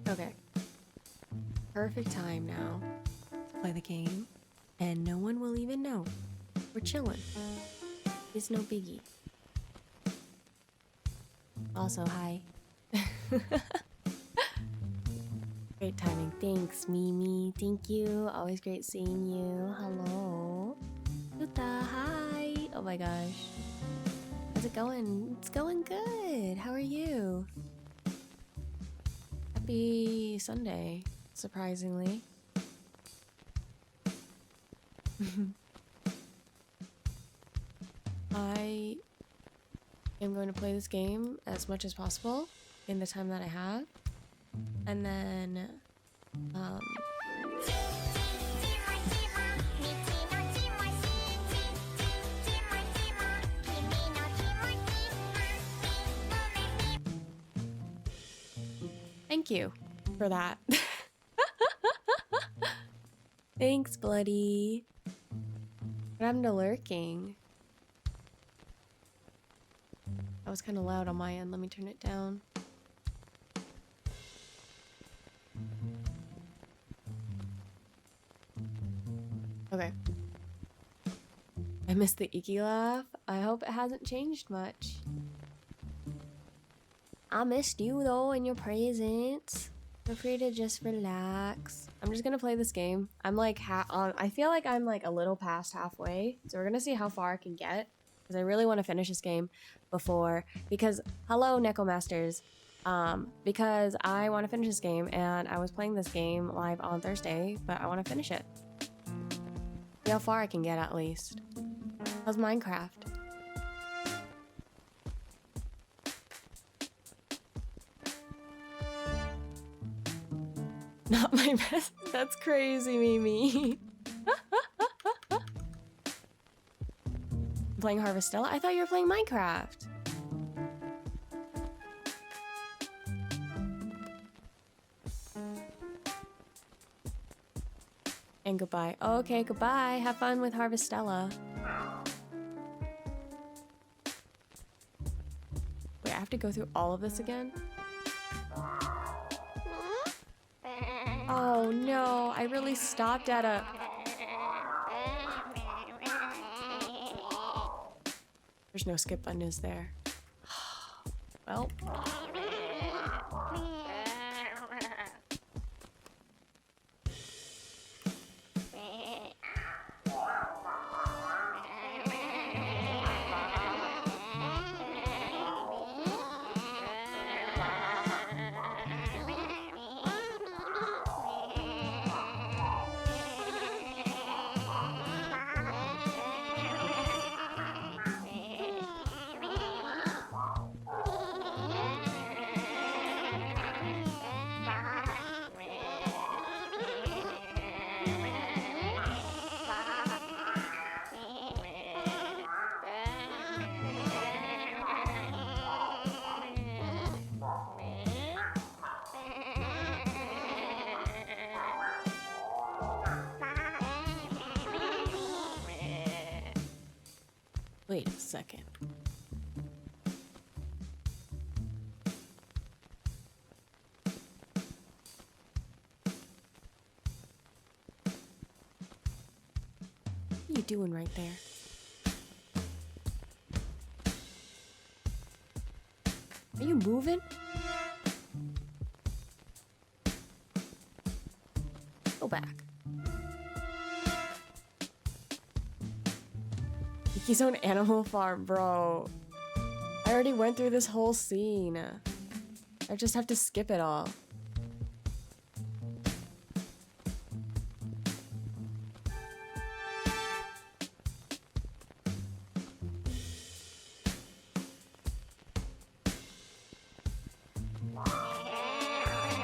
Okay. Perfect time now to play the game, and no one will even know. We're chilling. It's no biggie. Also, hi. Great timing. Thanks, Mimi. Thank you. Always great seeing you. Hello. Tuta, hi. Oh my gosh. How's it going? It's going good. How are you? Happy Sunday, surprisingly. I am going to play this game as much as possible in the time that I have. And then, thank you for that. Thanks, Bloody. What happened to lurking? That was kind of loud on my end. Let me turn it down. Okay. I missed the Iki laugh. I hope it hasn't changed much. I missed you though and your presence. Feel free to just relax. I'm just gonna play this game. I'm like I feel like I'm like a little past halfway. So we're gonna see how far I can get. Because I really want to finish this game before. Because hello Necomasters. Because I want to finish this game and I was playing this game live on Thursday, but I want to finish it. See how far I can get at least. How's Minecraft? Not my best. That's crazy, Mimi. Playing Harvestella? I thought you were playing Minecraft. And goodbye. Oh, okay, goodbye. Have fun with Harvestella. I have to go through all of this again? Oh no, I really stopped at a... There's no skip button, is there? Well... Wait a second. What are you doing right there? Are you moving? Go back. Mickey's own Animal Farm, bro. I already went through this whole scene. I just have to skip it all.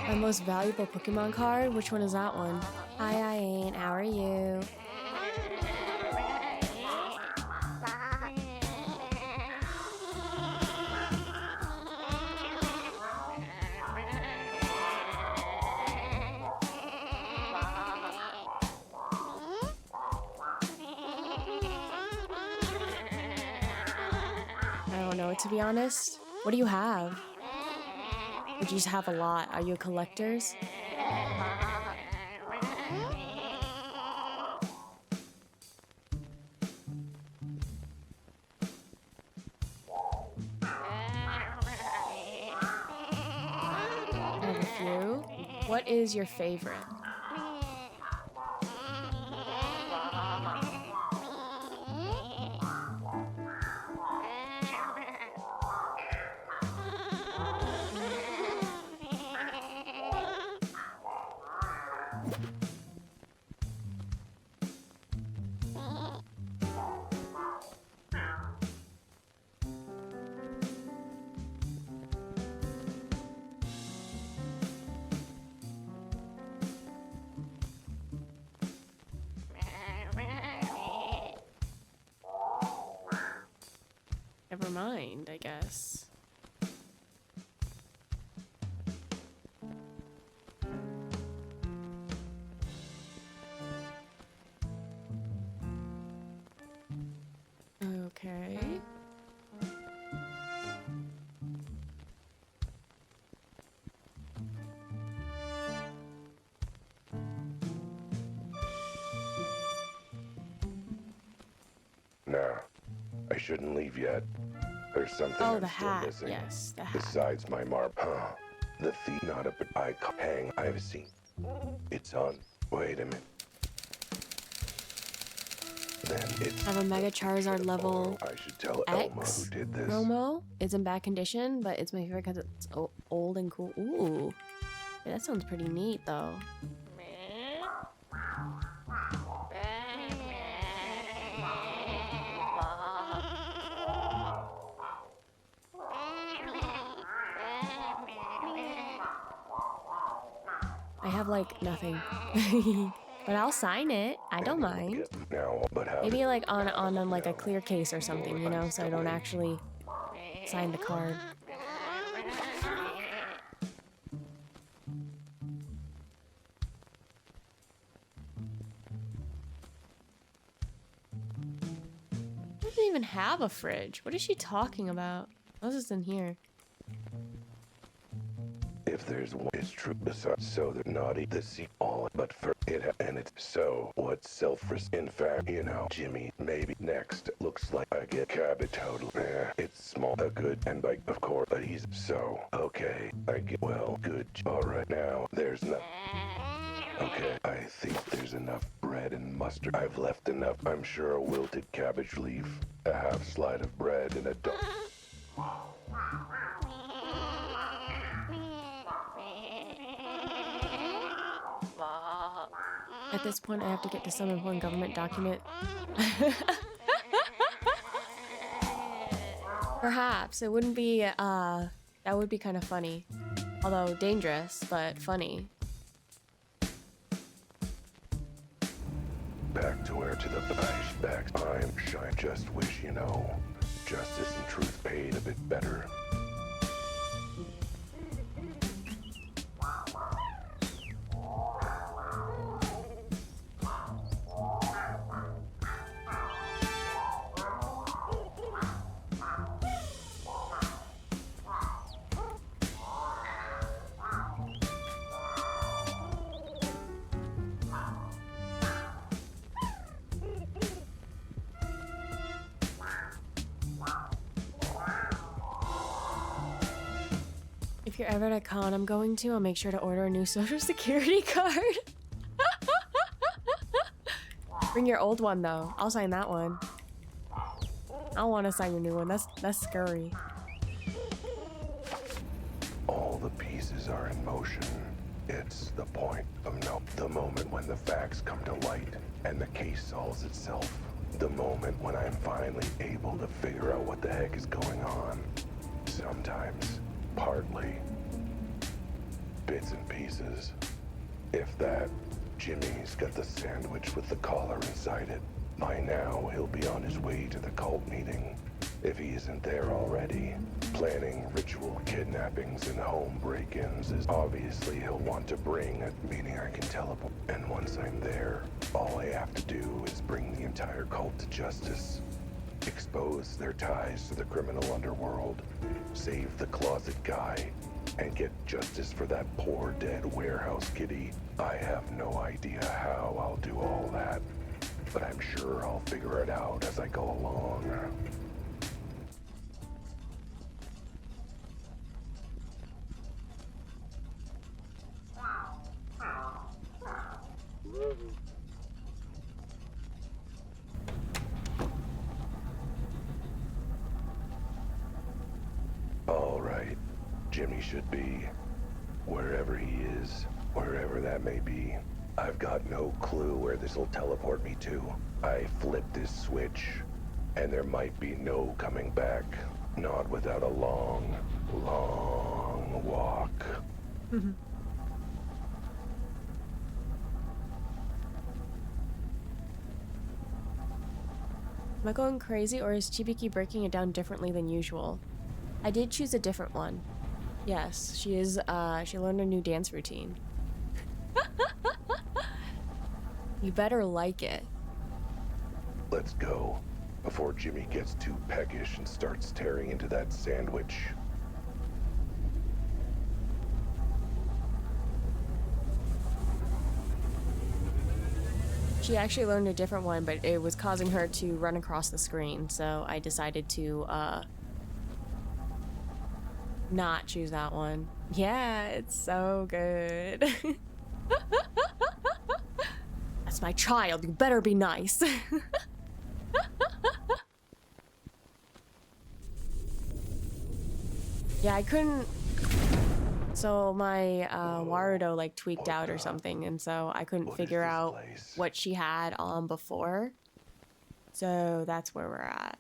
My most valuable Pokemon card? Which one is that one? Hi, I ain't. How are you? I don't know, to be honest. What do you have? Or do you just have a lot? Are you a collector's? I have a few. What is your favorite? Never mind, I guess. Okay. Nah, I shouldn't leave yet. There's something Oh, I'm the still hat. missing. Yes, the hat. Besides my marb. Huh. The thief not up at I hang I've seen. It's on. Wait a minute. Then it's I have a Mega Charizard level I should tell Elma X who did this. promo. It's in bad condition, but it's my favorite because it's old and cool. Ooh. Yeah, that sounds pretty neat, though. I have, like, nothing. But I'll sign it. I don't mind. Now, but how Maybe, like, on like, a clear case or something, you know? So I don't actually sign the card. Doesn't even have a fridge. What is she talking about? What's this in here? If there's one, it's true. Besides, so they're naughty. The see all, but for it, and it's so. What's self-res? In fact, you know, Jimmy, maybe next. Looks like I get cabbage total. It's small, a good, and like, of course, but he's so okay. I get well, good. All right, now there's no. Okay, I think there's enough bread and mustard. I've left enough. I'm sure a wilted cabbage leaf, a half slide of bread, and a dog. At this point, I have to get to some important government document. Perhaps. It wouldn't be, that would be kind of funny. Although dangerous, but funny. Back to where to the flashbacks. I'm shy. Just wish, you know, justice and truth paid a bit better. If you're ever at a con I'm going to, I'll make sure to order a new social security card. Bring your old one though. I'll sign that one. I don't want to sign your new one. That's scary. All the pieces are in motion. It's the point of no. The moment when the facts come to light and the case solves itself. The moment when I'm finally able to figure out what the heck is going on. Sometimes, partly, bits and pieces. If that, Jimmy's got the sandwich with the collar inside it. By now, he'll be on his way to the cult meeting. If he isn't there already, planning ritual kidnappings and home break-ins is obviously he'll want to bring, meaning I can teleport. And once I'm there, all I have to do is bring the entire cult to justice. Expose their ties to the criminal underworld, save the closet guy, and get justice for that poor dead warehouse kitty. I have no idea how I'll do all that, but I'm sure I'll figure it out as I go along. All right, Jimmy should be wherever he is, wherever that may be. I've got no clue where this'll teleport me to. I flip this switch, and there might be no coming back. Not without a long, long walk. Am I going crazy, or is Chibiki breaking it down differently than usual? I did choose a different one. Yes, she is, she learned a new dance routine. You better like it. Let's go, before Jimmy gets too peckish and starts tearing into that sandwich. She actually learned a different one, but it was causing her to run across the screen, so I decided to, not choose that one. Yeah, it's so good. That's my child, you better be nice. Yeah, I couldn't... So my Warudo like tweaked out or something, and so I couldn't figure out what she had on before. So that's where we're at.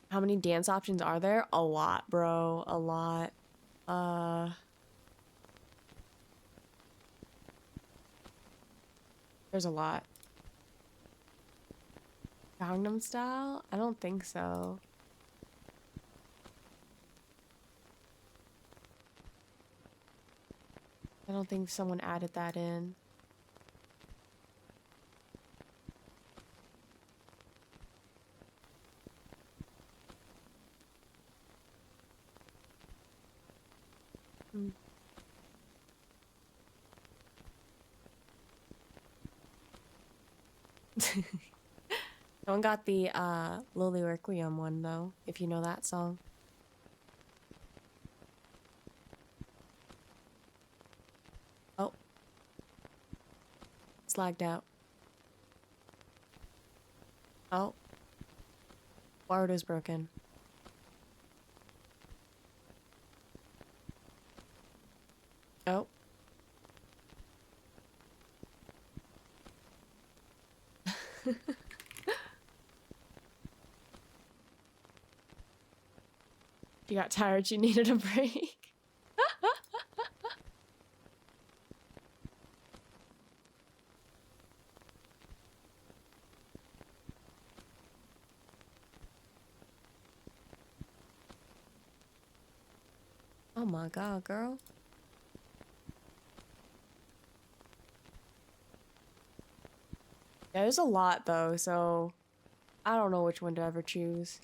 How many dance options are there? A lot, bro. A lot. There's a lot. Gangnam Style? I don't think so. I I don't think someone added that in. Hmm. No one got the Lily Requiem one though, if you know that song. Oh. It's lagged out. Oh. Ward is broken. Oh. You got tired, you needed a break. Oh my god, girl. Yeah, there's a lot though, so I don't know which one to ever choose.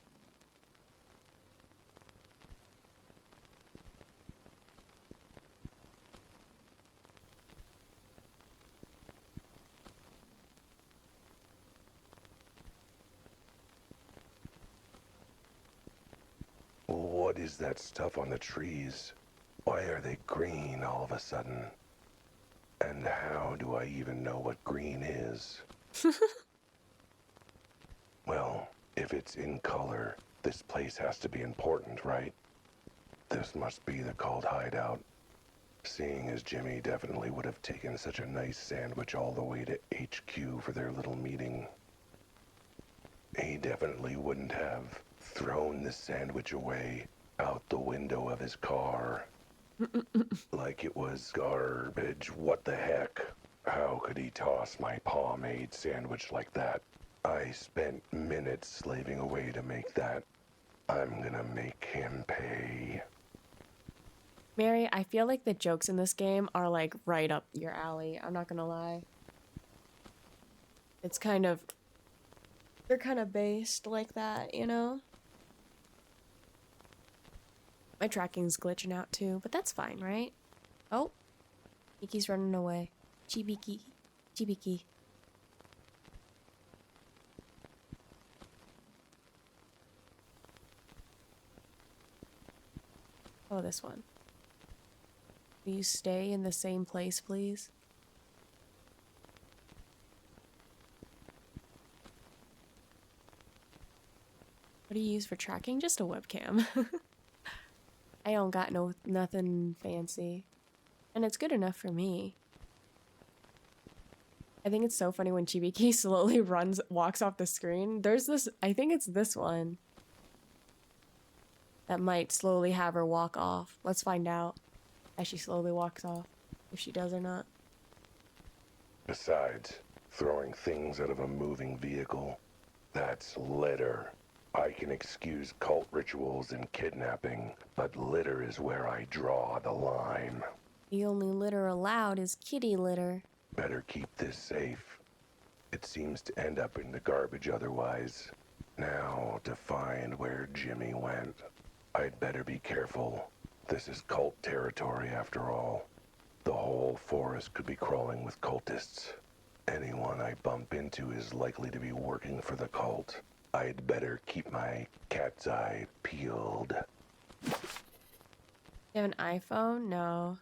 What is that stuff on the trees? Why are they green all of a sudden? And how do I even know what green is? Well, if it's in color, this place has to be important, right? This must be the cult hideout. Seeing as Jimmy definitely would have taken such a nice sandwich all the way to HQ for their little meeting. He definitely wouldn't have thrown the sandwich away out the window of his car. Like it was garbage. What the heck? How could he toss my pomade sandwich like that? I spent minutes slaving away to make that. I'm gonna make him pay. Mary, I feel like the jokes in this game are like right up your alley. I'm not gonna lie. It's kind of... They're kind of based like that, you know? My tracking's glitching out too, but that's fine, right? Oh, Miki's running away. Chibiki. Chibiki. Oh, this one. Will you stay in the same place, please? What do you use for tracking? Just a webcam. I don't got nothing fancy. And it's good enough for me. I think it's so funny when Chibiki slowly walks off the screen. There's this, I think it's this one that might slowly have her walk off. Let's find out as she slowly walks off, if she does or not. Besides, throwing things out of a moving vehicle, that's litter. I can excuse cult rituals and kidnapping, but litter is where I draw the line. The only litter allowed is kitty litter. Better keep this safe. It seems to end up in the garbage otherwise. Now, to find where Jimmy went. I'd better be careful. This is cult territory after all. The whole forest could be crawling with cultists. Anyone I bump into is likely to be working for the cult. I'd better keep my cat's eye peeled. You have an iPhone? No.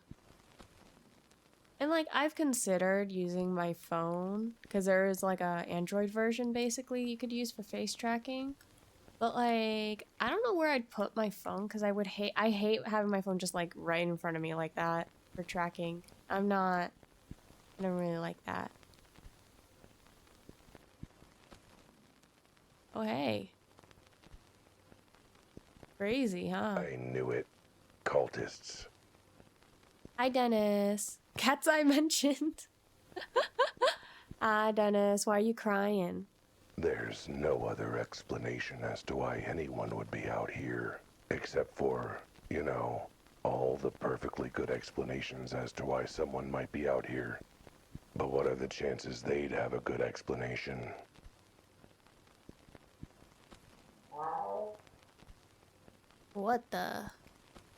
And like, I've considered using my phone because there is like a Android version basically you could use for face tracking. But like, I don't know where I'd put my phone because I hate having my phone just like right in front of me like that for tracking. I don't really like that. Oh, hey. Crazy, huh? I knew it. Cultists. Hi, Dennis. Cat's eye mentioned. Ah, Dennis, why are you crying? There's no other explanation as to why anyone would be out here. Except for, you know, All the perfectly good explanations as to why someone might be out here. But what are the chances they'd have a good explanation? What the?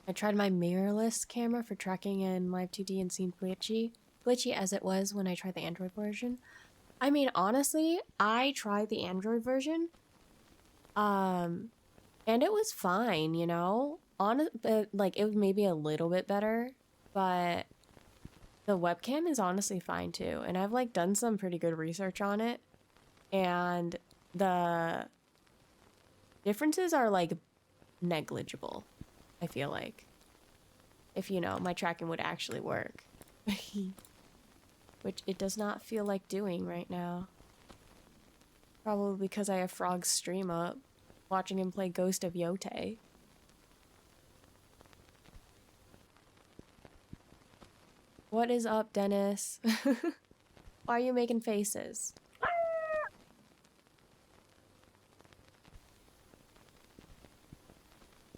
I tried my mirrorless camera for tracking in Live 2D and seemed glitchy. Glitchy as it was when I tried the Android version. I mean, honestly, I tried the Android version. And it was fine, you know? But like it was maybe a little bit better, but the webcam is honestly fine too. And I've like done some pretty good research on it. And the differences are like negligible, I feel like. If, you know, my tracking would actually work. Which it does not feel like doing right now. Probably because I have Frog's stream up, watching him play Ghost of Yote. What is up, Dennis? Why are you making faces?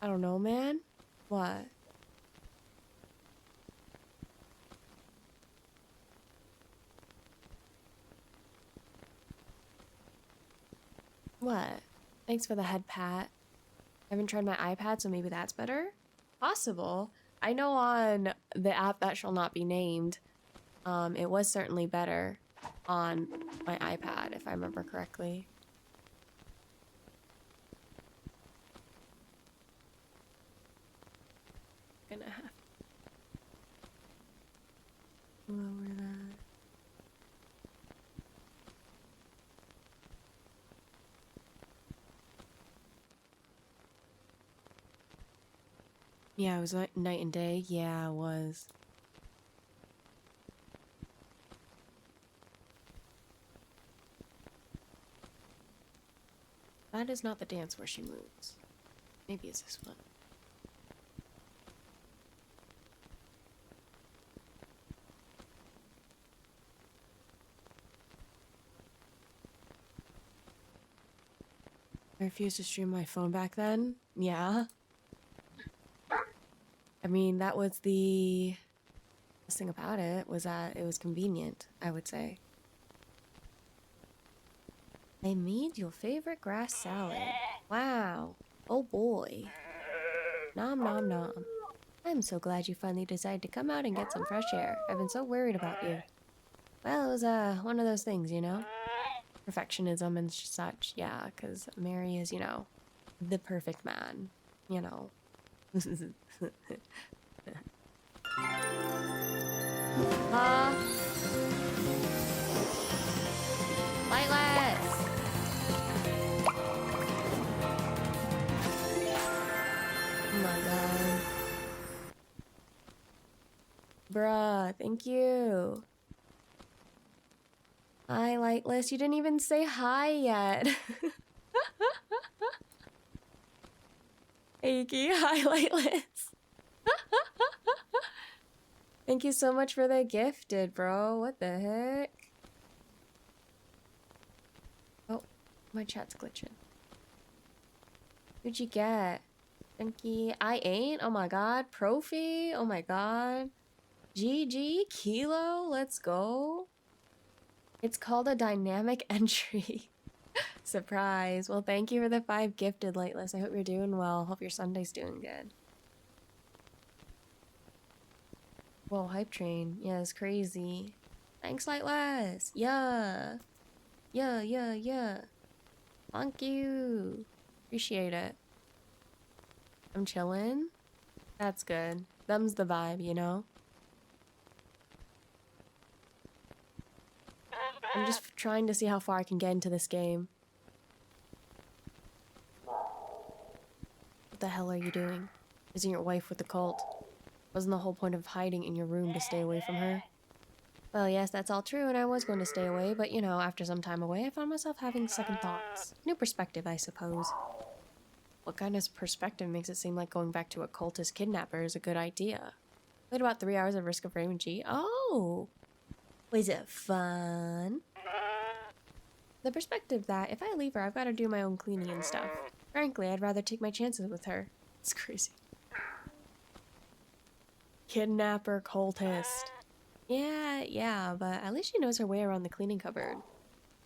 I don't know, man. What? What? Thanks for the head pat. I haven't tried my iPad, so maybe that's better? Possible. I know on the app that shall not be named, it was certainly better on my iPad, if I remember correctly. Gonna have to lower that. Yeah, it was like night and day. Yeah, it was. That is not the dance where she moves. Maybe it's this one. I refused to stream my phone back then. Yeah. I mean, that was the best thing about it, was that it was convenient, I would say. I made your favorite grass salad. Wow. Oh boy. Nom nom nom. I'm so glad you finally decided to come out and get some fresh air. I've been so worried about you. Well, it was one of those things, you know? Perfectionism and such, yeah, because Mary is, you know, the perfect man, you know. Lightless! Oh my god. Bruh, thank you. Hi, Lightless. You didn't even say hi yet. Achy, hi, Lightless. Thank you so much for the gifted, bro. What the heck? Oh, my chat's glitching. Who'd you get? Thank you. I ain't. Oh my god. Profi. Oh my god. GG. Kilo. Let's go. It's called a dynamic entry. Surprise. Well, thank you for the 5 gifted, Lightless. I hope you're doing well. Hope your Sunday's doing good. Whoa, hype train. Yeah, it's crazy. Thanks, Lightless. Yeah. Yeah, yeah, yeah. Thank you. Appreciate it. I'm chilling. That's good. Them's the vibe, you know? I'm just trying to see how far I can get into this game. What the hell are you doing? Isn't your wife with the cult? Wasn't the whole point of hiding in your room to stay away from her? Well, yes, that's all true, and I was going to stay away, but you know, after some time away, I found myself having second thoughts. New perspective, I suppose. What kind of perspective makes it seem like going back to a cultist kidnapper is a good idea? Played about 3 hours of Risk of Raymond G. Oh! Was it fun? The perspective that, if I leave her, I've got to do my own cleaning and stuff. Frankly, I'd rather take my chances with her. It's crazy. Kidnapper cultist. Yeah, but at least she knows her way around the cleaning cupboard.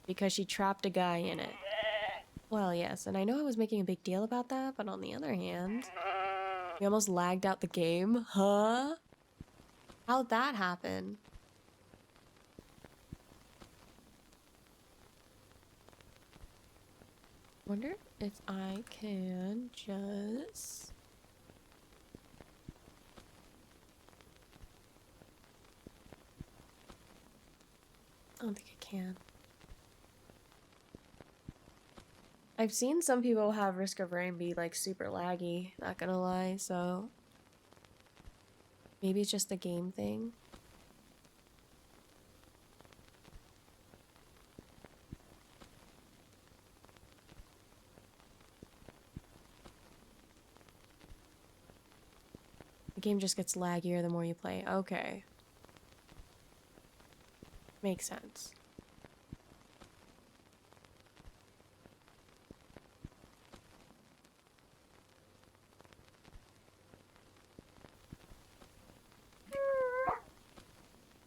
Because she trapped a guy in it. Well, yes, and I know I was making a big deal about that, but on the other hand... We almost lagged out the game. Huh? How'd that happen? Wonder if I can just... I don't think I can. I've seen some people have Risk of Rain be like super laggy, not gonna lie, so... Maybe it's just the game thing. The game just gets laggier the more you play. Okay. Makes sense.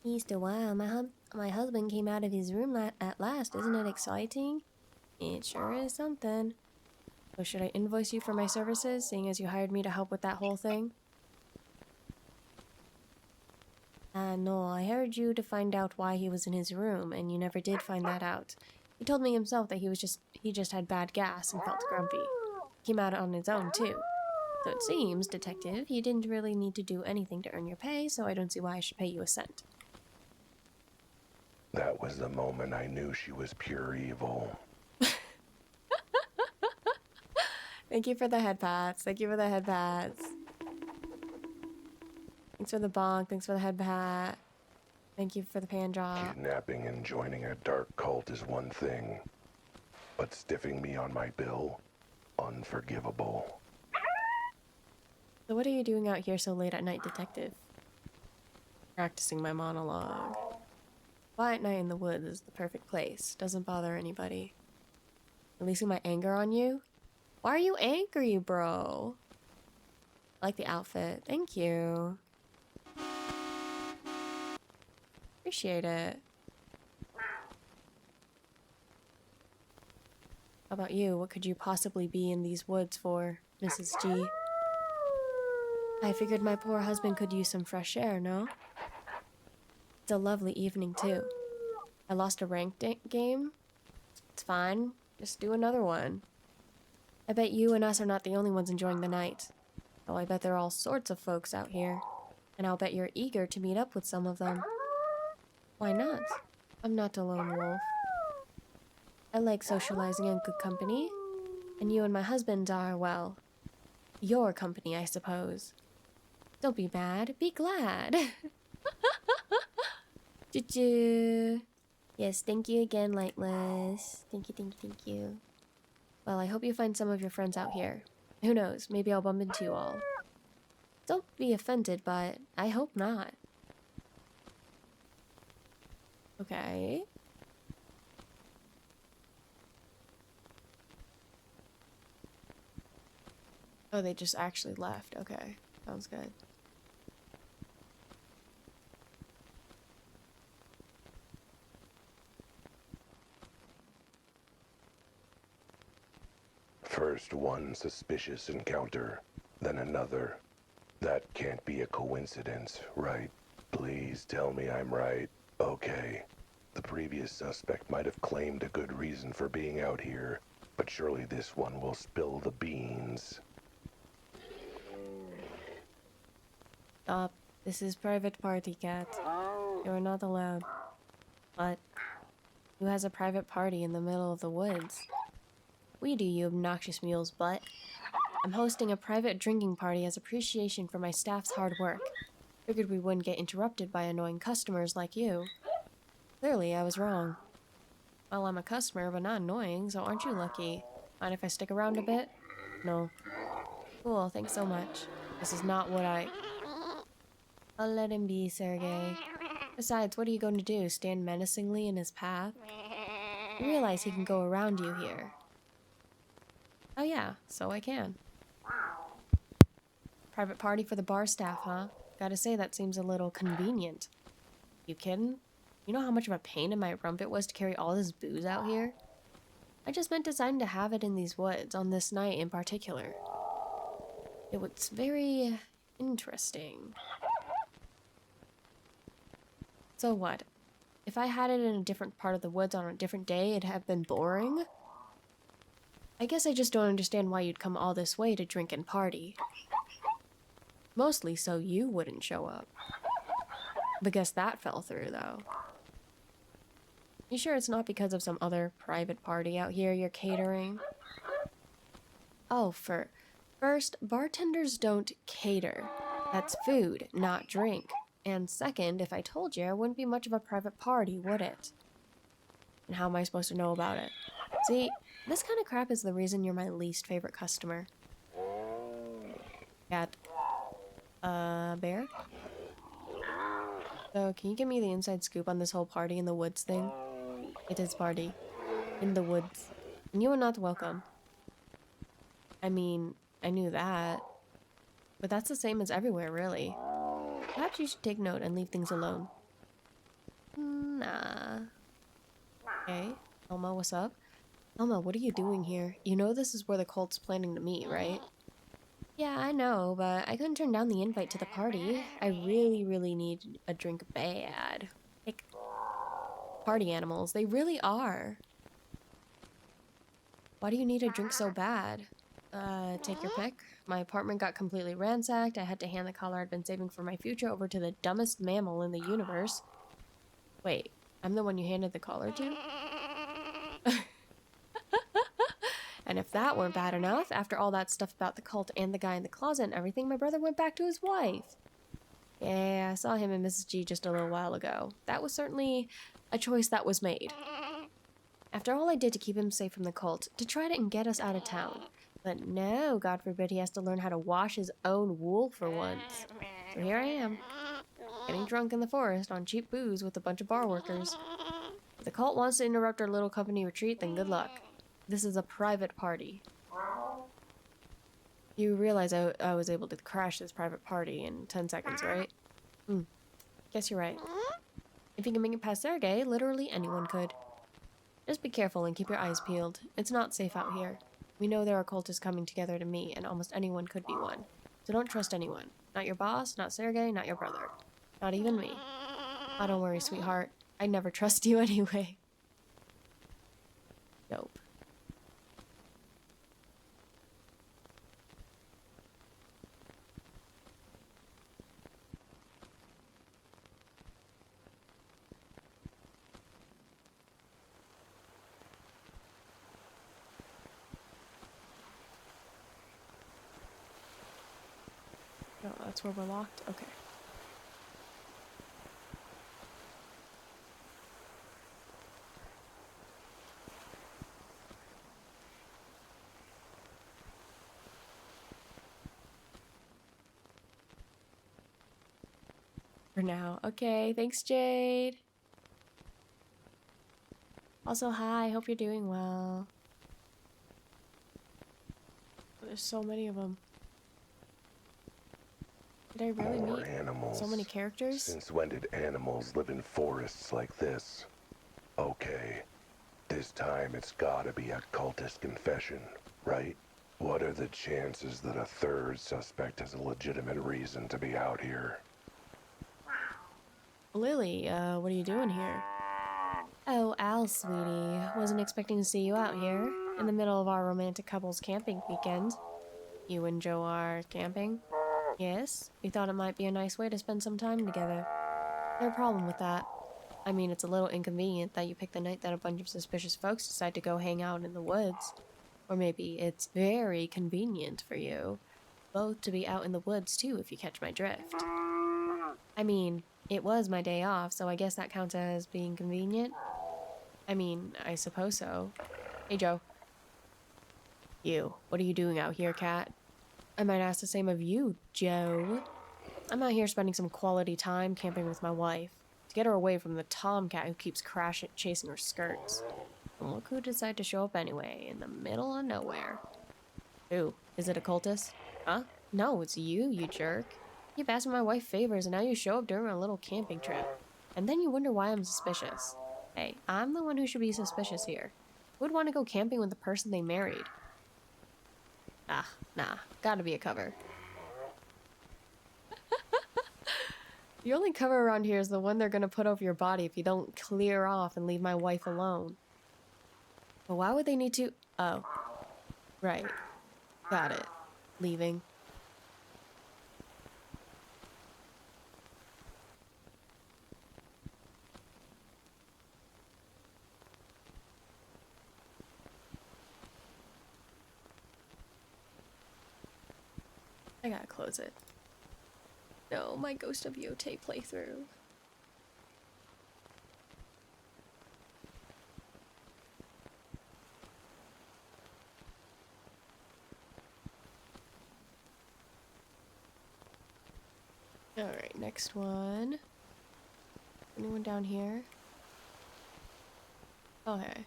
Easter, wow, my husband came out of his room at last. Isn't it exciting? It sure is something. So should I invoice you for my services, seeing as you hired me to help with that whole thing? No, I hired you to find out why he was in his room, and you never did find that out. He told me himself that he just had bad gas and felt grumpy. Came out on his own, too. So it seems, Detective, you didn't really need to do anything to earn your pay, so I don't see why I should pay you a cent. That was the moment I knew she was pure evil. Thank you for the head pats. Thank you for the head pats. Thanks for the bonk. Thanks for the head pat. Thank you for the pan job. Kidnapping and joining a dark cult is one thing, but stiffing me on my bill, unforgivable. So what are you doing out here so late at night, Detective? Practicing my monologue. Quiet night in the woods is the perfect place. Doesn't bother anybody. Releasing my anger on you? Why are you angry, bro? I like the outfit. Thank you. Appreciate it. How about you? What could you possibly be in these woods for, Mrs. G? I figured my poor husband could use some fresh air, no? It's a lovely evening, too. I lost a ranked game. It's fine. Just do another one. I bet you and us are not the only ones enjoying the night. Oh, I bet there are all sorts of folks out here. And I'll bet you're eager to meet up with some of them. Why not? I'm not a lone wolf. I like socializing in good company. And you and my husband are, well, your company, I suppose. Don't be mad. Be glad. Choo-choo. Yes, thank you again, Lightless. Thank you. Well, I hope you find some of your friends out here. Who knows, maybe I'll bump into you all. Don't be offended, but I hope not. Okay. Oh, they just actually left. Okay, sounds good. First one suspicious encounter, then another. That can't be a coincidence, right? Please tell me I'm right. Okay. The previous suspect might have claimed a good reason for being out here, but surely this one will spill the beans. Stop. This is private party, cat. You are not allowed. What? Who has a private party in the middle of the woods? We do, you obnoxious mule's butt. I'm hosting a private drinking party as appreciation for my staff's hard work. Figured we wouldn't get interrupted by annoying customers like you. Clearly, I was wrong. Well, I'm a customer, but not annoying, so aren't you lucky? Mind if I stick around a bit? No. Cool, thanks so much. This is not what I'll let him be, Sergey. Besides, what are you going to do? Stand menacingly in his path? You realize he can go around you here. Oh yeah, so I can. Private party for the bar staff, huh? Gotta say, that seems a little convenient. You kidding? You know how much of a pain in my rump it was to carry all this booze out here? I just meant deciding to have it in these woods on this night in particular. It was very interesting. So what? If I had it in a different part of the woods on a different day, it'd have been boring? I guess I just don't understand why you'd come all this way to drink and party. Mostly so you wouldn't show up. But guess that fell through, though. You sure it's not because of some other private party out here you're catering? Oh, first, bartenders don't cater. That's food, not drink. And second, if I told you, it wouldn't be much of a private party, would it? And how am I supposed to know about it? See, this kind of crap is the reason you're my least favorite customer. Cat. Bear? So, can you give me the inside scoop on this whole party in the woods thing? It is party. In the woods. And you are not welcome. I mean, I knew that. But that's the same as everywhere, really. Perhaps you should take note and leave things alone. Nah. Okay. Elma, what's up? Elma, what are you doing here? You know this is where the cult's planning to meet, right? Yeah, I know, but I couldn't turn down the invite to the party. I really, really need a drink bad. Like, party animals, they really are. Why do you need a drink so bad? Take your pick. My apartment got completely ransacked. I had to hand the collar I'd been saving for my future over to the dumbest mammal in the universe. Wait, I'm the one you handed the collar to? And if that weren't bad enough, after all that stuff about the cult and the guy in the closet and everything, my brother went back to his wife. Yeah, I saw him and Mrs. G just a little while ago. That was certainly a choice that was made. After all I did to keep him safe from the cult, to try to get us out of town. But no, God forbid he has to learn how to wash his own wool for once. So here I am, getting drunk in the forest on cheap booze with a bunch of bar workers. If the cult wants to interrupt our little company retreat, then good luck. This is a private party. You realize I was able to crash this private party in 10 seconds, right? Guess you're right. If you can make it past Sergey, literally anyone could. Just be careful and keep your eyes peeled. It's not safe out here. We know there are cultists coming together to meet, and almost anyone could be one. So don't trust anyone. Not your boss, not Sergey, not your brother. Not even me. Oh, don't worry, sweetheart. I'd never trust you anyway. Dope. No, that's where we're locked? Okay. For now. Okay, thanks, Jade. Also, hi, hope you're doing well. There's so many of them. Did I really More meet animals. so many characters? Since when did animals live in forests like this? Okay. This time it's gotta be a cultist confession, right? What are the chances that a third suspect has a legitimate reason to be out here? Lily, what are you doing here? Oh, Al, sweetie. Wasn't expecting to see you out here. In the middle of our romantic couples camping weekend. You and Joe are camping? Yes, we thought it might be a nice way to spend some time together. No problem with that. I mean, it's a little inconvenient that you pick the night that a bunch of suspicious folks decide to go hang out in the woods. Or maybe it's very convenient for you both to be out in the woods too, if you catch my drift. I mean, it was my day off, so I guess that counts as being convenient. I mean, I suppose so. Hey, Joe. You, what are you doing out here, cat? I might ask the same of you, Joe. I'm out here spending some quality time camping with my wife to get her away from the tomcat who keeps chasing her skirts. And look who decided to show up anyway, in the middle of nowhere. Who? Is it a cultist? Huh? No, it's you, you jerk. Keep asking my wife favors, and now you show up during a little camping trip. And then you wonder why I'm suspicious. Hey, I'm the one who should be suspicious here. Who would want to go camping with the person they married? Ah, nah. Gotta be a cover. The only cover around here is the one they're gonna put over your body if you don't clear off and leave my wife alone. But why would they need to... Oh. Right. Got it. Leaving. I gotta close it. No, my Ghost of Yote playthrough. Alright, next one. Anyone down here? Okay.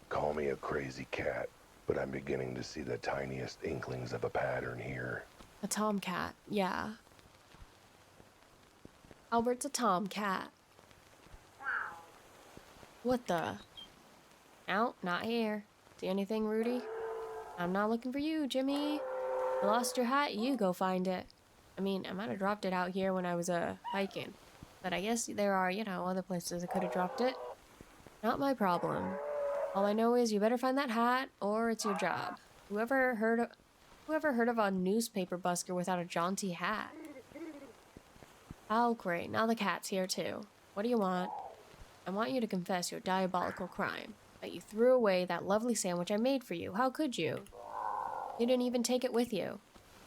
Call me a crazy cat, but I'm beginning to see the tiniest inklings of a pattern here. A tomcat, yeah. Albert's a tomcat. What the? Out, not here. See anything, Rudy? I'm not looking for you, Jimmy. You lost your hat, you go find it. I mean, I might have dropped it out here when I was hiking. But I guess there are, you know, other places I could have dropped it. Not my problem. All I know is you better find that hat, or it's your job. Whoever heard of a newspaper busker without a jaunty hat? Oh, great. Now the cat's here, too. What do you want? I want you to confess your diabolical crime. That you threw away that lovely sandwich I made for you. How could you? You didn't even take it with you.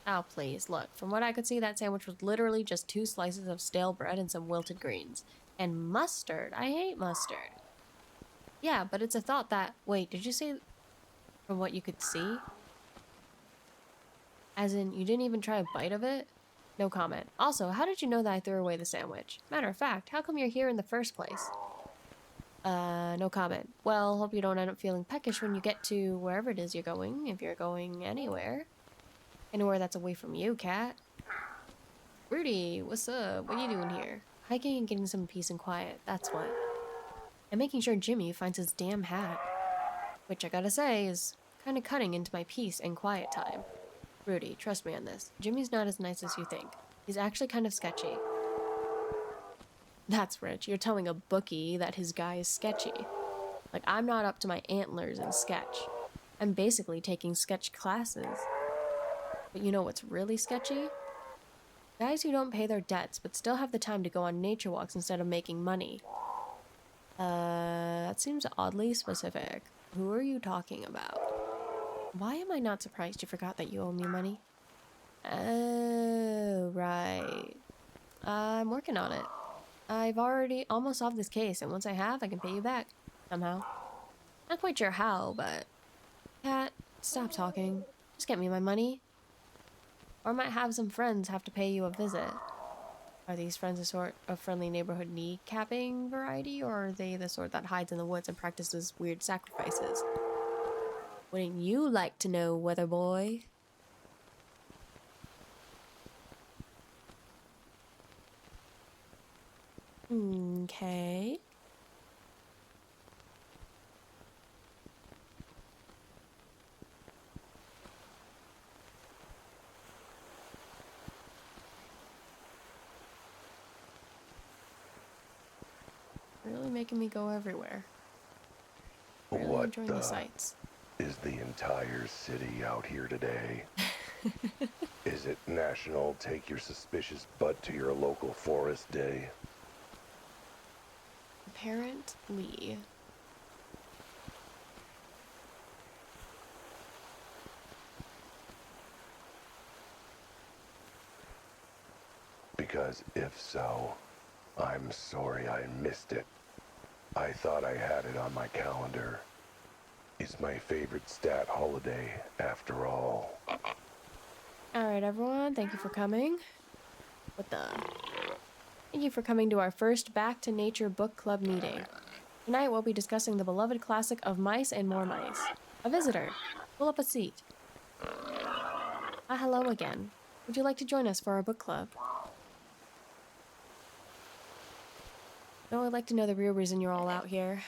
Oh, please, look. From what I could see, that sandwich was literally just 2 slices of stale bread and some wilted greens. And mustard. I hate mustard. Yeah, but it's a thought that... Wait, did you say... From what you could see? As in, you didn't even try a bite of it? No comment. Also, how did you know that I threw away the sandwich? Matter of fact, how come you're here in the first place? No comment. Well, hope you don't end up feeling peckish when you get to wherever it is you're going, if you're going anywhere. Anywhere that's away from you, cat. Rudy, what's up? What are you doing here? Hiking and getting some peace and quiet, that's what. And making sure Jimmy finds his damn hat. Which I gotta say is kinda cutting into my peace and quiet time. Rudy, trust me on this. Jimmy's not as nice as you think. He's actually kind of sketchy. That's rich. You're telling a bookie that his guy is sketchy. Like, I'm not up to my antlers in sketch. I'm basically taking sketch classes. But you know what's really sketchy? Guys who don't pay their debts but still have the time to go on nature walks instead of making money. That seems oddly specific. Who are you talking about? Why am I not surprised you forgot that you owe me money? Oh, right. I'm working on it. I've already almost solved this case, and once I have, I can pay you back. Somehow. Not quite sure how, but... Cat, stop talking. Just get me my money. Or I might have some friends have to pay you a visit. Are these friends a sort of friendly neighborhood kneecapping variety, or are they the sort that hides in the woods and practices weird sacrifices? Wouldn't you like to know, weather boy? Okay. Really making me go everywhere. Really What enjoying the sights. Is the entire city out here today? Is it National Take Your Suspicious Butt to Your Local Forest Day? Apparently. Because if so, I'm sorry I missed it. I thought I had it on my calendar. It's my favorite stat holiday, after all. Alright, everyone. Thank you for coming. What the... Thank you for coming to our first Back to Nature book club meeting. Tonight we'll be discussing the beloved classic of Mice and More Mice. A visitor. Pull up a seat. Hello again. Would you like to join us for our book club? Oh, I'd like to know the real reason you're all out here.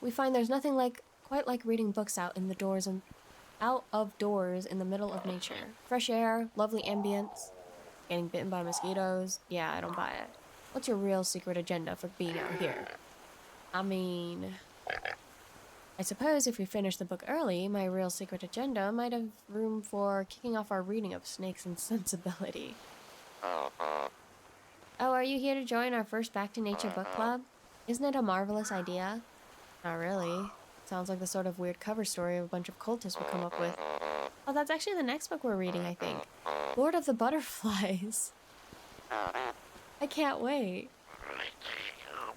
We find there's nothing quite like reading books out of doors in the middle of nature. Fresh air, lovely ambience, getting bitten by mosquitoes. Yeah, I don't buy it. What's your real secret agenda for being out here? I mean, I suppose if we finish the book early, my real secret agenda might have room for kicking off our reading of Snakes and Sensibility. Oh, are you here to join our first Back to Nature book club? Isn't it a marvelous idea? Not really. Sounds like the sort of weird cover story a bunch of cultists would come up with. Oh, that's actually the next book we're reading, I think. Lord of the Butterflies. I can't wait.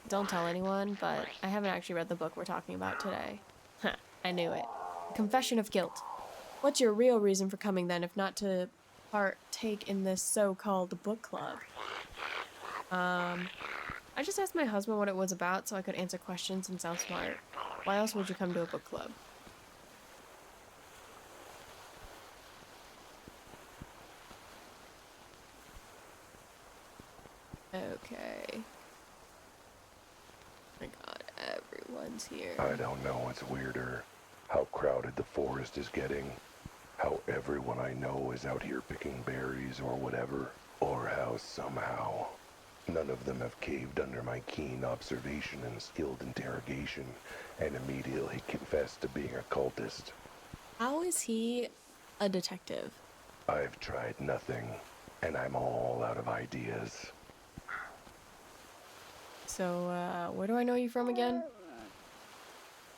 Don't tell anyone, but I haven't actually read the book we're talking about today. Huh, I knew it. Confession of Guilt. What's your real reason for coming then, if not to partake in this so-called book club? I just asked my husband what it was about so I could answer questions and sound smart. Why else would you come to a book club? Okay. My god, everyone's here. I don't know what's weirder. How crowded the forest is getting. How everyone I know is out here picking berries or whatever. Or how somehow none of them have caved under my keen observation and skilled interrogation and immediately confessed to being a cultist. How is he a detective? I've tried nothing, and I'm all out of ideas. So, where do I know you from again?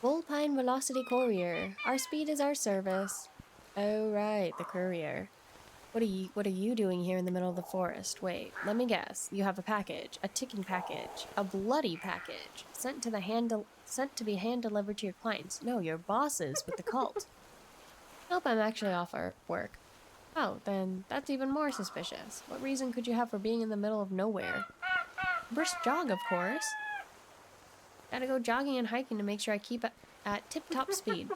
Volpine Velocity Courier. Our speed is our service. Oh, right, the courier. What are you doing here in the middle of the forest? Wait, let me guess. You have a package, a ticking package, a bloody package, sent to be hand delivered to your clients. No, your bosses with the cult. Nope, I'm actually off work. Oh, then that's even more suspicious. What reason could you have for being in the middle of nowhere? Brisk jog, of course. Gotta go jogging and hiking to make sure I keep at tip-top speed.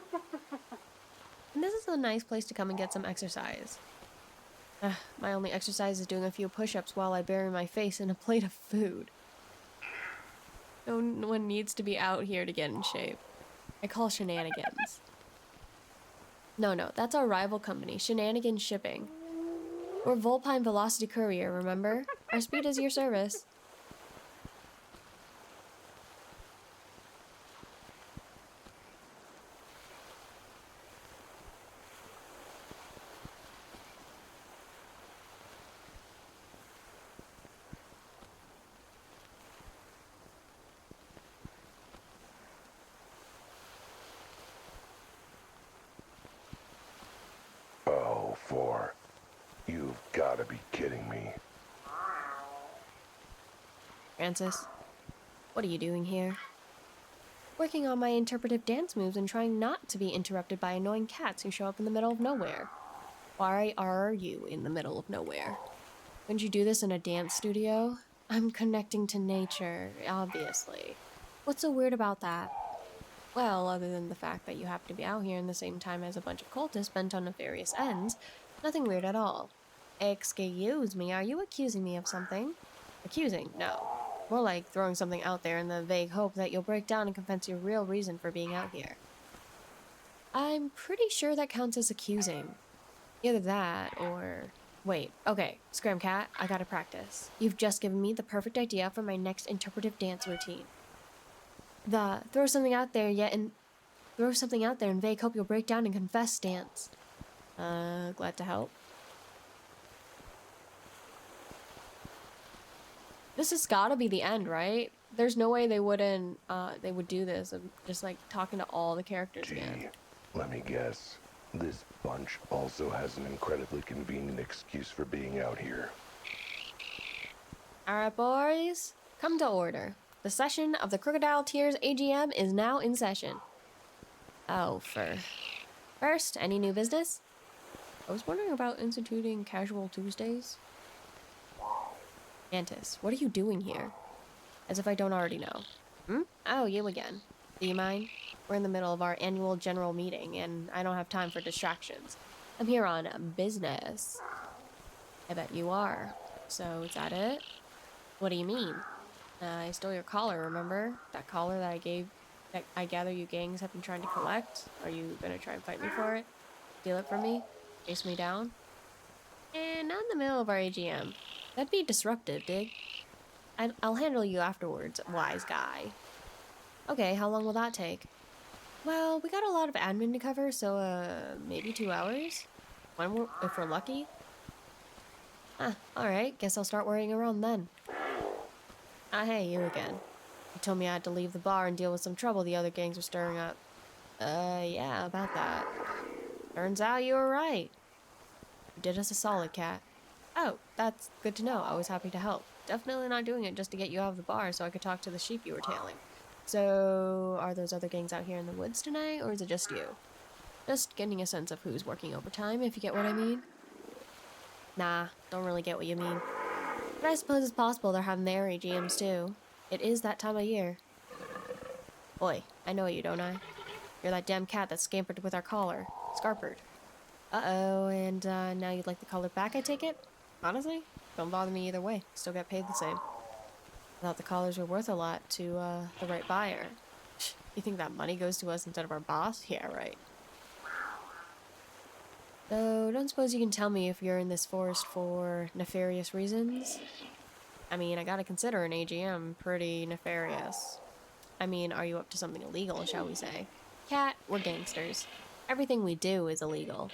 And this is a nice place to come and get some exercise. My only exercise is doing a few push-ups while I bury my face in a plate of food. No one needs to be out here to get in shape. I call shenanigans. No, that's our rival company, Shenanigans Shipping. We're Volpine Velocity Courier, remember? Our speed is your service. Oh, you've gotta be kidding me. Francis, what are you doing here? Working on my interpretive dance moves and trying not to be interrupted by annoying cats who show up in the middle of nowhere. Why are you in the middle of nowhere? Couldn't you do this in a dance studio? I'm connecting to nature, obviously. What's so weird about that? Well, other than the fact that you happen to be out here in the same time as a bunch of cultists bent on nefarious ends, nothing weird at all. Excuse me, are you accusing me of something? Accusing? No. More like throwing something out there in the vague hope that you'll break down and confess your real reason for being out here. I'm pretty sure that counts as accusing. Either that, or... Wait, okay, Scram Cat, I gotta practice. You've just given me the perfect idea for my next interpretive dance routine. The throw something out there in vague hope you'll break down and confess dance. Glad to help. This has gotta be the end, right? There's no way they would do this. I'm just like talking to all the characters again. Let me guess. This bunch also has an incredibly convenient excuse for being out here. Alright, boys. Come to order. The session of the Crocodile Tears AGM is now in session. Oh, first, any new business? I was wondering about instituting Casual Tuesdays. Mantis, what are you doing here? As if I don't already know. Oh, you again. Do you mind? We're in the middle of our annual general meeting, and I don't have time for distractions. I'm here on business. I bet you are. So, is that it? What do you mean? I stole your collar, remember? That collar that I gather you gangs have been trying to collect? Are you gonna try and fight me for it? Steal it from me? Chase me down? And not in the middle of our AGM. That'd be disruptive, dig? I'll handle you afterwards, wise guy. Okay, how long will that take? Well, we got a lot of admin to cover, so, maybe 2 hours? If we're lucky? Ah, alright, guess I'll start worrying around then. Ah, hey, you again. You told me I had to leave the bar and deal with some trouble the other gangs were stirring up. Yeah, about that. Turns out you were right. You did us a solid, Cat. Oh, that's good to know. I was happy to help. Definitely not doing it just to get you out of the bar so I could talk to the sheep you were tailing. So, are those other gangs out here in the woods tonight, or is it just you? Just getting a sense of who's working overtime, if you get what I mean. Nah, don't really get what you mean. But I suppose it's possible they're having their AGMs too. It is that time of year. Oi, I know you, don't I? You're that damn cat that scampered with our collar. Scarpered. Uh-oh, and now you'd like the collar back, I take it? Honestly, don't bother me either way. Still get paid the same. I thought the collars were worth a lot to, the right buyer. You think that money goes to us instead of our boss? Yeah, right. Though, don't suppose you can tell me if you're in this forest for nefarious reasons? I mean, I gotta consider an AGM pretty nefarious. I mean, are you up to something illegal, shall we say? Cat, we're gangsters. Everything we do is illegal.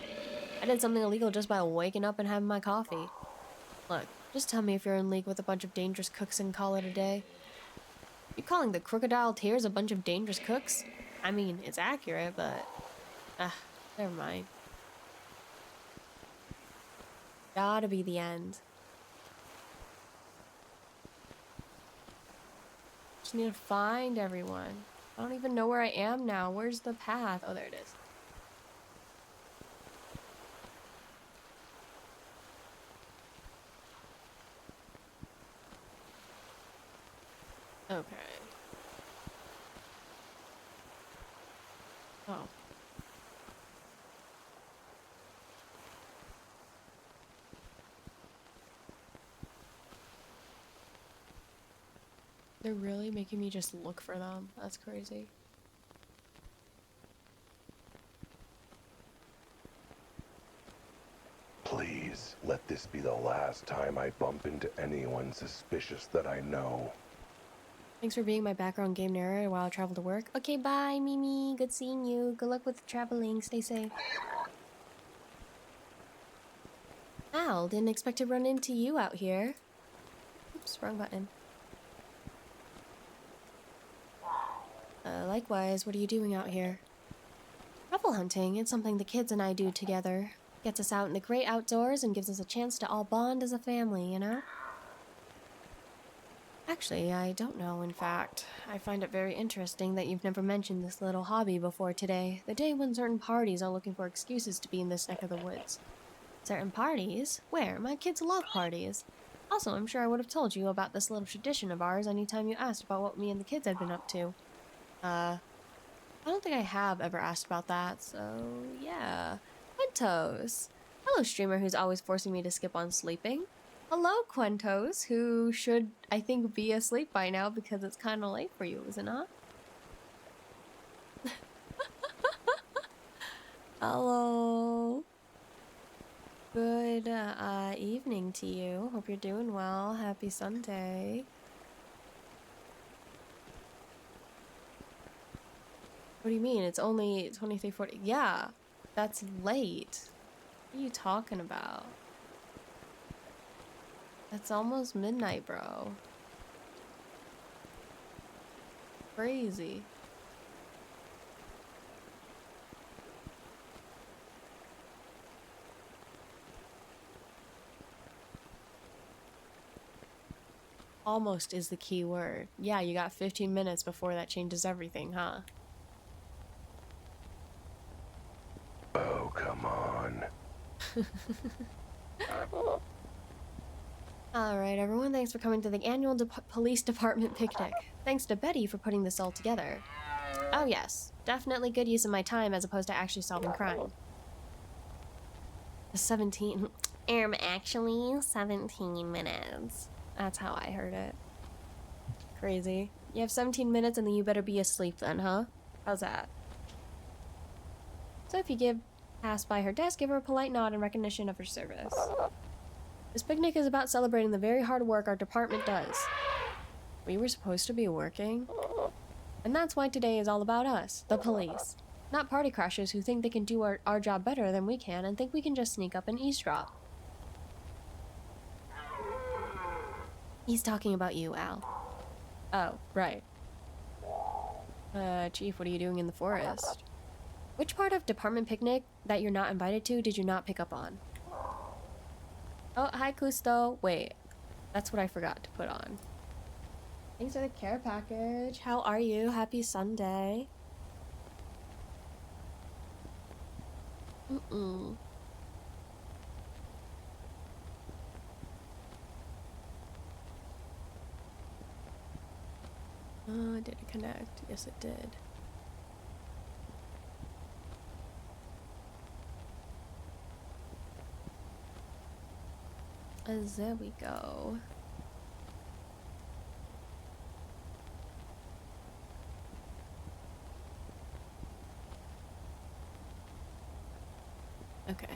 I did something illegal just by waking up and having my coffee. Look, just tell me if you're in league with a bunch of dangerous cooks and call it a day. You calling the crocodile tears a bunch of dangerous cooks? I mean, it's accurate, but... never mind. Gotta be the end. Just need to find everyone. I don't even know where I am now. Where's the path? Oh, there it is. Okay. Oh. They're really making me just look for them. That's crazy. Please, let this be the last time I bump into anyone suspicious that I know. Thanks for being my background game narrator while I travel to work. Okay, bye, Mimi. Good seeing you. Good luck with traveling. Stay safe. Al, didn't expect to run into you out here. Oops, wrong button. Likewise, what are you doing out here? Truffle hunting. It's something the kids and I do together. Gets us out in the great outdoors and gives us a chance to all bond as a family, you know? Actually, I don't know, in fact. I find it very interesting that you've never mentioned this little hobby before today, the day when certain parties are looking for excuses to be in this neck of the woods. Certain parties? Where? My kids love parties. Also, I'm sure I would have told you about this little tradition of ours anytime you asked about what me and the kids had been up to. I don't think I have ever asked about that, so yeah. Quentos. Hello, streamer who's always forcing me to skip on sleeping. Hello, Quentos, who should, I think, be asleep by now because it's kind of late for you, is it not? Hello. Good evening to you. Hope you're doing well. Happy Sunday. What do you mean? It's only 23:40. Yeah, that's late. What are you talking about? It's almost midnight, bro. Crazy. Almost is the key word. Yeah, you got 15 minutes before that changes everything, huh? Oh, come on. Alright, everyone, thanks for coming to the annual police department picnic. Thanks to Betty for putting this all together. Oh yes, definitely good use of my time as opposed to actually solving crime. 17... actually 17 minutes. That's how I heard it. Crazy. You have 17 minutes and then you better be asleep then, huh? How's that? So if you pass by her desk, give her a polite nod in recognition of her service. This picnic is about celebrating the very hard work our department does. We were supposed to be working. And that's why today is all about us, the police. Not party crashers who think they can do our job better than we can and think we can just sneak up and eavesdrop. He's talking about you, Al. Oh, right. Chief, what are you doing in the forest? Which part of department picnic that you're not invited to did you not pick up on? Oh, hi, Cousteau. Wait, that's what I forgot to put on. Thanks for the care package. How are you? Happy Sunday. Did it connect? Yes, it did. There we go. Okay.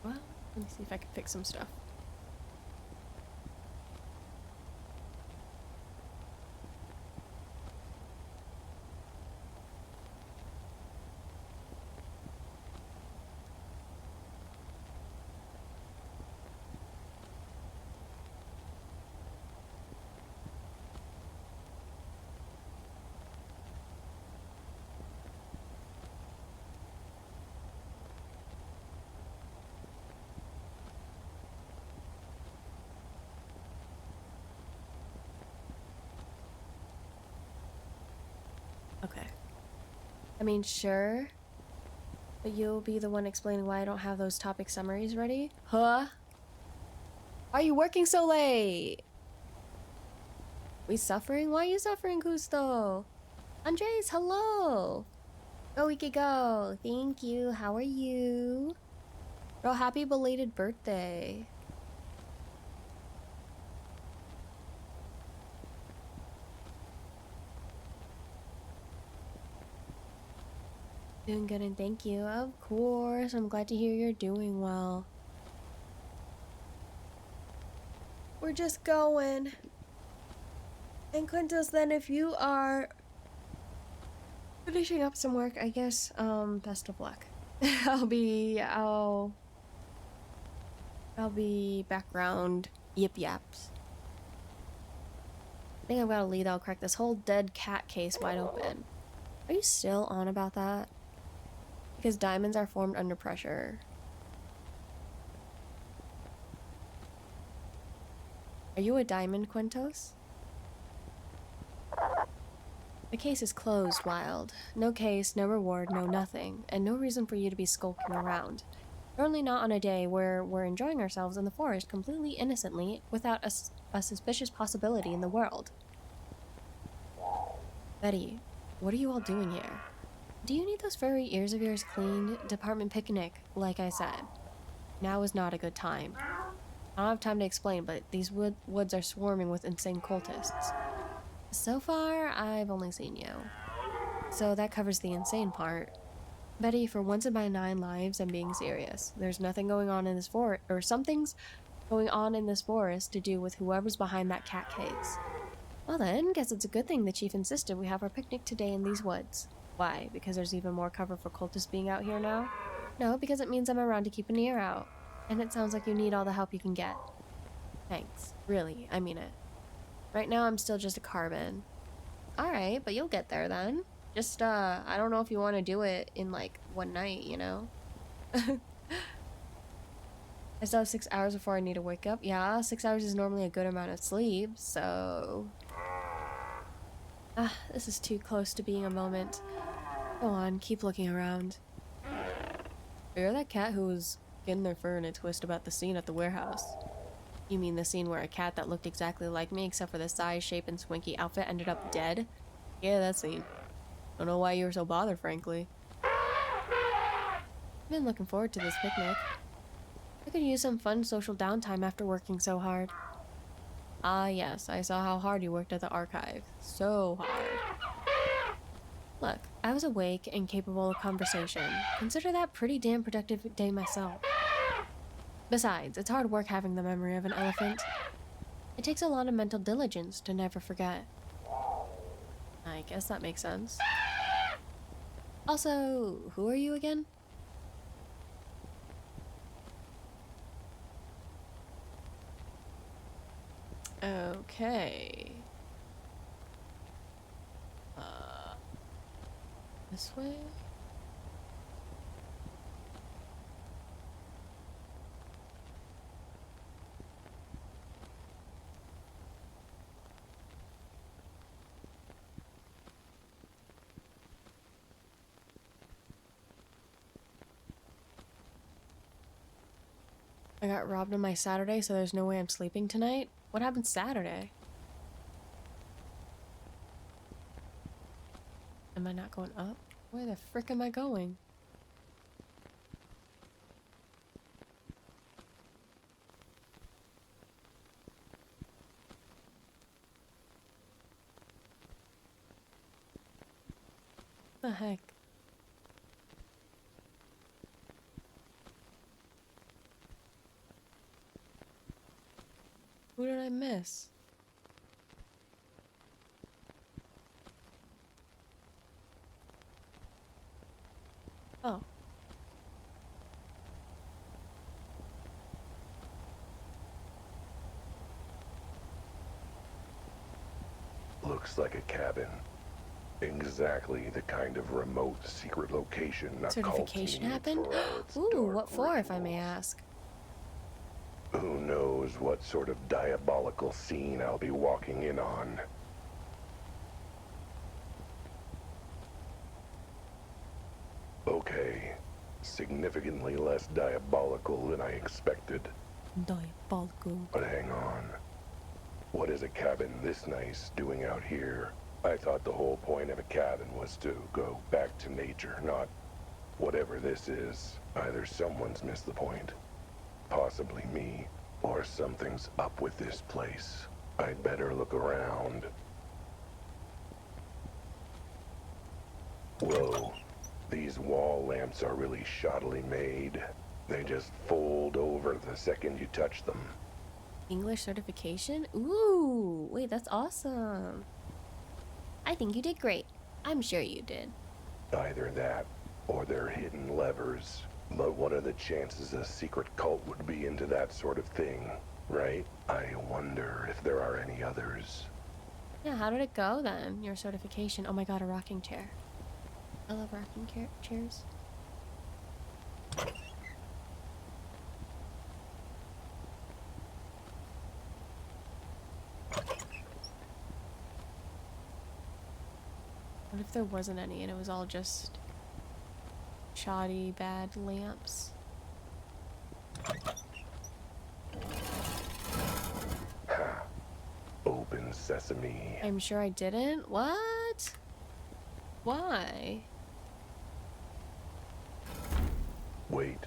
Well, let me see if I can fix some stuff. Okay. I mean, sure. But you'll be the one explaining why I don't have those topic summaries ready? Huh? Why are you working so late? We suffering? Why are you suffering, Cousteau? Andres, hello! Go, we could go. Thank you. How are you? Girl, happy belated birthday. Doing good and thank you. Of course. I'm glad to hear you're doing well. We're just going. And Quintus, then if you are finishing up some work, I guess, best of luck. I'll be background yip yaps. I think I've got a lead. I'll crack this whole dead cat case wide open. Are you still on about that? Because diamonds are formed under pressure. Are you a diamond, Quintos? The case is closed, Wilde. No case, no reward, no nothing, and no reason for you to be skulking around. Certainly not on a day where we're enjoying ourselves in the forest completely innocently without a suspicious possibility in the world. Betty, what are you all doing here? Do you need those furry ears of yours cleaned? Department picnic, like I said. Now is not a good time. I don't have time to explain, but these woods are swarming with insane cultists. So far, I've only seen you. So that covers the insane part. Betty, for once in my 9 lives, I'm being serious. There's nothing going on in this forest, or something's going on in this forest to do with whoever's behind that cat case. Well then, guess it's a good thing the chief insisted we have our picnic today in these woods. Why? Because there's even more cover for cultists being out here now? No, because it means I'm around to keep an ear out. And it sounds like you need all the help you can get. Thanks. Really, I mean it. Right now, I'm still just a carbon. Alright, but you'll get there then. Just, I don't know if you want to do it in, like, one night, you know? I still have 6 hours before I need to wake up. Yeah, 6 hours is normally a good amount of sleep, so... this is too close to being a moment. Go on, keep looking around. You're that cat who was getting their fur in a twist about the scene at the warehouse. You mean the scene where a cat that looked exactly like me except for the size, shape, and swanky outfit ended up dead? Yeah, that scene. Don't know why you were so bothered, frankly. I've been looking forward to this picnic. I could use some fun social downtime after working so hard. Ah, yes, I saw how hard you worked at the archive. So hard. Look, I was awake and capable of conversation. Consider that pretty damn productive day myself. Besides, it's hard work having the memory of an elephant. It takes a lot of mental diligence to never forget. I guess that makes sense. Also, who are you again? Okay. This way? I got robbed on my Saturday, so there's no way I'm sleeping tonight? What happened Saturday? Am I not going up? Where the frick am I going? The heck? Who did I miss? Oh. Looks like a cabin. Exactly the kind of remote secret location a Certification cult happened? needs for all its Ooh, dark what for, if I may rituals. ask? Who knows what sort of diabolical scene I'll be walking in on. Okay, significantly less diabolical than I expected. Diabolical. But hang on. What is a cabin this nice doing out here? I thought the whole point of a cabin was to go back to nature, not whatever this is. Either someone's missed the point, possibly me, or something's up with this place. I'd better look around. Whoa, these wall lamps are really shoddily made. They just fold over the second you touch them. English certification? Ooh, wait, that's awesome. I think you did great. I'm sure you did. Either that, or they're hidden levers. But what are the chances a secret cult would be into that sort of thing, right? I wonder if there are any others. Yeah, how did it go then? Your certification. Oh my god, a rocking chair. I love rocking chairs. What if there wasn't any and it was all just shoddy, bad lamps? Ha. Open sesame. I'm sure I didn't. What? Why? Wait.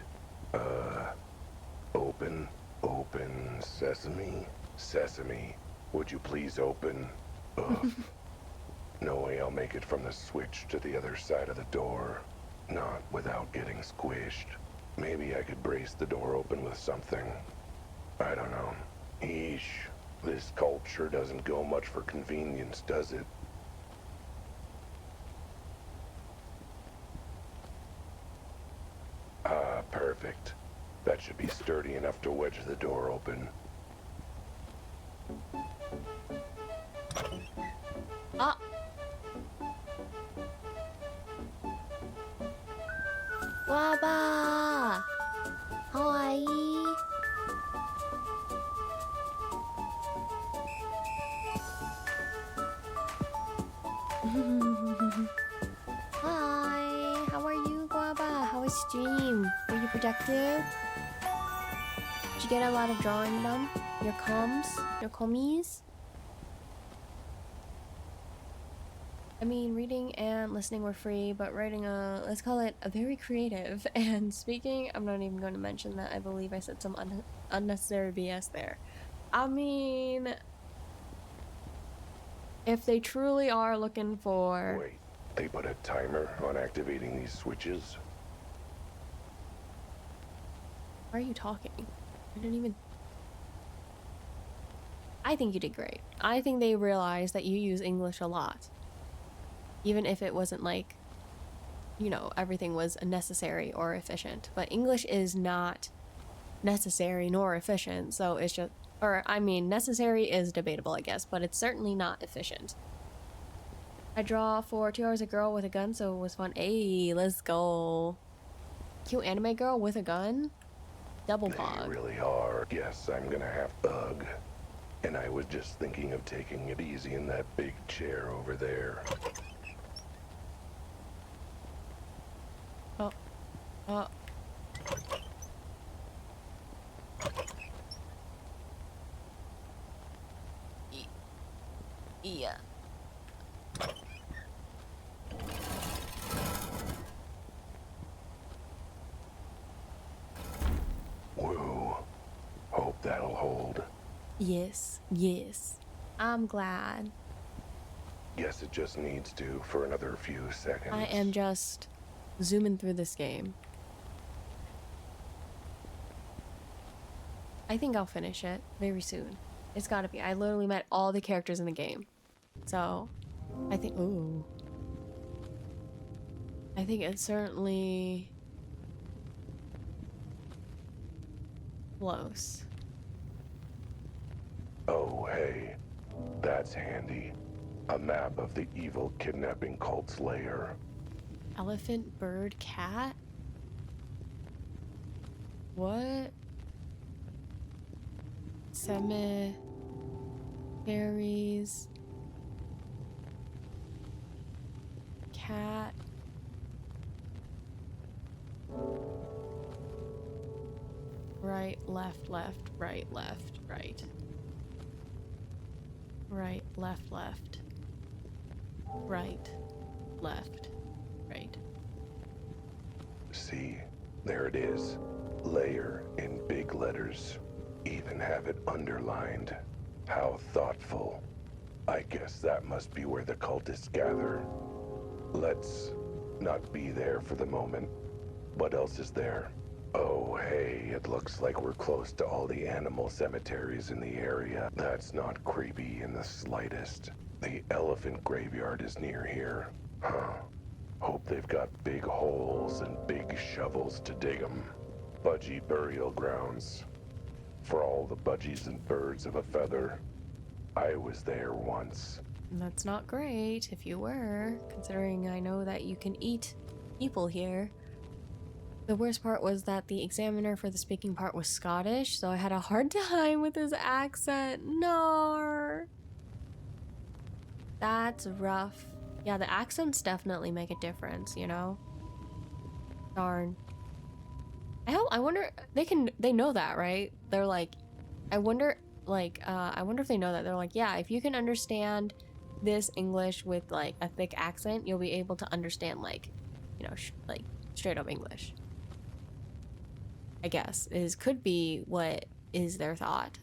Open sesame? Sesame, would you please open? Ugh. No way I'll make it from the switch to the other side of the door. Not without getting squished. Maybe I could brace the door open with something. I don't know. Eesh. This culture doesn't go much for convenience, does it? Ah, perfect. That should be sturdy enough to wedge the door open. Ah! Waba! Hi! Hi! How are you, Guaba? How was stream? Were you productive? Did you get a lot of drawing done? Your comms? Your commies? I mean, reading and listening were free, but writing let's call it a very creative. And speaking, I'm not even going to mention that I believe I said some unnecessary BS there. I mean, If they truly are looking for... Wait, they put a timer on activating these switches? Why are you talking? I didn't even... I think you did great. I think they realized that you use English a lot. Even if it wasn't like, you know, everything was necessary or efficient. But English is not necessary nor efficient, so it's just... Or, I mean, necessary is debatable, I guess, but it's certainly not efficient. I draw for 2 hours a girl with a gun, so it was fun. Hey, let's go. Cute anime girl with a gun? Double pog. They really are. Yes, I'm gonna have Ugh. And I was just thinking of taking it easy in that big chair over there. Oh. Yeah. Woo. Hope that'll hold. Yes, yes. I'm glad. Guess it just needs to for another few seconds. I am just zooming through this game. I think I'll finish it very soon. It's gotta be. I literally met all the characters in the game. So, I think... Ooh. I think it's certainly... close. Oh, hey. That's handy. A map of the evil kidnapping cult's lair. Elephant, bird, cat? What? Cemeteries. Cat. Right, left, right, left, right. Right, left, left. Right, left, right. See, there it is. Lair in big letters. Even have it underlined. How thoughtful. I guess that must be where the cultists gather. Let's not be there for the moment. What else is there? Oh, hey, it looks like we're close to all the animal cemeteries in the area. That's not creepy in the slightest. The elephant graveyard is near here. Huh. Hope they've got big holes and big shovels to dig them. Budgie burial grounds. For all the budgies and birds of a feather. I was there once. That's not great if you were, considering I know that you can eat people here. The worst part was that the examiner for the speaking part was Scottish, so I had a hard time with his accent. No. That's rough. Yeah, the accents definitely make a difference, you know? Darn. I wonder, they know that, right? They're like, I wonder if they know that. They're like, yeah, if you can understand this English with like a thick accent, you'll be able to understand like, you know, like straight up English. I guess could be what is their thought.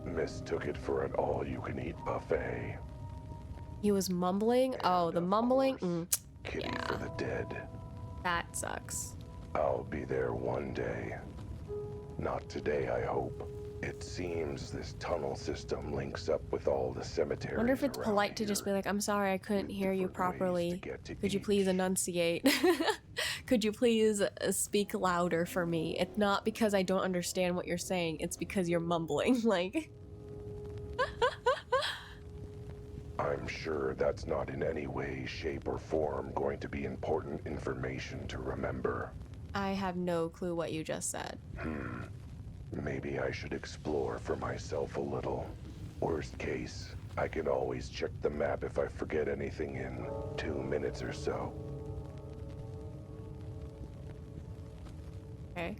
Mistook it for an all-you-can-eat buffet. He was mumbling. Oh, the mumbling. Kitty Yeah. for the dead. That sucks. I'll be there one day. Not today, I hope. It seems this tunnel system links up with all the cemeteries. I wonder if it's around polite to just be here. like, I'm sorry, I couldn't hear you Different ways properly. to get to Could you each. please enunciate? Could you please speak louder for me? It's not because I don't understand what you're saying. It's because you're mumbling. Like, I'm sure that's not in any way, shape, or form going to be important information to remember. I have no clue what you just said. Maybe I should explore for myself a little. Worst case, I can always check the map if I forget anything in 2 minutes or so. Okay.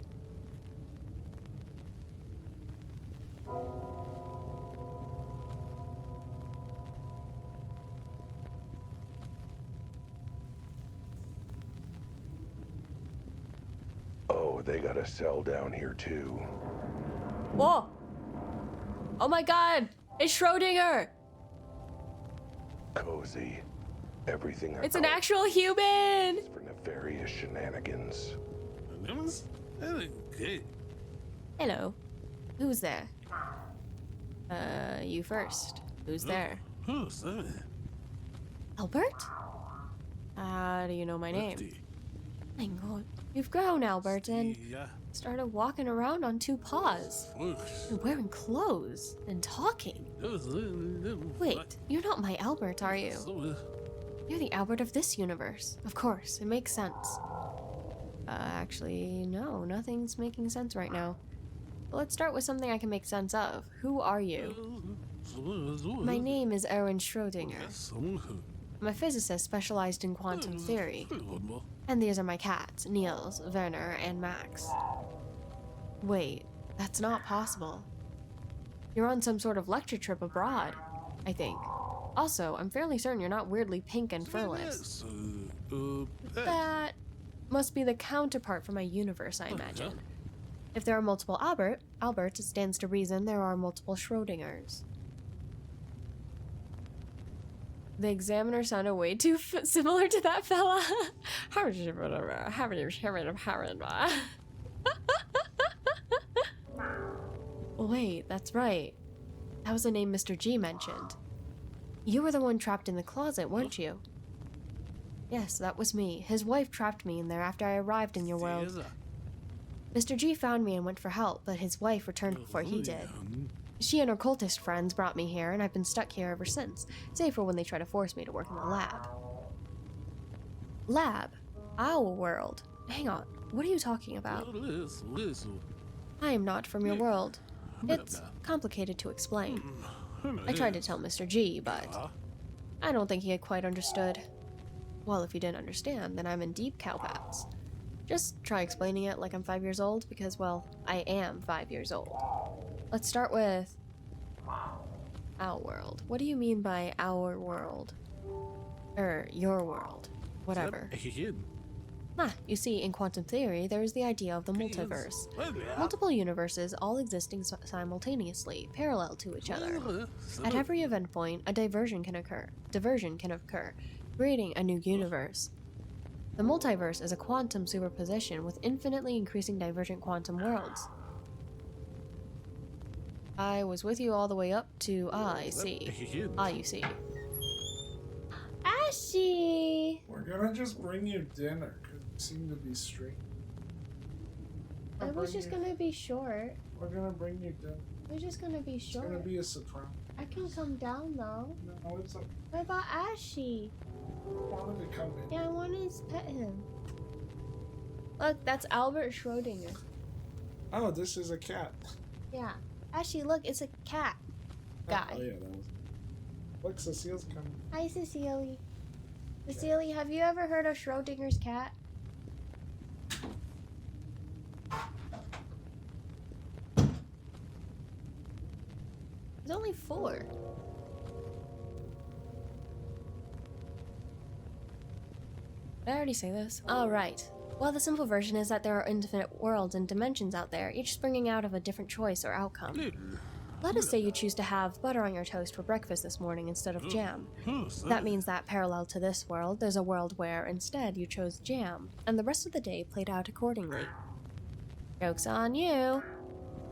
Oh, they got a cell down here too. Whoa! Oh my god! It's Schrodinger! cozy. Everything It's an actual human! for nefarious shenanigans. Hello. Who's there? You first. Who's there? Albert? How do you know my name? My God. You've grown, Albert, and started walking around on two paws. And wearing clothes and talking. Wait, you're not my Albert, are you? You're the Albert of this universe. Of course, it makes sense. Actually, no, nothing's making sense right now. But let's start with something I can make sense of. Who are you? My name is Erwin Schrödinger. I'm a physicist specialized in quantum theory. And these are my cats, Niels, Werner, and Max. Wait, that's not possible. You're on some sort of lecture trip abroad, I think. Also, I'm fairly certain you're not weirdly pink and furless. That must be the counterpart for my universe, I imagine. If there are multiple Albert, it stands to reason there are multiple Schrödingers. The examiner sounded way too similar to that fella. Wait, that's right. That was the name Mr. G mentioned. You were the one trapped in the closet, weren't you? Yes, that was me. His wife trapped me in there after I arrived in your world. Mr. G found me and went for help, but his wife returned before he did. She and her cultist friends brought me here, and I've been stuck here ever since, save for when they try to force me to work in the lab. Lab? Our world? Hang on, what are you talking about? I am not from your world. It's complicated to explain. I tried to tell Mr. G, but I don't think he had quite understood. Well, if you didn't understand, then I'm in deep cowpaths. Just try explaining it like I'm 5 years old, because, well, I am 5 years old. Let's start with our world. What do you mean by our world? Your world. Whatever. You see, in quantum theory, there is the idea of the multiverse. Multiple universes all existing simultaneously, parallel to each other. At every event point, a diversion can occur, creating a new universe. The multiverse is a quantum superposition with infinitely increasing divergent quantum worlds. I was with you all the way up to I see. You see. Ashy! We're gonna just bring you dinner, because you seem to be straight. It was just gonna be short. We're gonna bring you dinner. We're just gonna be short. It's gonna be a surprise. I can come down though. No, it's okay. What about Ashy? I wanted to come in. Yeah, I wanted to pet him. Look, that's Albert Schrödinger. Oh, this is a cat. Yeah. Ashy, look, it's a cat guy. Oh, yeah, that was... Look, Cecile's coming. Hi, Cecily. Cecily, have you ever heard of Schrödinger's cat? There's only 4. Did I already say this? Oh, right. Well, the simple version is that there are infinite worlds and dimensions out there, each springing out of a different choice or outcome. Let us say you choose to have butter on your toast for breakfast this morning instead of jam. That means that parallel to this world, there's a world where, instead, you chose jam, and the rest of the day played out accordingly. Joke's on you!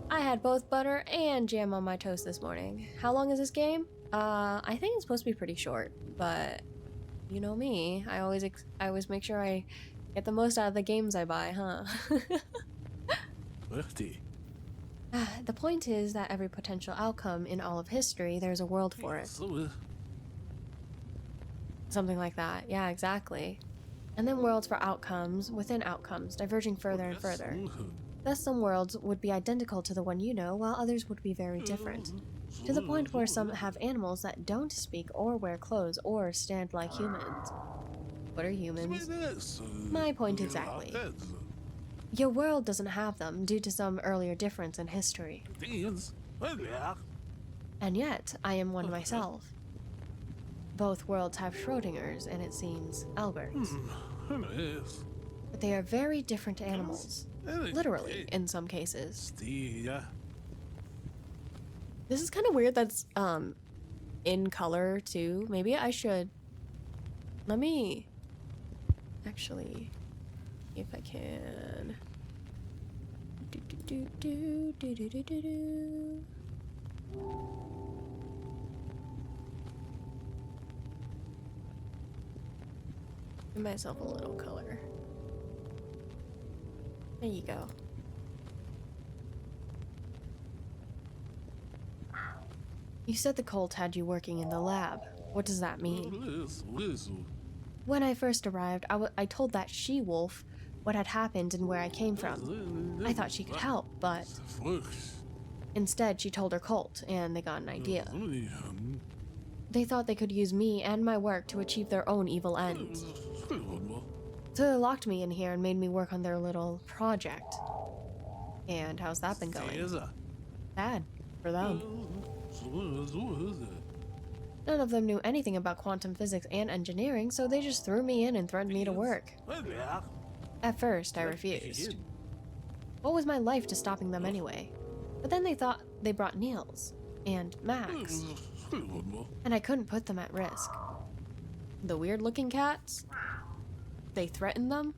I had both butter and jam on my toast this morning. How long is this game? I think it's supposed to be pretty short, but you know me, I always make sure I get the most out of the games I buy, huh? The point is that every potential outcome in all of history, there's a world for it. Something like that. Yeah, exactly. And then worlds for outcomes within outcomes, diverging further and further. Thus, some worlds would be identical to the one you know, while others would be very different. To the point where some have animals that don't speak or wear clothes or stand like humans. What are humans? My point exactly. Your world doesn't have them due to some earlier difference in history. And yet, I am one myself. Both worlds have Schrödingers and, it seems, Alberts. But they are very different animals. Literally, in some cases. This is kind of weird that's, in color too. Maybe I should. Let me actually see if I can. Do, do, do, do, do, do, do, do. Give myself a little color. There you go. You said the cult had you working in the lab. What does that mean? When I first arrived, I told that she-wolf what had happened and where I came from. I thought she could help, but instead she told her cult, and they got an idea. They thought they could use me and my work to achieve their own evil ends. So they locked me in here and made me work on their little project. And how's that been going? Bad. For them. None of them knew anything about quantum physics and engineering, so they just threw me in and threatened me to work. At first, I refused. What was my life to stopping them anyway? But then they thought they brought Niels and Max, and I couldn't put them at risk. The weird-looking cats? They threatened them?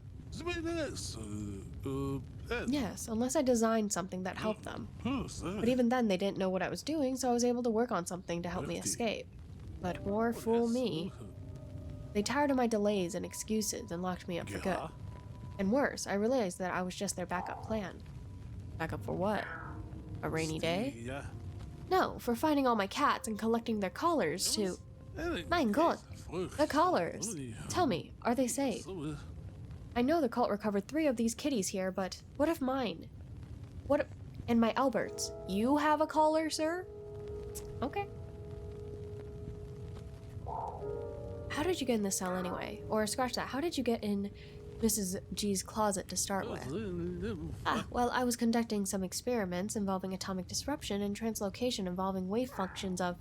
Yes, unless I designed something that helped them. But even then, they didn't know what I was doing, so I was able to work on something to help me escape. But more fool me. They tired of my delays and excuses and locked me up for good. And worse, I realized that I was just their backup plan. Backup for what? A rainy day? No, for finding all my cats and collecting their collars to... Mein Gott, the collars! Tell me, are they safe? I know the cult recovered 3 of these kitties here, but what of mine? And my Alberts? You have a collar, sir? Okay. How did you get in the cell anyway? Or scratch that, how did you get in Mrs. G's closet to start with? Well, I was conducting some experiments involving atomic disruption and translocation involving wave functions of...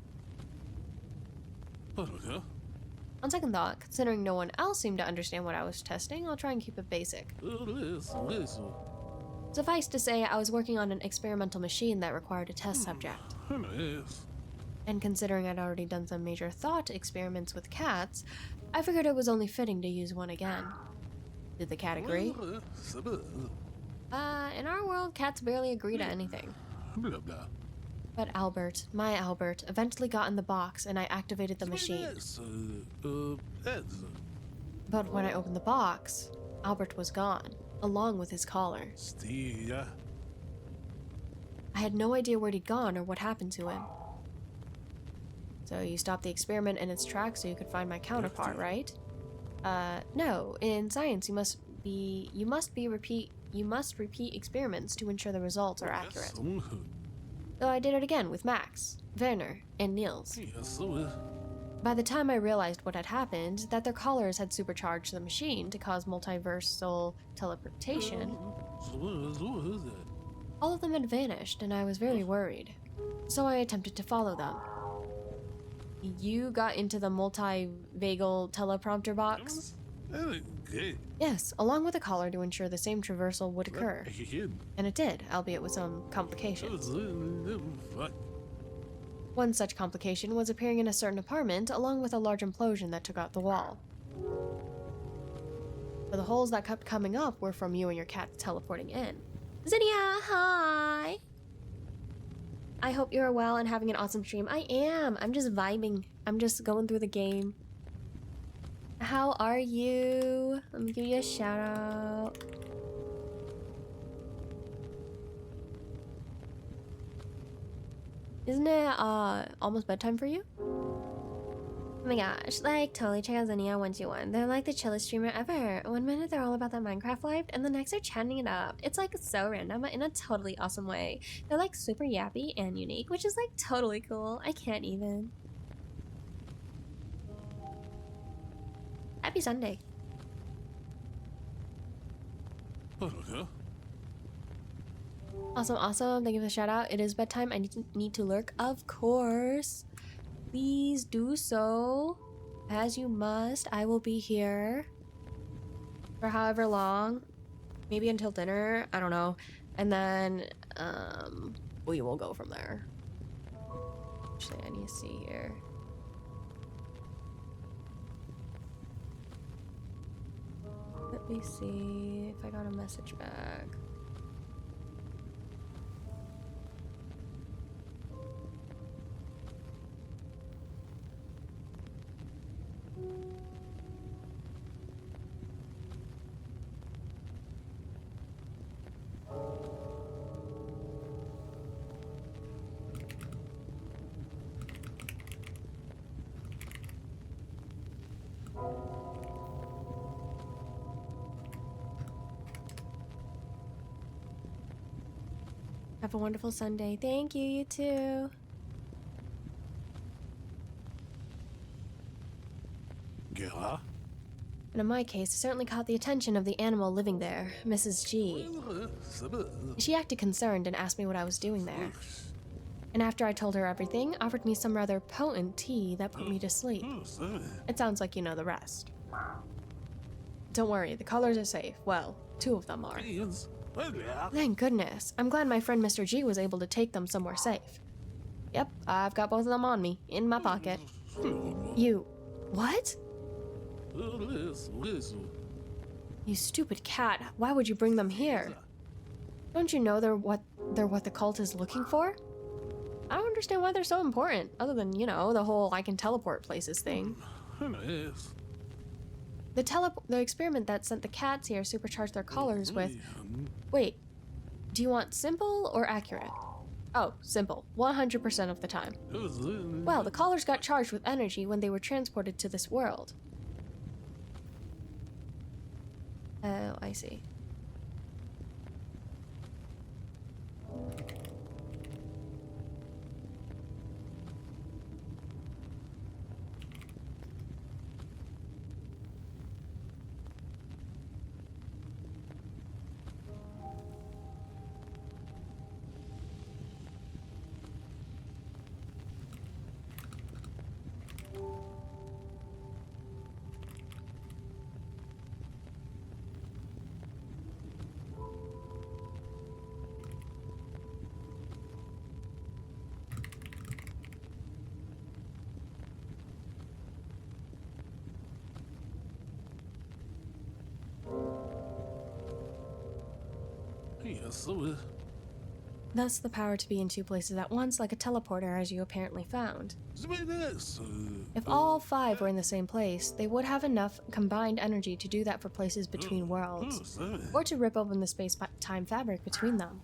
On second thought, considering no one else seemed to understand what I was testing, I'll try and keep it basic. Suffice to say, I was working on an experimental machine that required a test subject. And considering I'd already done some major thought experiments with cats, I figured it was only fitting to use one again. Did the cat agree? In our world, cats barely agree to anything. But Albert, my Albert, eventually got in the box and I activated the machine. But when I opened the box, Albert was gone, along with his collar. I had no idea where he'd gone or what happened to him. So you stopped the experiment in its tracks so you could find my counterpart, right? No. In science, you must repeat experiments to ensure the results are accurate. So I did it again with Max, Werner, and Niels. By the time I realized what had happened, that their collars had supercharged the machine to cause multiversal teleportation, all of them had vanished and I was very worried. So I attempted to follow them. You got into the multi-vagal teleprompter box? Yes, along with a collar to ensure the same traversal would occur. And it did, albeit with some complications. One such complication was appearing in a certain apartment, along with a large implosion that took out the wall. But the holes that kept coming up were from you and your cats teleporting in. Zinnia, hi! I hope you're well and having an awesome stream. I am! I'm just vibing. I'm just going through the game. How are you? Let me give you a shout out. Isn't it almost bedtime for you? Oh my gosh, like totally check out Zinnia 121. They're like the chillest streamer ever. 1 minute they're all about that Minecraft life, and the next they're chatting it up. It's like so random, but in a totally awesome way. They're like super yappy and unique, which is like totally cool. I can't even. Happy Sunday. Awesome. Thank you for the shout out. It is bedtime. I need to lurk. Of course. Please do so. As you must. I will be here for however long. Maybe until dinner. I don't know. And then we will go from there. Actually, I need to see here. Let me see if I got a message back. Have a wonderful Sunday. Thank you, you too. Yeah. And in my case, it certainly caught the attention of the animal living there, Mrs. G. She acted concerned and asked me what I was doing there. And after I told her everything, offered me some rather potent tea that put me to sleep. It sounds like you know the rest. Don't worry, the colors are safe. Well, 2 of them are. Thank goodness. I'm glad my friend Mr. G was able to take them somewhere safe. Yep, I've got both of them on me, in my pocket. You... what? You stupid cat, why would you bring them here? Don't you know they're what the cult is looking for? I don't understand why they're so important, other than, you know, the whole I can teleport places thing. The experiment that sent the cats here supercharged their collars with... Wait, do you want simple or accurate? Oh, simple, 100% of the time. Well, the collars got charged with energy when they were transported to this world. Oh, I see. Thus the power to be in 2 places at once, like a teleporter, as you apparently found. If all 5 were in the same place, they would have enough combined energy to do that for places between worlds, or to rip open the space-time fabric between them.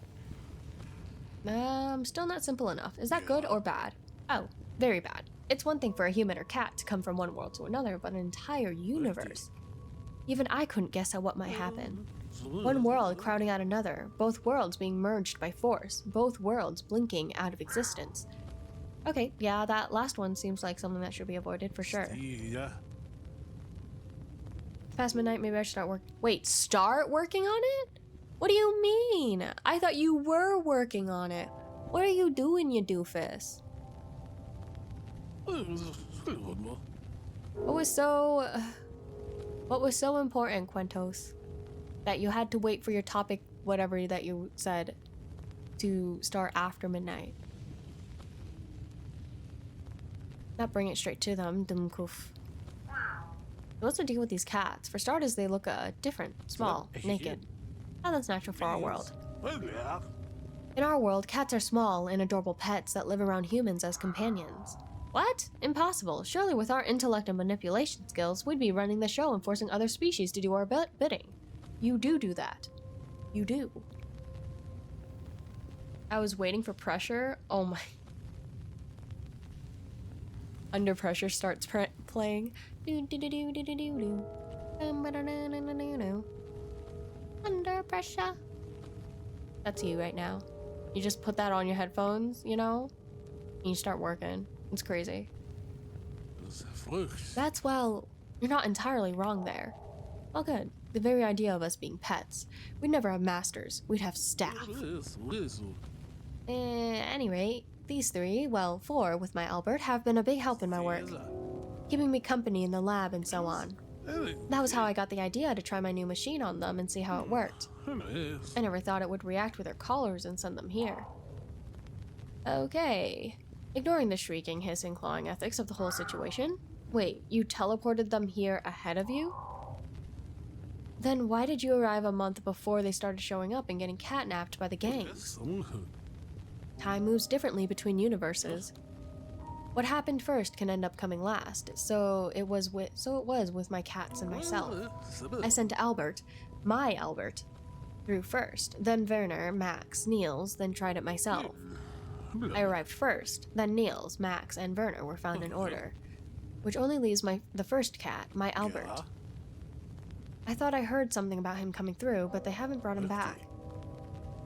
Still not simple enough. Is that good or bad? Oh, very bad. It's one thing for a human or cat to come from one world to another, but an entire universe. Even I couldn't guess at what might happen. One world crowding out another, both worlds being merged by force, both worlds blinking out of existence. Okay, yeah, that last one seems like something that should be avoided for sure. It's past midnight, maybe I should start working on it? What do you mean? I thought you were working on it. What are you doing, you doofus? What was so important, Quentos, that you had to wait for your topic, whatever that you said, to start after midnight? Not bring it straight to them, Dumkoof. What's the deal with these cats? For starters, they look different, small, naked. Oh, that's natural for our world. In our world, cats are small and adorable pets that live around humans as companions. What? Impossible. Surely with our intellect and manipulation skills, we'd be running the show and forcing other species to do our bidding. You do that. You do. I was waiting for pressure. Oh my. Under Pressure starts playing. Under Pressure. That's you right now. You just put that on your headphones, you know? And you start working. It's crazy. That's, well, you're not entirely wrong there. Well, good. The very idea of us being pets. We'd never have masters. We'd have staff. Anyway, these 3, well, 4 with my Albert, have been a big help in my work. Keeping me company in the lab and so on. That was how I got the idea to try my new machine on them and see how it worked. I never thought it would react with their collars and send them here. Okay. Ignoring the shrieking, hissing, clawing ethics of the whole situation. Wait, you teleported them here ahead of you? Then why did you arrive a month before they started showing up and getting catnapped by the gangs? Time moves differently between universes. What happened first can end up coming last, so it was with my cats and myself. I sent Albert, my Albert, through first, then Werner, Max, Niels, then tried it myself. I arrived first, then Niels, Max, and Werner were found in order, which only leaves the first cat, my Albert. I thought I heard something about him coming through, but they haven't brought him back.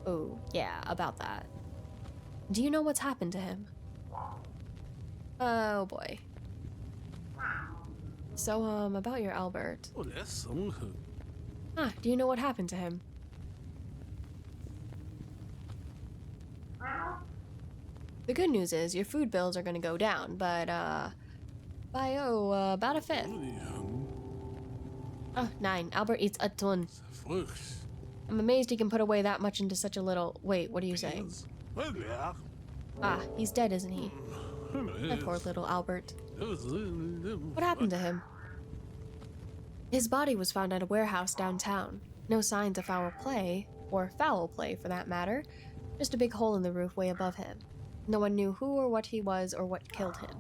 Oh, yeah, about that. Do you know what's happened to him? Oh boy. So, about your Albert. Do you know what happened to him? The good news is your food bills are gonna go down, but, by, about a fifth. Oh, 9. Albert eats a ton. I'm amazed he can put away that much into such a little... Wait, what are you saying? Ah, he's dead, isn't he? My poor little Albert. What happened to him? His body was found at a warehouse downtown. No signs of foul play, or foul play for that matter. Just a big hole in the roof way above him. No one knew who or what he was or what killed him.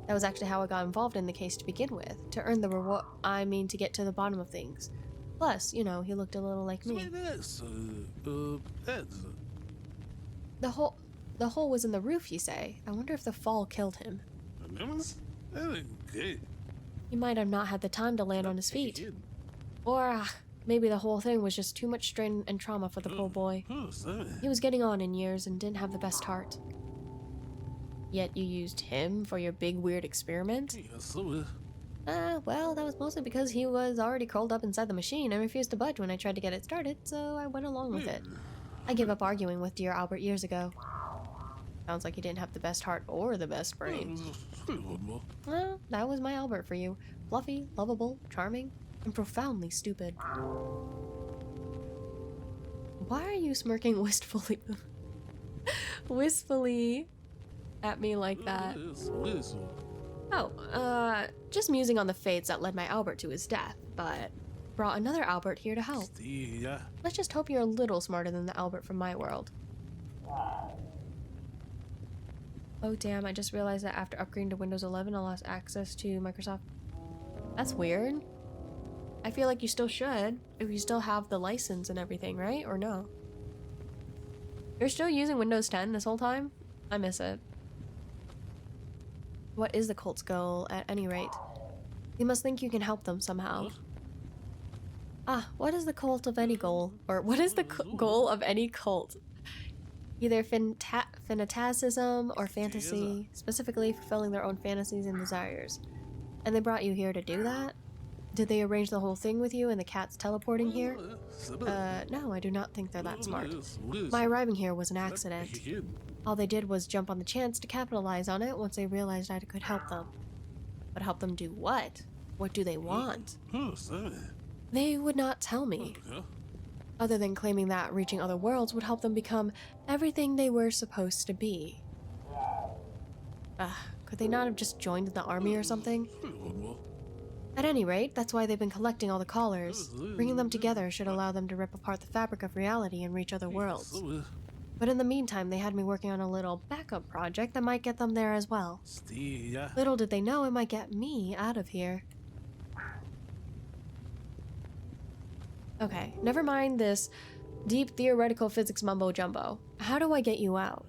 That was actually how I got involved in the case to begin with, to earn the reward, to get to the bottom of things. Plus, you know, he looked a little like me. The hole was in the roof, you say? I wonder if the fall killed him. He might have not had the time to land on his feet. Or, maybe the whole thing was just too much strain and trauma for the poor boy. He was getting on in years and didn't have the best heart. Yet you used him for your big weird experiment? Well, that was mostly because he was already curled up inside the machine and refused to budge when I tried to get it started, so I went along with it. I gave up arguing with dear Albert years ago. Sounds like he didn't have the best heart or the best brain. Well, that was my Albert for you. Fluffy, lovable, charming, and profoundly stupid. Why are you smirking wistfully at me like that? Oh, just musing on the fates that led my Albert to his death, but brought another Albert here to help. Let's just hope you're a little smarter than the Albert from my world. Oh damn, I just realized that after upgrading to Windows 11, I lost access to Microsoft. That's weird. I feel like you still should, if you still have the license and everything, right? Or no? You're still using Windows 10 this whole time? I miss it. What is the cult's goal, at any rate? You must think you can help them somehow. What is the cult of any goal? Or what is the goal of any cult? Either fanaticism or fantasy, specifically fulfilling their own fantasies and desires. And they brought you here to do that? Did they arrange the whole thing with you and the cats teleporting here? No, I do not think they're that smart. My arriving here was an accident. All they did was jump on the chance to capitalize on it once they realized I could help them. But help them do what? What do they want? They would not tell me. Other than claiming that reaching other worlds would help them become everything they were supposed to be. Could they not have just joined the army or something? At any rate, that's why they've been collecting all the callers. Bringing them together should allow them to rip apart the fabric of reality and reach other worlds. But in the meantime, they had me working on a little backup project that might get them there as well. Little did they know it might get me out of here. Okay, never mind this deep theoretical physics mumbo-jumbo. How do I get you out?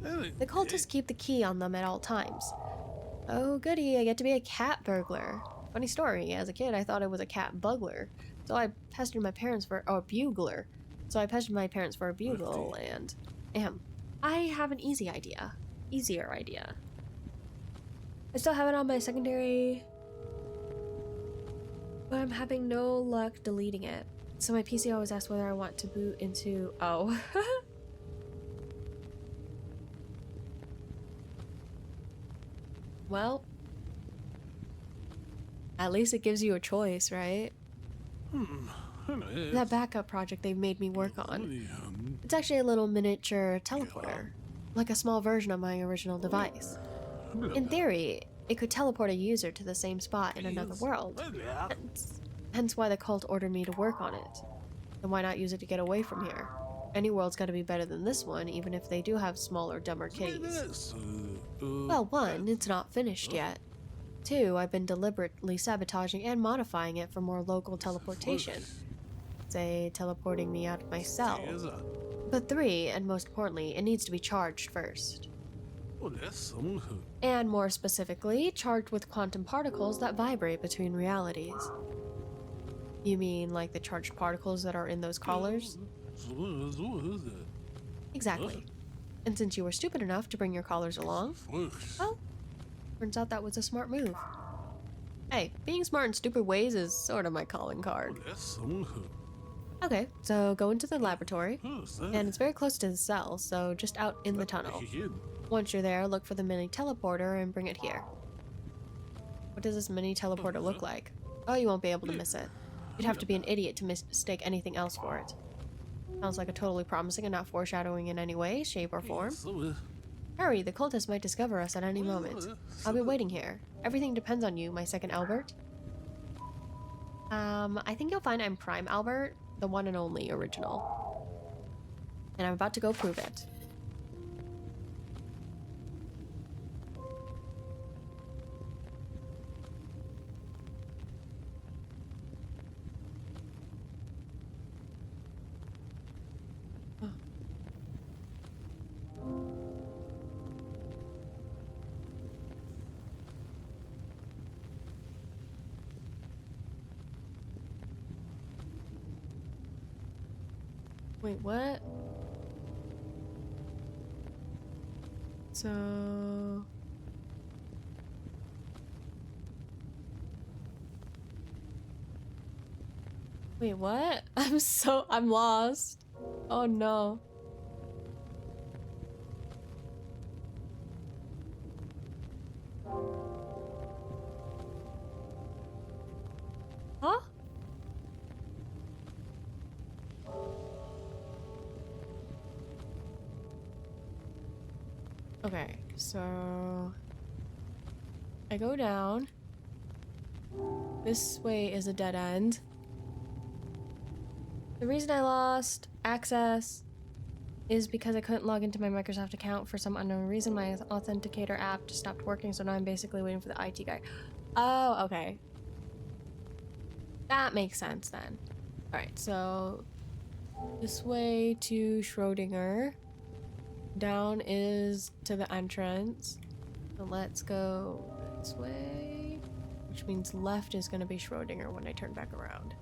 The cultists keep the key on them at all times. Oh goody, I get to be a cat burglar. Funny story, as a kid I thought I was a cat bugler. So I pestered my parents for a bugler. So I pestered my parents for a bugle and... I have an easier idea. I still have it on my secondary... but I'm having no luck deleting it. So my PC always asks whether I want to boot into... Oh. Well, at least it gives you a choice, right? That backup project they've made me work on. It's actually a little miniature teleporter, like a small version of my original device. In theory, it could teleport a user to the same spot in another world. Hence why the cult ordered me to work on it. Then why not use it to get away from here? Any world's gotta be better than this one, even if they do have smaller, dumber kitties. Well, one, it's not finished yet. Two, I've been deliberately sabotaging and modifying it for more local teleportation. Say, teleporting me out of my cell. But three, and most importantly, it needs to be charged first. And more specifically, charged with quantum particles that vibrate between realities. You mean like the charged particles that are in those collars? Exactly. And since you were stupid enough to bring your collars along, well, turns out that was a smart move. Hey, being smart in stupid ways is sort of my calling card. Okay, so go into the laboratory, and it's very close to the cell, so just out in the tunnel. Once you're there, look for the mini teleporter and bring it here. What does this mini teleporter look like? Oh, you won't be able to miss it. You'd have to be an idiot to mistake anything else for it. Sounds like a totally promising and not foreshadowing in any way, shape, or form. Hurry, the cultists might discover us at any moment. I'll be waiting here. Everything depends on you, my second Albert. I think you'll find I'm Prime Albert, the one and only original. And I'm about to go prove it. Wait, what? So... Wait, what? I'm lost. Oh no. Huh? Okay, so I go down. This way is a dead end. The reason I lost access is because I couldn't log into my Microsoft account for some unknown reason. My authenticator app just stopped working, so now I'm basically waiting for the IT guy. Oh, okay. That makes sense then. Alright, so this way to Schrodinger. Down is to the entrance. So let's go this way. Which means left is going to be Schrodinger when I turn back around.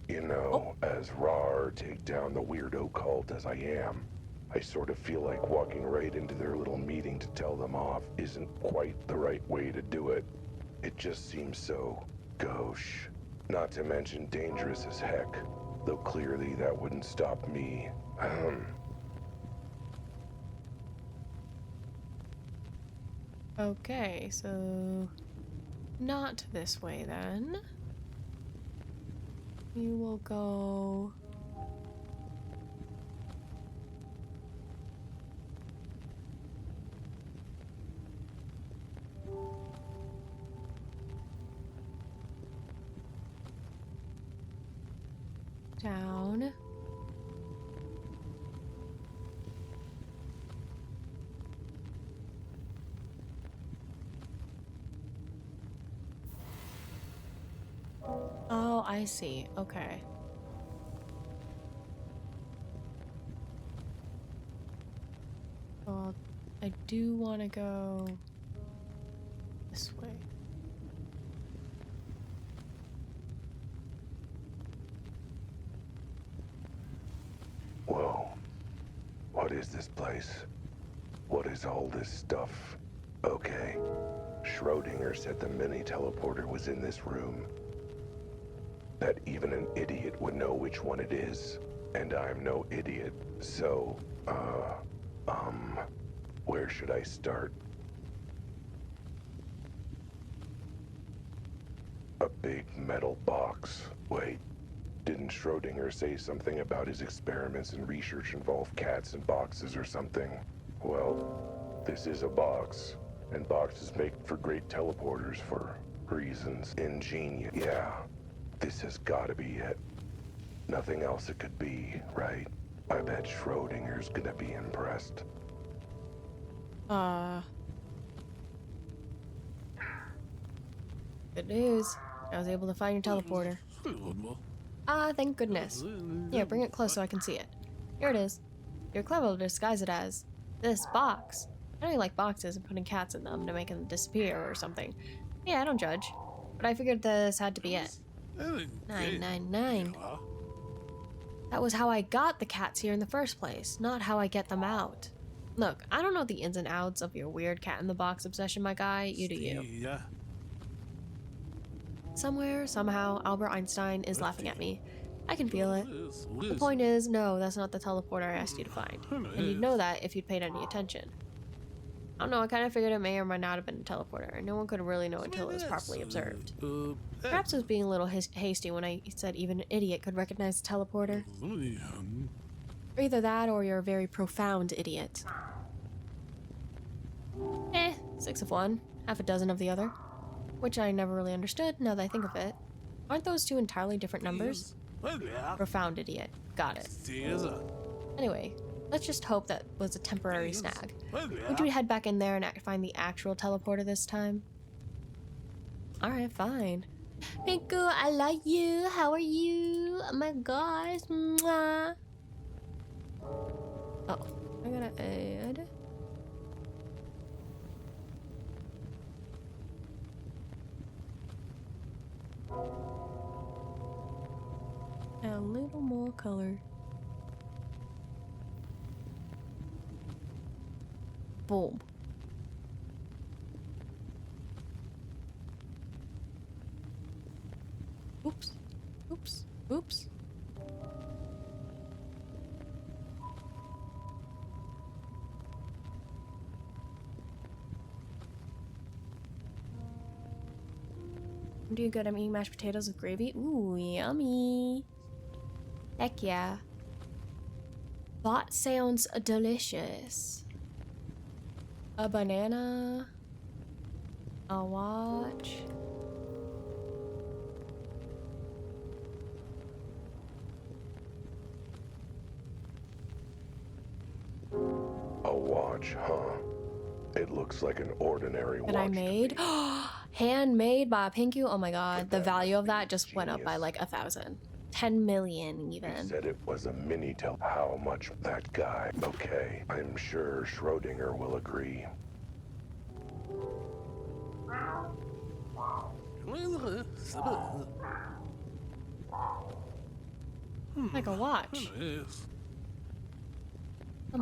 You know, as raw take down the weirdo cult as I am, I sort of feel like walking right into their little meeting to tell them off isn't quite the right way to do it. It just seems so gauche. Not to mention dangerous as heck, though clearly that wouldn't stop me. Okay, so not this way then. We will go... down. Oh, I see. Okay. Well, I do want to go this way. Whoa. What is this place? What is all this stuff? Okay. Schrodinger said the mini teleporter was in this room. That even an idiot would know which one it is. And I'm no idiot. So, where should I start? A big metal box. Wait, Didn't Schrodinger say something about his experiments and research involve cats in boxes or something? Well, this is a box, and boxes make for great teleporters for reasons. Ingenious. Yeah, this has gotta be it. Nothing else it could be, right? I bet Schrodinger's gonna be impressed. Good news. I was able to find your teleporter. Thank goodness. Here, bring it close so I can see it. Here it is. You're clever to disguise it as this box. I know you like boxes and putting cats in them to make them disappear or something. Yeah, I don't judge. But I figured this had to be it. 999. That was how I got the cats here in the first place, not how I get them out. Look, I don't know the ins and outs of your weird cat in the box obsession, my guy. You do you. Somewhere, somehow, Albert Einstein is laughing at me. I can feel it. The point is, no, that's not the teleporter I asked you to find. And you'd know that if you'd paid any attention. I don't know, I kind of figured it may or might not have been a teleporter. No one could really know until it was properly observed. Perhaps I was being a little hasty when I said even an idiot could recognize a teleporter. Or either that or you're a very profound idiot. 6 of one, half a dozen of the other. Which I never really understood, now that I think of it. Aren't those two entirely different numbers? Profound idiot. Got it. Anyway, let's just hope that was a temporary snag. Would you head back in there and find the actual teleporter this time? Alright, fine. Pinku, I love you. How are you? Oh my gosh. Mwah. Oh, I gotta add. A little more color. Boom. Oops. Oops. Oops. I'm doing good. I'm eating mashed potatoes with gravy. Ooh, yummy. Heck yeah. That sounds delicious. A banana. A watch. A watch, huh? It looks like an ordinary watch. That I made? Handmade by Pinku? Oh my god. The value of that just went up by like 1,000. 10 million He even. said it was a mini tel. How much that guy? Okay, I'm sure Schrodinger will agree. Like a watch.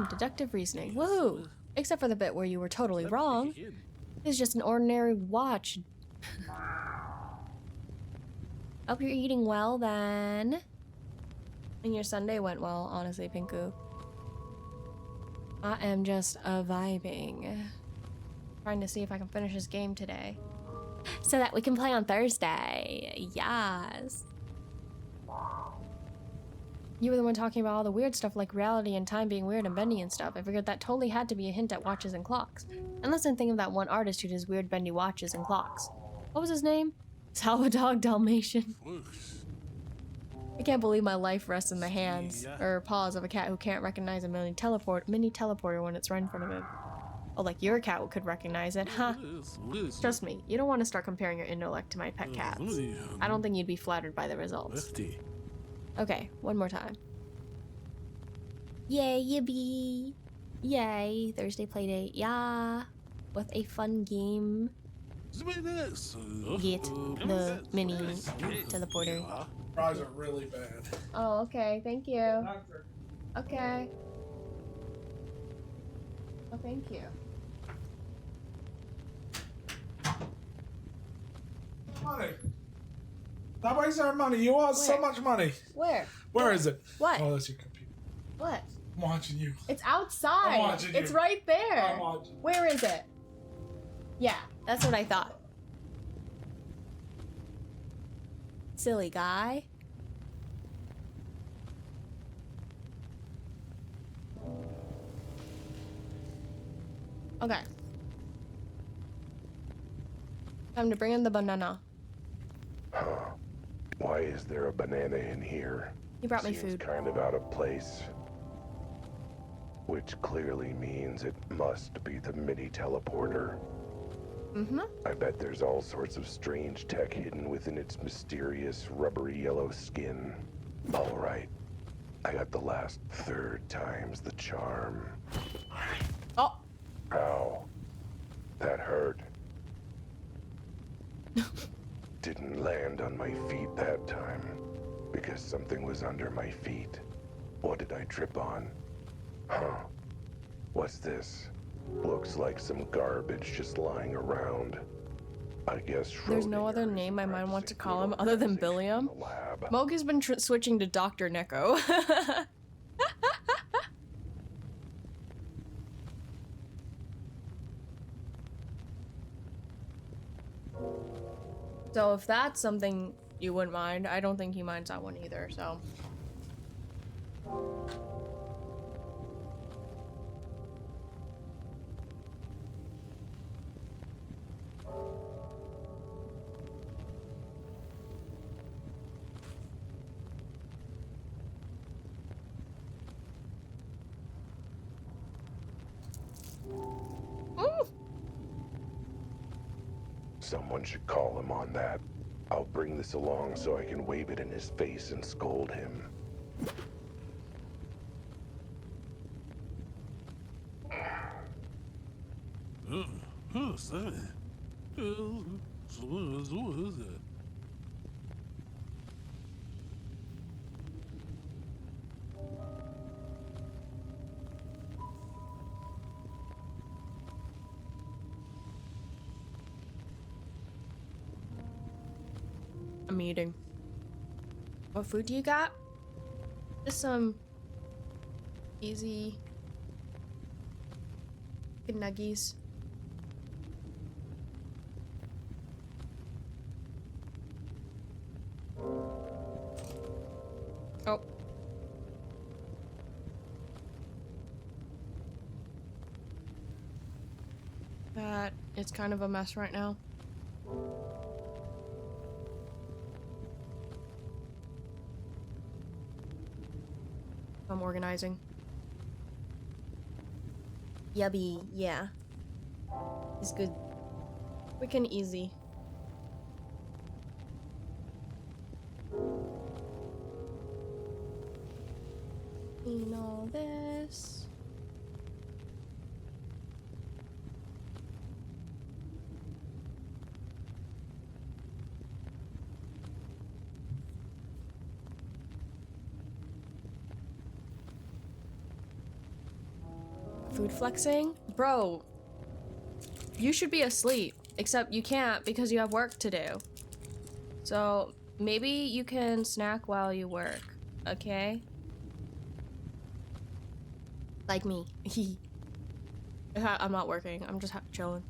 Deductive reasoning. Woohoo! Except for the bit where you were totally wrong. It's just an ordinary watch. Hope you're eating well then. And your Sunday went well, honestly, Pinku. I am just vibing. Trying to see if I can finish this game today. So that we can play on Thursday. Yes. You were the one talking about all the weird stuff like reality and time being weird and bendy and stuff. I figured that totally had to be a hint at watches and clocks. Unless I'm thinking of that one artist who does weird bendy watches and clocks. What was his name? Salvador Dalmatian. I can't believe my life rests in the hands or paws of a cat who can't recognize a mini teleporter when it's right in front of him. Oh, like your cat could recognize it, huh? Trust me, you don't want to start comparing your intellect to my pet cats. I don't think you'd be flattered by the results. Okay, one more time. Yay, yippee! Yay, Thursday playdate, yeah! With a fun game. Get the mini teleporter. Fries are really bad. Oh, okay, thank you. Okay. Oh, thank you. Money. Stop wasting our money. You owe us so much money. Where? Where is it? What? Oh, that's your computer. What? I'm watching you. It's outside. I'm watching you. It's right there. I'm watching. Where is it? Yeah, that's what I thought. Silly guy. Okay. Time to bring in the banana. Huh. Why is there a banana in here? He brought me Seems food. kind of out of place. Which clearly means it must be the mini teleporter. Mm-hmm. I bet there's all sorts of strange tech hidden within its mysterious rubbery yellow skin. All right. I got the last third times the charm. Oh. Ow. That hurt. Didn't land on my feet that time because something was under my feet. What did I trip on? Huh. What's this? Looks like some garbage just lying around. I guess There's no other Schrodinger is name my mind wants to practicing call him food other than organization Billiam. in the lab. Moke has been switching to Dr. Neko. So if that's something you wouldn't mind, I don't think he minds that one either, so. Ooh. Someone should call him on that. I'll bring this along so I can wave it in his face and scold him. I'm eating. What food do you got? Just some easy chicken nuggies. Oh. That it's kind of a mess right now. I'm organizing. Yubby, yeah. It's good. Quick and easy. Clean all this. Food flexing? Bro, you should be asleep, except you can't because you have work to do. So maybe you can snack while you work, okay? Like me. I'm not working, I'm just chilling.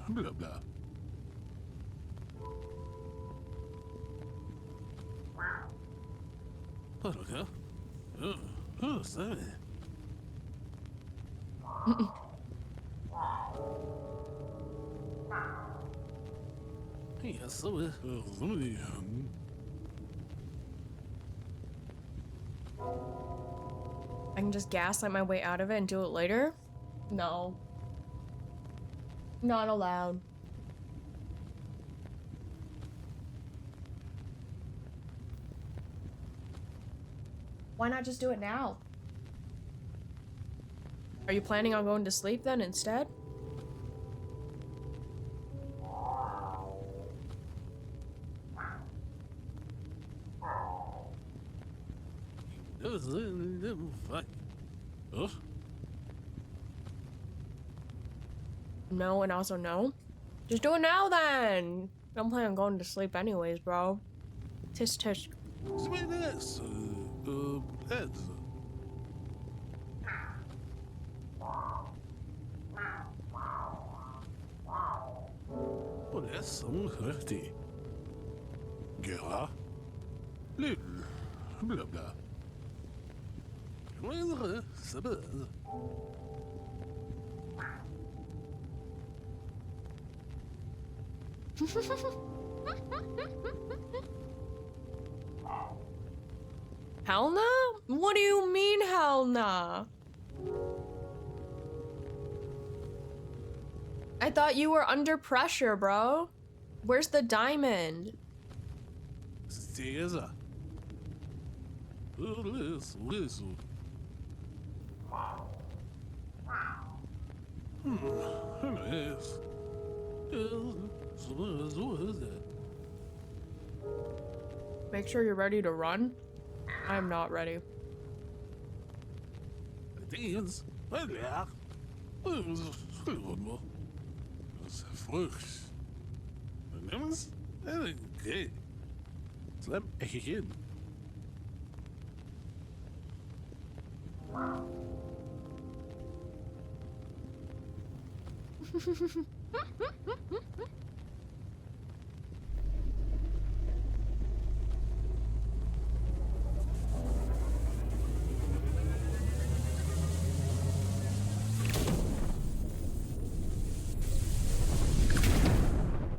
Blah blah. Okay. Sorry. Yeah, so I can just gaslight my way out of it and do it later? No. Not allowed. Why not just do it now? Are you planning on going to sleep then instead? No and also no? Just do it now then! Don't plan on going to sleep anyways, bro. Tisk tisk. ولا سمحتي جرا ليل بلا بلا وين سبب Hell no? What do you mean, hell nah? I thought you were under pressure, bro. Where's the diamond? Стеза лесу лес Make sure you're ready to run. I'm not ready. Dance, ja. Vrucht. Nummers? Oké. Slam echt in.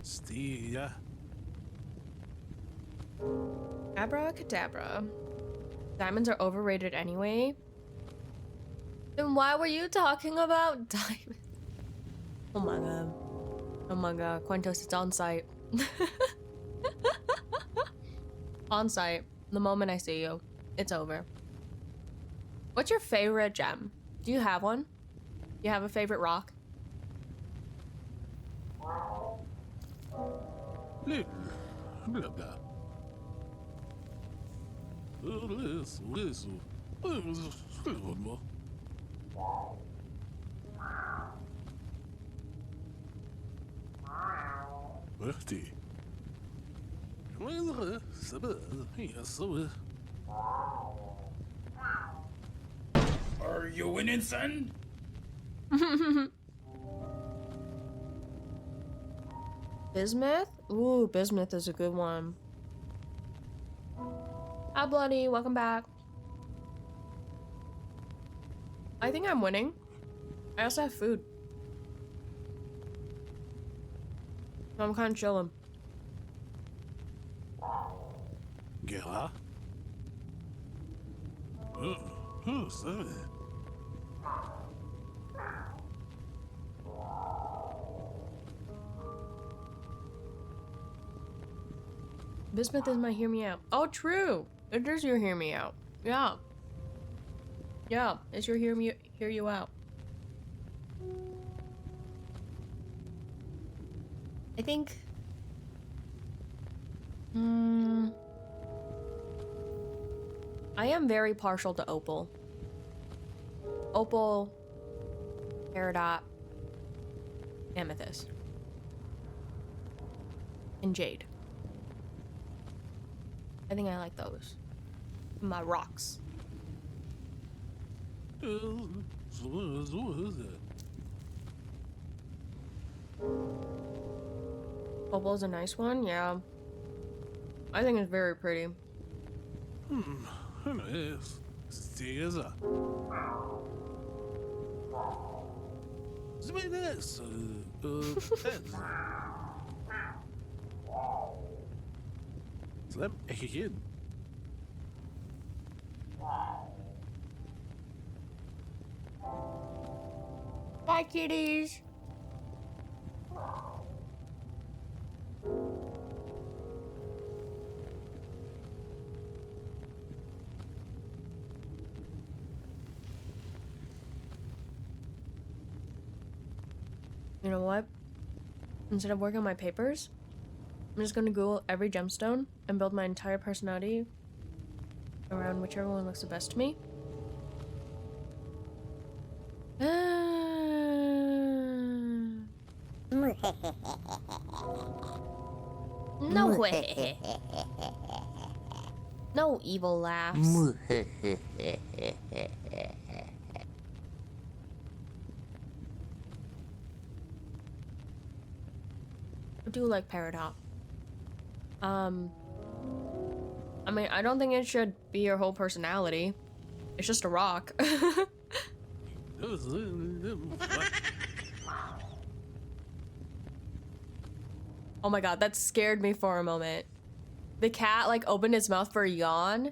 Stia. Abracadabra. Diamonds are overrated anyway. Then why were you talking about diamonds? Oh my god. Oh my god. Quintos, it's on site. On site. The moment I see you, it's over. What's your favorite gem? Do you have one? Do you have a favorite rock? Lil. Bla bla. Lesu. Vruchtie. Windere, sabbe, ja, so. Are you winning, son? Bismuth? Ooh, bismuth is a good one. Hi, Bloody. Welcome back. I think I'm winning. I also have food. So I'm kind of chilling. Gera. So. Bismuth is my hear me out. Oh, true. It is your hear me out. Yeah. Yeah, it's your hear you out. I think. I am very partial to opal. Opal, peridot, amethyst, and jade. I think I like those. My rocks. Opal's a nice one, yeah. I think it's very pretty. Nice. Steza. Zmenes. Slam echt in. Bye, kitties. You know what? Instead of working on my papers, I'm just gonna Google every gemstone and build my entire personality around whichever one looks the best to me. No way. No evil laughs. do like Peridot. I mean, I don't think it should be your whole personality. It's just a rock. Oh my god, that scared me for a moment. The cat like opened its mouth for a yawn,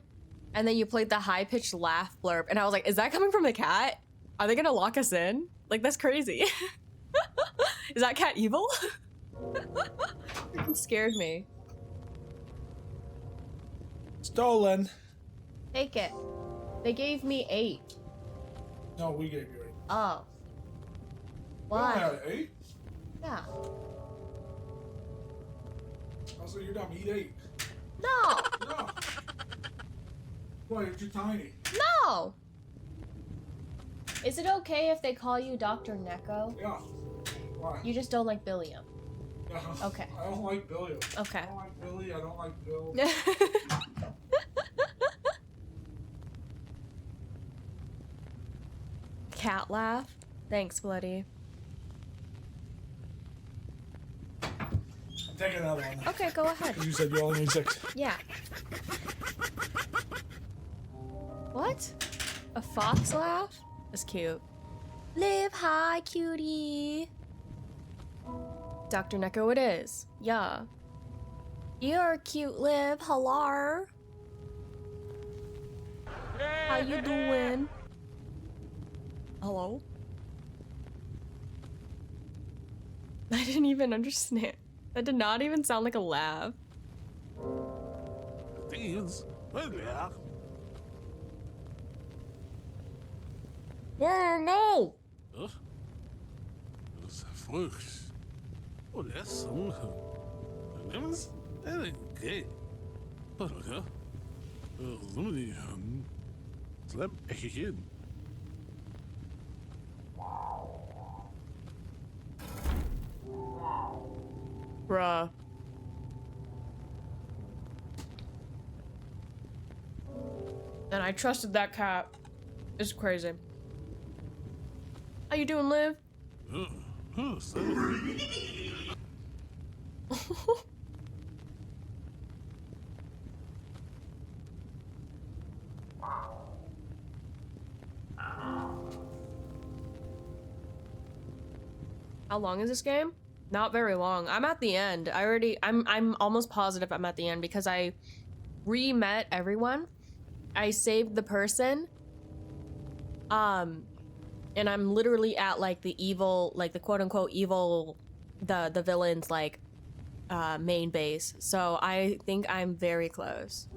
and then you played the high-pitched laugh blurb, and I was like, is that coming from the cat? Are they gonna lock us in? Like, that's crazy. Is that cat evil? It scared me. Stolen. Take it. They gave me 8. No, we gave you 8. Oh. You only Why? had 8? Yeah. Oh, so you're dumb. Eat 8. No! No. Why, you're too tiny. No! Is it okay if they call you Dr. Neko? Yeah. Why? You just don't like Billiam. Yeah. Okay. I don't like Billy. Okay. I don't like Billy. I don't like Bill. Cat laugh? Thanks, Bloody. Take another one. Okay, go ahead. You said you only need 6. Yeah. What? A fox laugh? That's cute. Live high, cutie. Dr. Neko it is. Yeah. You're cute, Liv. Hello. How you doing? Hello? I didn't even understand. That did not even sound like a laugh. Things. Well, yeah. Oh no! Huh? Das Erfolgs. Oh, that's so. Nimm's okay. Oder? Somebody, slap again. Bruh. And I trusted that cat. It's crazy. How you doing, Liv? So. How long is this game? Not very long. I'm at the end. I'm almost positive I'm at the end because I re-met everyone. I saved the person. And I'm literally at like the evil, like the quote unquote evil, the villain's like main base. So I think I'm very close.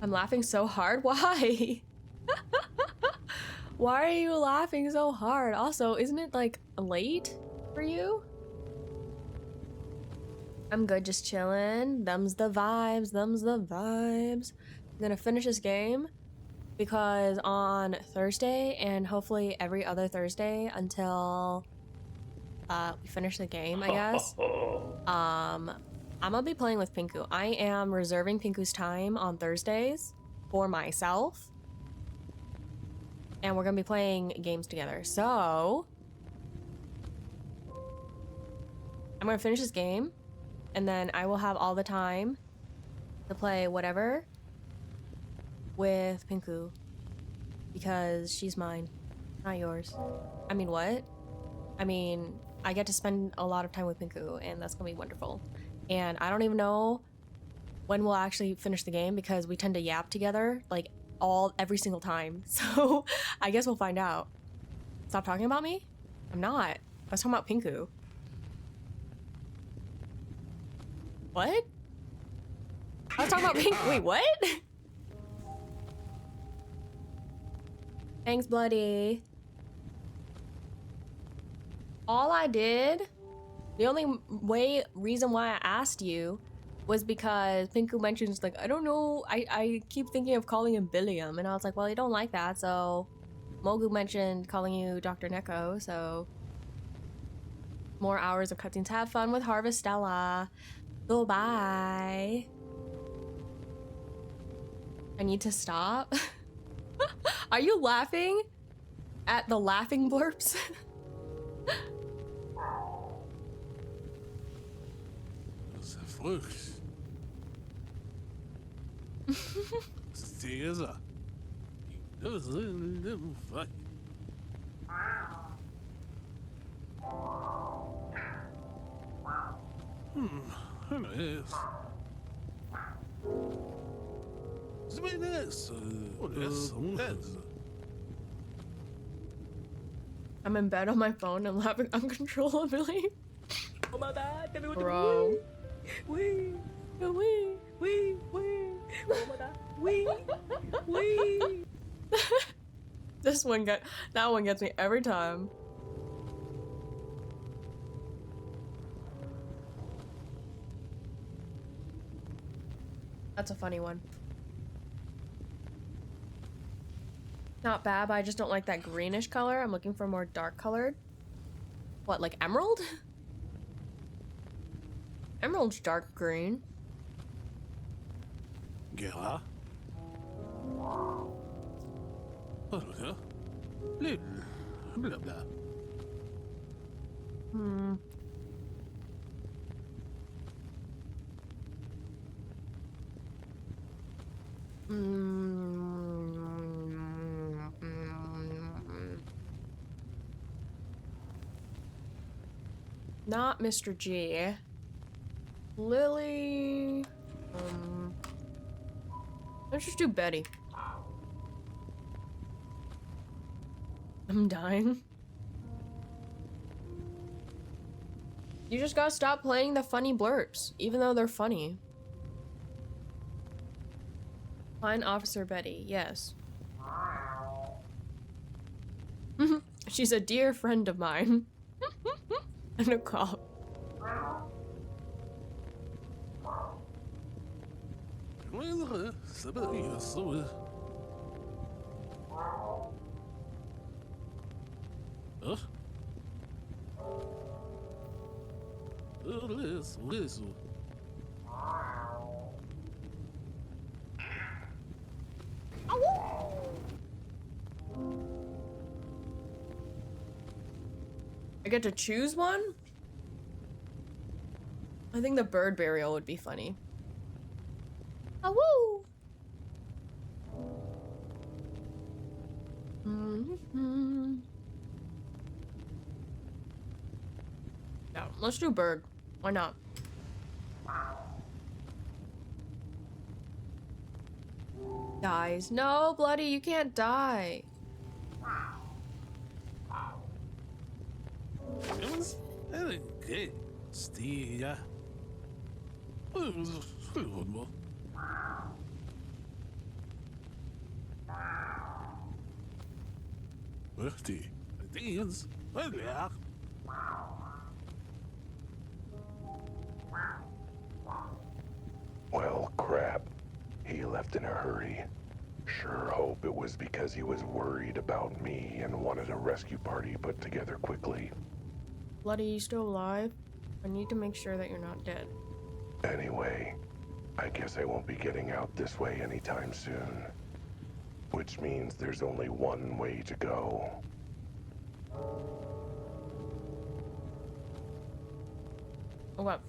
I'm laughing so hard. Why? Why are you laughing so hard? Also, isn't it like late for you? I'm good, just chilling. Them's the vibes, them's the vibes. I'm gonna finish this game because on Thursday and hopefully every other Thursday until we finish the game, I guess. I'm gonna be playing with Pinku. I am reserving Pinku's time on Thursdays for myself. And we're gonna be playing games together. So I'm gonna finish this game and then I will have all the time to play whatever with Pinku because she's mine, not yours. I mean, what? I mean, I get to spend a lot of time with Pinku and that's gonna be wonderful. And I don't even know when we'll actually finish the game because we tend to yap together like every single time. So I guess we'll find out. Stop talking about me? I'm not. I was talking about Pinku. What? I was talking about Pinku. Wait, what? Thanks, Bloody. All I did, the only reason why I asked you was because Pinku mentions, like, I don't know, I keep thinking of calling him Billiam, and I was like, well, you don't like that, so Mogu mentioned calling you Dr. Neko, so more hours of cutscenes. Have fun with Harvestella. Goodbye. I need to stop. Are you laughing at the laughing blurps? flush. Caesar. He doesn't fight. Yes. Zmieniasz, są heads. I'm in bed on my phone and laughing uncontrollably. Oh my god, tell me what Bro. Wee, Wee. wee, wee. Oh my god. Wee, wee. That one gets me every time. That's a funny one. Not bad, but I just don't like that greenish color. I'm looking for more dark colored. What, like emerald? Emerald's dark green. Yeah. Okay. Blah blah. Hmm. Not Mr. G. Lily. Let's just do Betty. I'm dying. You just gotta stop playing the funny blurps, even though they're funny. Find Officer Betty, yes. She's a dear friend of mine. And a cop. Well, somebody so. Huh? Listen. I get to choose one? I think the bird burial would be funny. Ah, woo! No, let's do bird. Why not? Dies. No, Bloody, you can't die. Okay. Stia. Bertie. Dance. Well, yeah. Well, crap. He left in a hurry. Sure hope it was because he was worried about me and wanted a rescue party put together quickly. Bloody, you still alive? I need to make sure that you're not dead. Anyway, I guess I won't be getting out this way anytime soon. Which means there's only one way to go. What?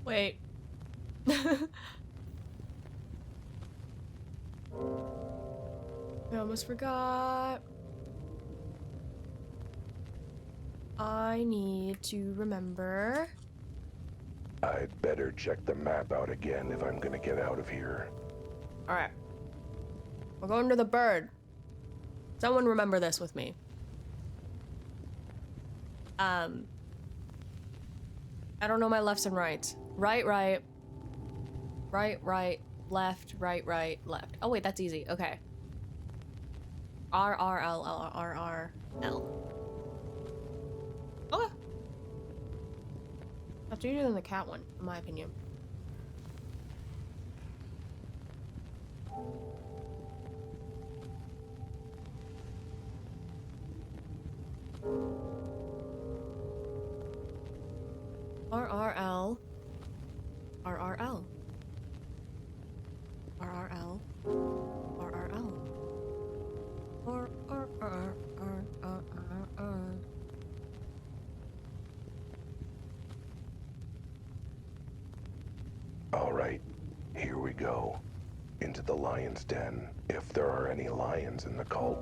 Wait. I almost forgot. I need to remember. I'd better check the map out again if I'm gonna get out of here. Alright. We're going to the bird. Someone remember this with me. I don't know my lefts and rights. Right, right. Right, right. Left, right, right, left. Oh wait, that's easy. Okay. R, R, L, L, R, R, L. Okay. That's easier than the cat one, in my opinion. RRL. RRL. RRL. RRL. RRR. All right, here we go. Into the lion's den, if there are any lions in the cult.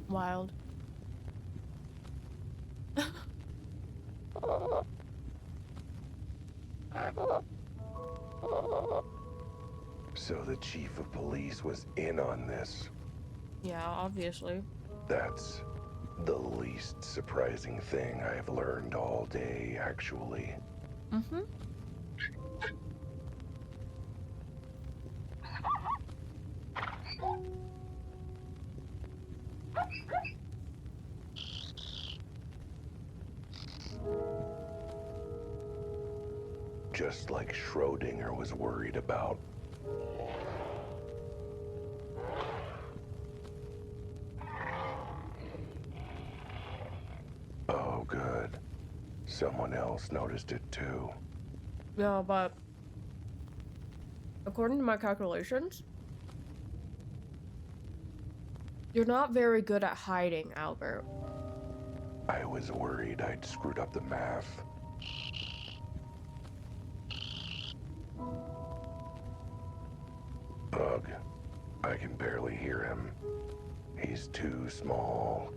Wild. So the chief of police was in on this. Yeah, obviously. That's the least surprising thing I've learned all day, actually. Mm-hmm. Just like Schrodinger was worried about. Oh, good. Someone else noticed it too. Yeah, but according to my calculations, you're not very good at hiding, Albert. I was worried I'd screwed up the math. Ugh, I can barely hear him. He's too small.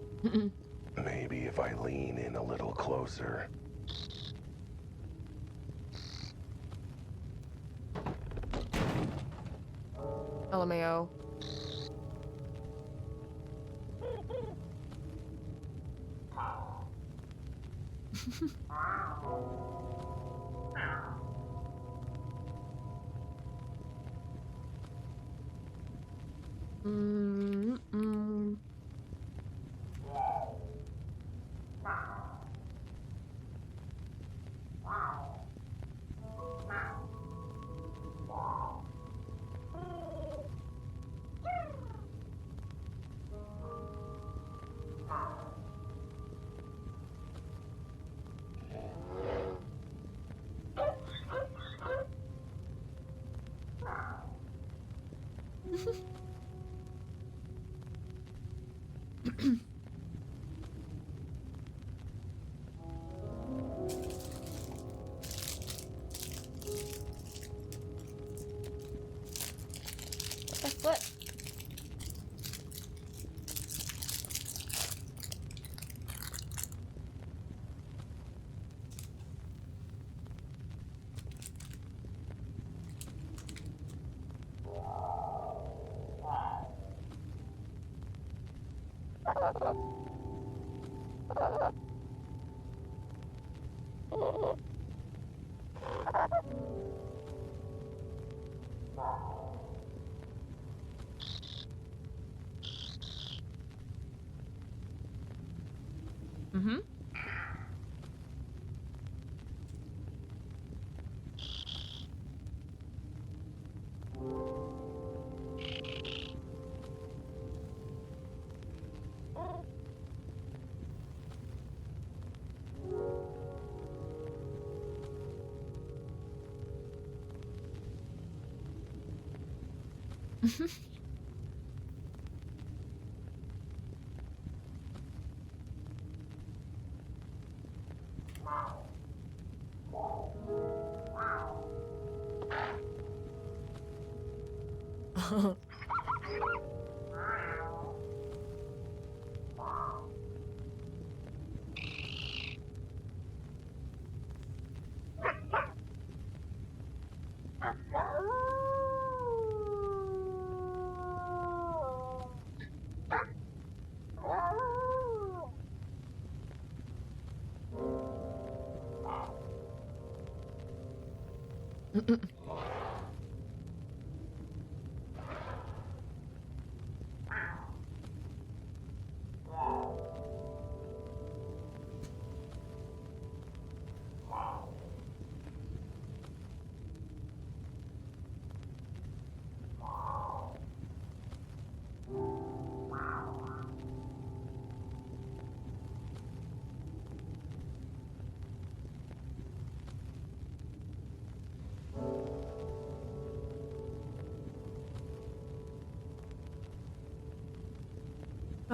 Maybe if I lean in a little closer. LMAO. Mm-mm. What? Mm-hmm.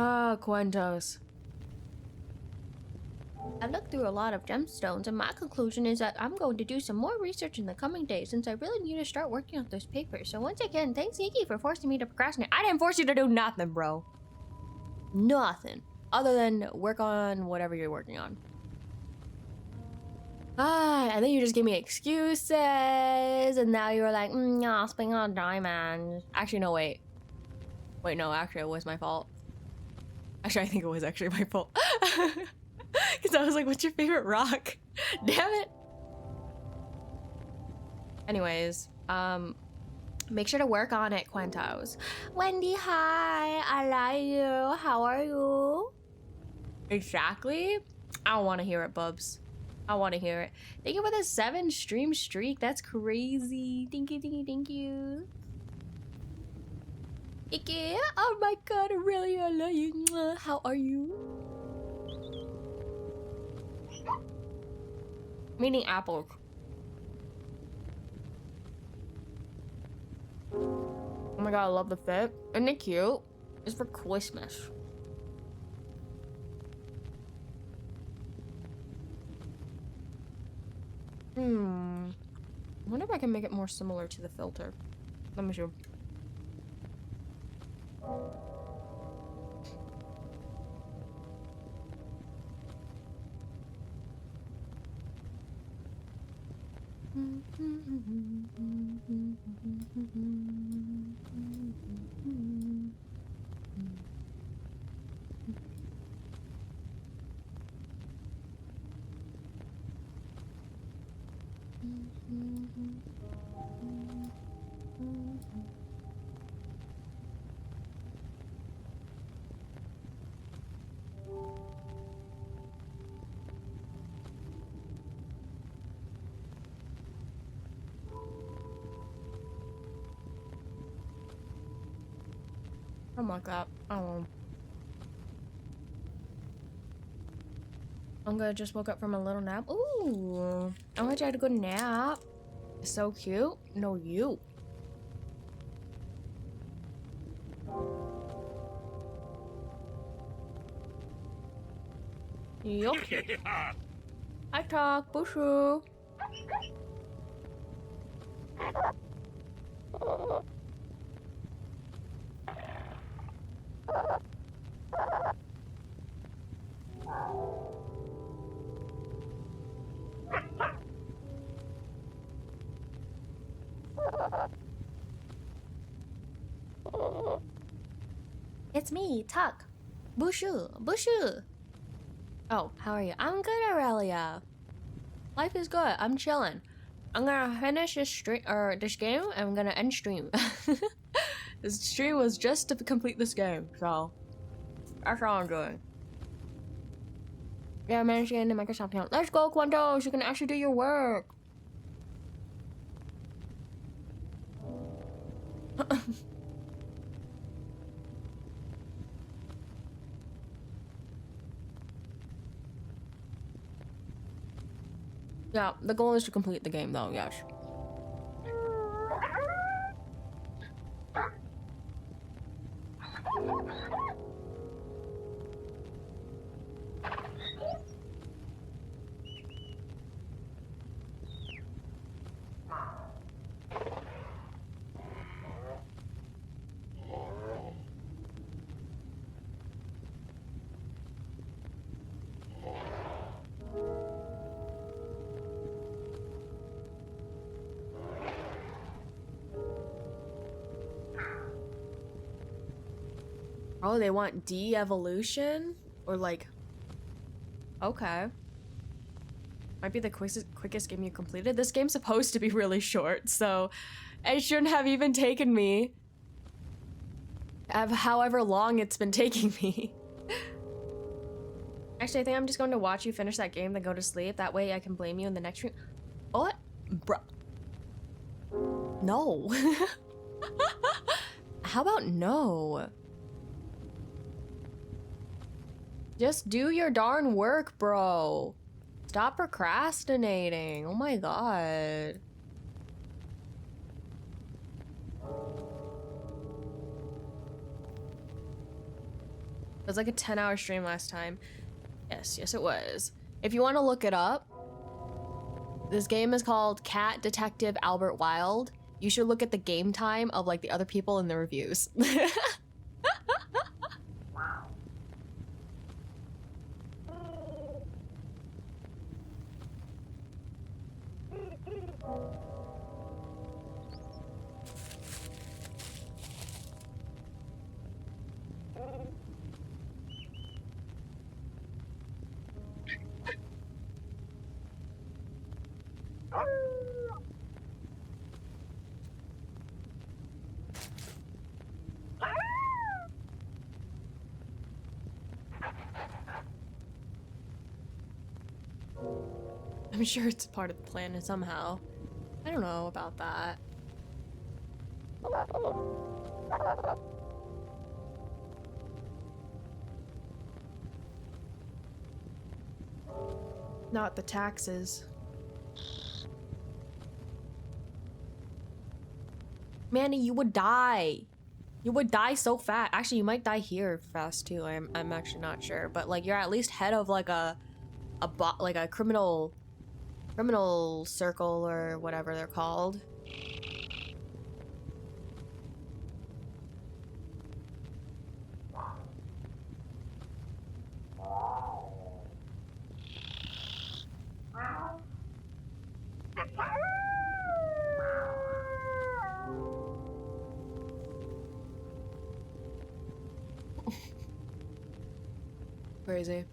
Ah, Quentos. I looked through a lot of gemstones, and my conclusion is that I'm going to do some more research in the coming days since I really need to start working on those papers. So once again, thanks Iggy for forcing me to procrastinate. I didn't force you to do nothing, bro. Nothing. Other than work on whatever you're working on. Ah, and then you just gave me excuses, and now you're like, no, I'll spend on diamonds. Actually, no, wait. Wait, no, actually, it was my fault. Actually, I think it was actually my fault. Because I was like, what's your favorite rock? Damn it. Anyways, make sure to work on it, Quentos. Wendy, hi. I like you. How are you? Exactly. I don't want to hear it, Bubs. I want to hear it. Thank you for the 7 stream streak. That's crazy. Thank you, thank you, thank you. Iki, oh my god, Aurelia, I love you. Mwah. How are you? Meaning apples. Oh my god, I love the fit. Isn't it cute? It's for Christmas. I wonder if I can make it more similar to the filter. Let me show. Oh my god. Oh. I'm gonna just woke up from a little nap. Ooh. I'm gonna try to go nap. So cute. No, you. Yucky. I talk, Bushu. It's me, Tuck. Bushu, Bushu. Oh, how are you? I'm good, Aurelia. Life is good. I'm chilling. I'm gonna finish this stream or this game, and I'm gonna end stream. This stream was just to complete this game, so that's all I'm doing. Yeah, I managed to get into Microsoft account. Let's go, Quantos. You can actually do your work. Yeah, the goal is to complete the game, though. Yes. Oh, they want de-evolution? Or like... Okay. Might be the quickest game you completed. This game's supposed to be really short, so... It shouldn't have even taken me... however long it's been taking me. Actually, I think I'm just going to watch you finish that game, then go to sleep. That way I can blame you in the next stream. What? Bruh. No. How about no? Just do your darn work, bro. Stop procrastinating. Oh my god. It was like a 10-hour stream last time. Yes, yes it was. If you want to look it up, this game is called Cat Detective Albert Wilde. You should look at the game time of like the other people in the reviews. I'm sure it's part of the plan somehow. I don't know about that. Not the taxes. Manny, you would die. You would die so fast. Actually, you might die here fast too. I'm actually not sure, but like you're at least head of like a criminal circle or whatever they're called. Crazy.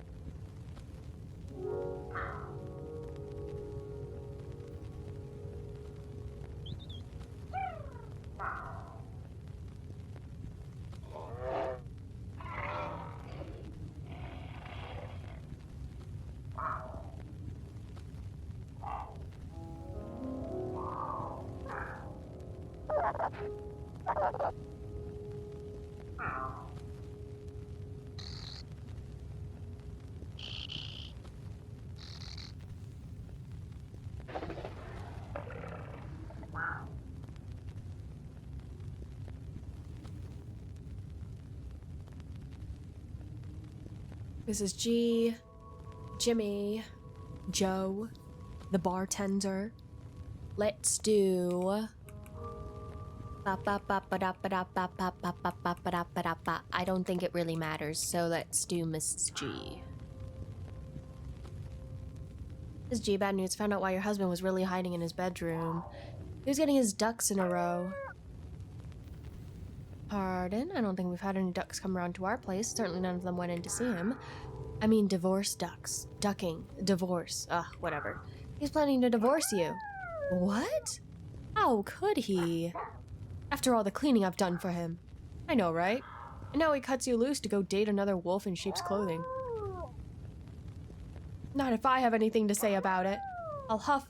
This is G, Jimmy, Joe, the bartender. Let's do. I don't think it really matters, so let's do Miss G. This is G, bad news. Found out why your husband was really hiding in his bedroom. He was getting his ducks in a row. Pardon? I don't think we've had any ducks come around to our place. Certainly none of them went in to see him. I mean, divorce ducks. Ducking. Divorce. Ugh, whatever. He's planning to divorce you. What? How could he? After all the cleaning I've done for him. I know, right? And now he cuts you loose to go date another wolf in sheep's clothing. Not if I have anything to say about it. I'll huff,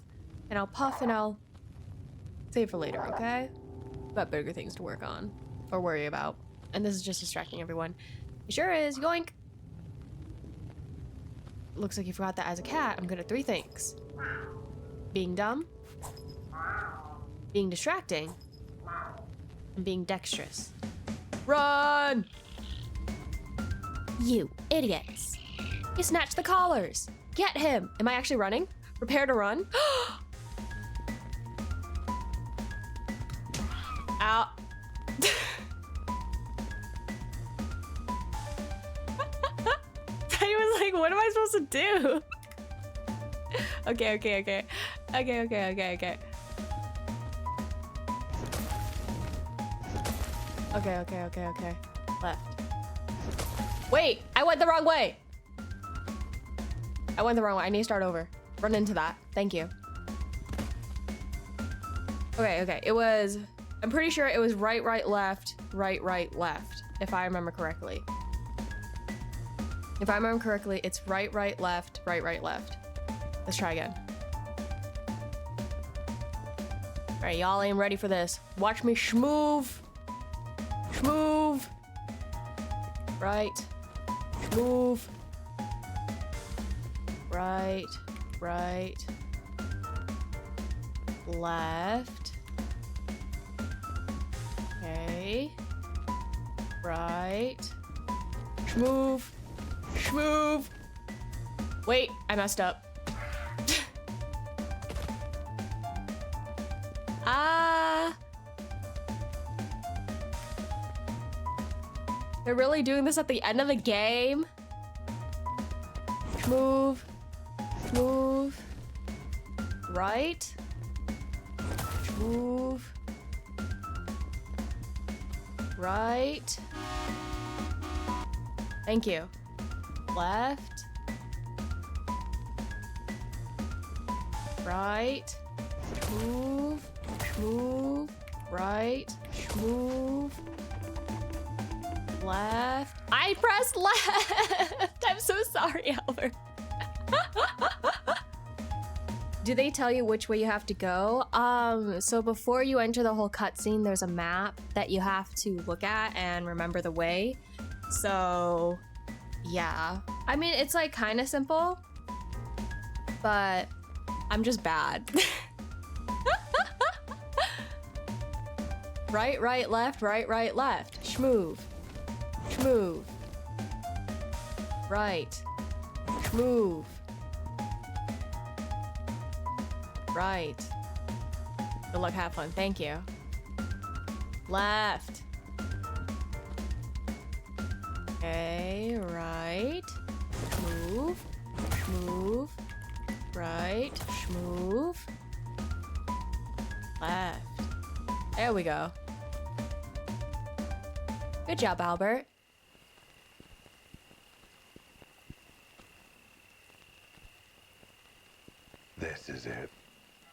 and I'll puff, and I'll... save for later, okay? Got bigger things to work on. Or worry about. And this is just distracting everyone. It sure is. Yoink! Looks like you forgot that as a cat, I'm good at 3 things. Being dumb. Being distracting. And being dexterous. Run! You idiots! He snatched the collars! Get him! Am I actually running? Prepare to run? Ow. I was like, what am I supposed to do? Okay. Okay. Left. Wait, I went the wrong way. I need to start over. Run into that. Thank you. Okay. It was... I'm pretty sure it was right, left, right, left, if I remember correctly. If I remember correctly, it's right, left, right, left. Let's try again. All right, y'all ain't ready for this. Watch me schmoove. Schmoove. Right. Schmoove. Right. Left. Okay. Right. Schmoove. Schmoove. Wait, I messed up. Ah. They're really doing this at the end of the game? Move. Move. Right. Move. Right. Thank you. Left. Right. Move. Move. Right. Move. Left. I pressed left. I'm so sorry, Albert. Do they tell you which way you have to go? So before you enter the whole cutscene, there's a map that you have to look at and remember the way. So, yeah. I mean, it's like kind of simple, but I'm just bad. Right, right, left, right, right, left. Schmoove. Schmoove. Right. Schmoove. Right. Good luck, have fun. Thank you. Left. Okay, right. Move. Move. Right. Schmoove. Left. There we go. Good job, Albert. This is it.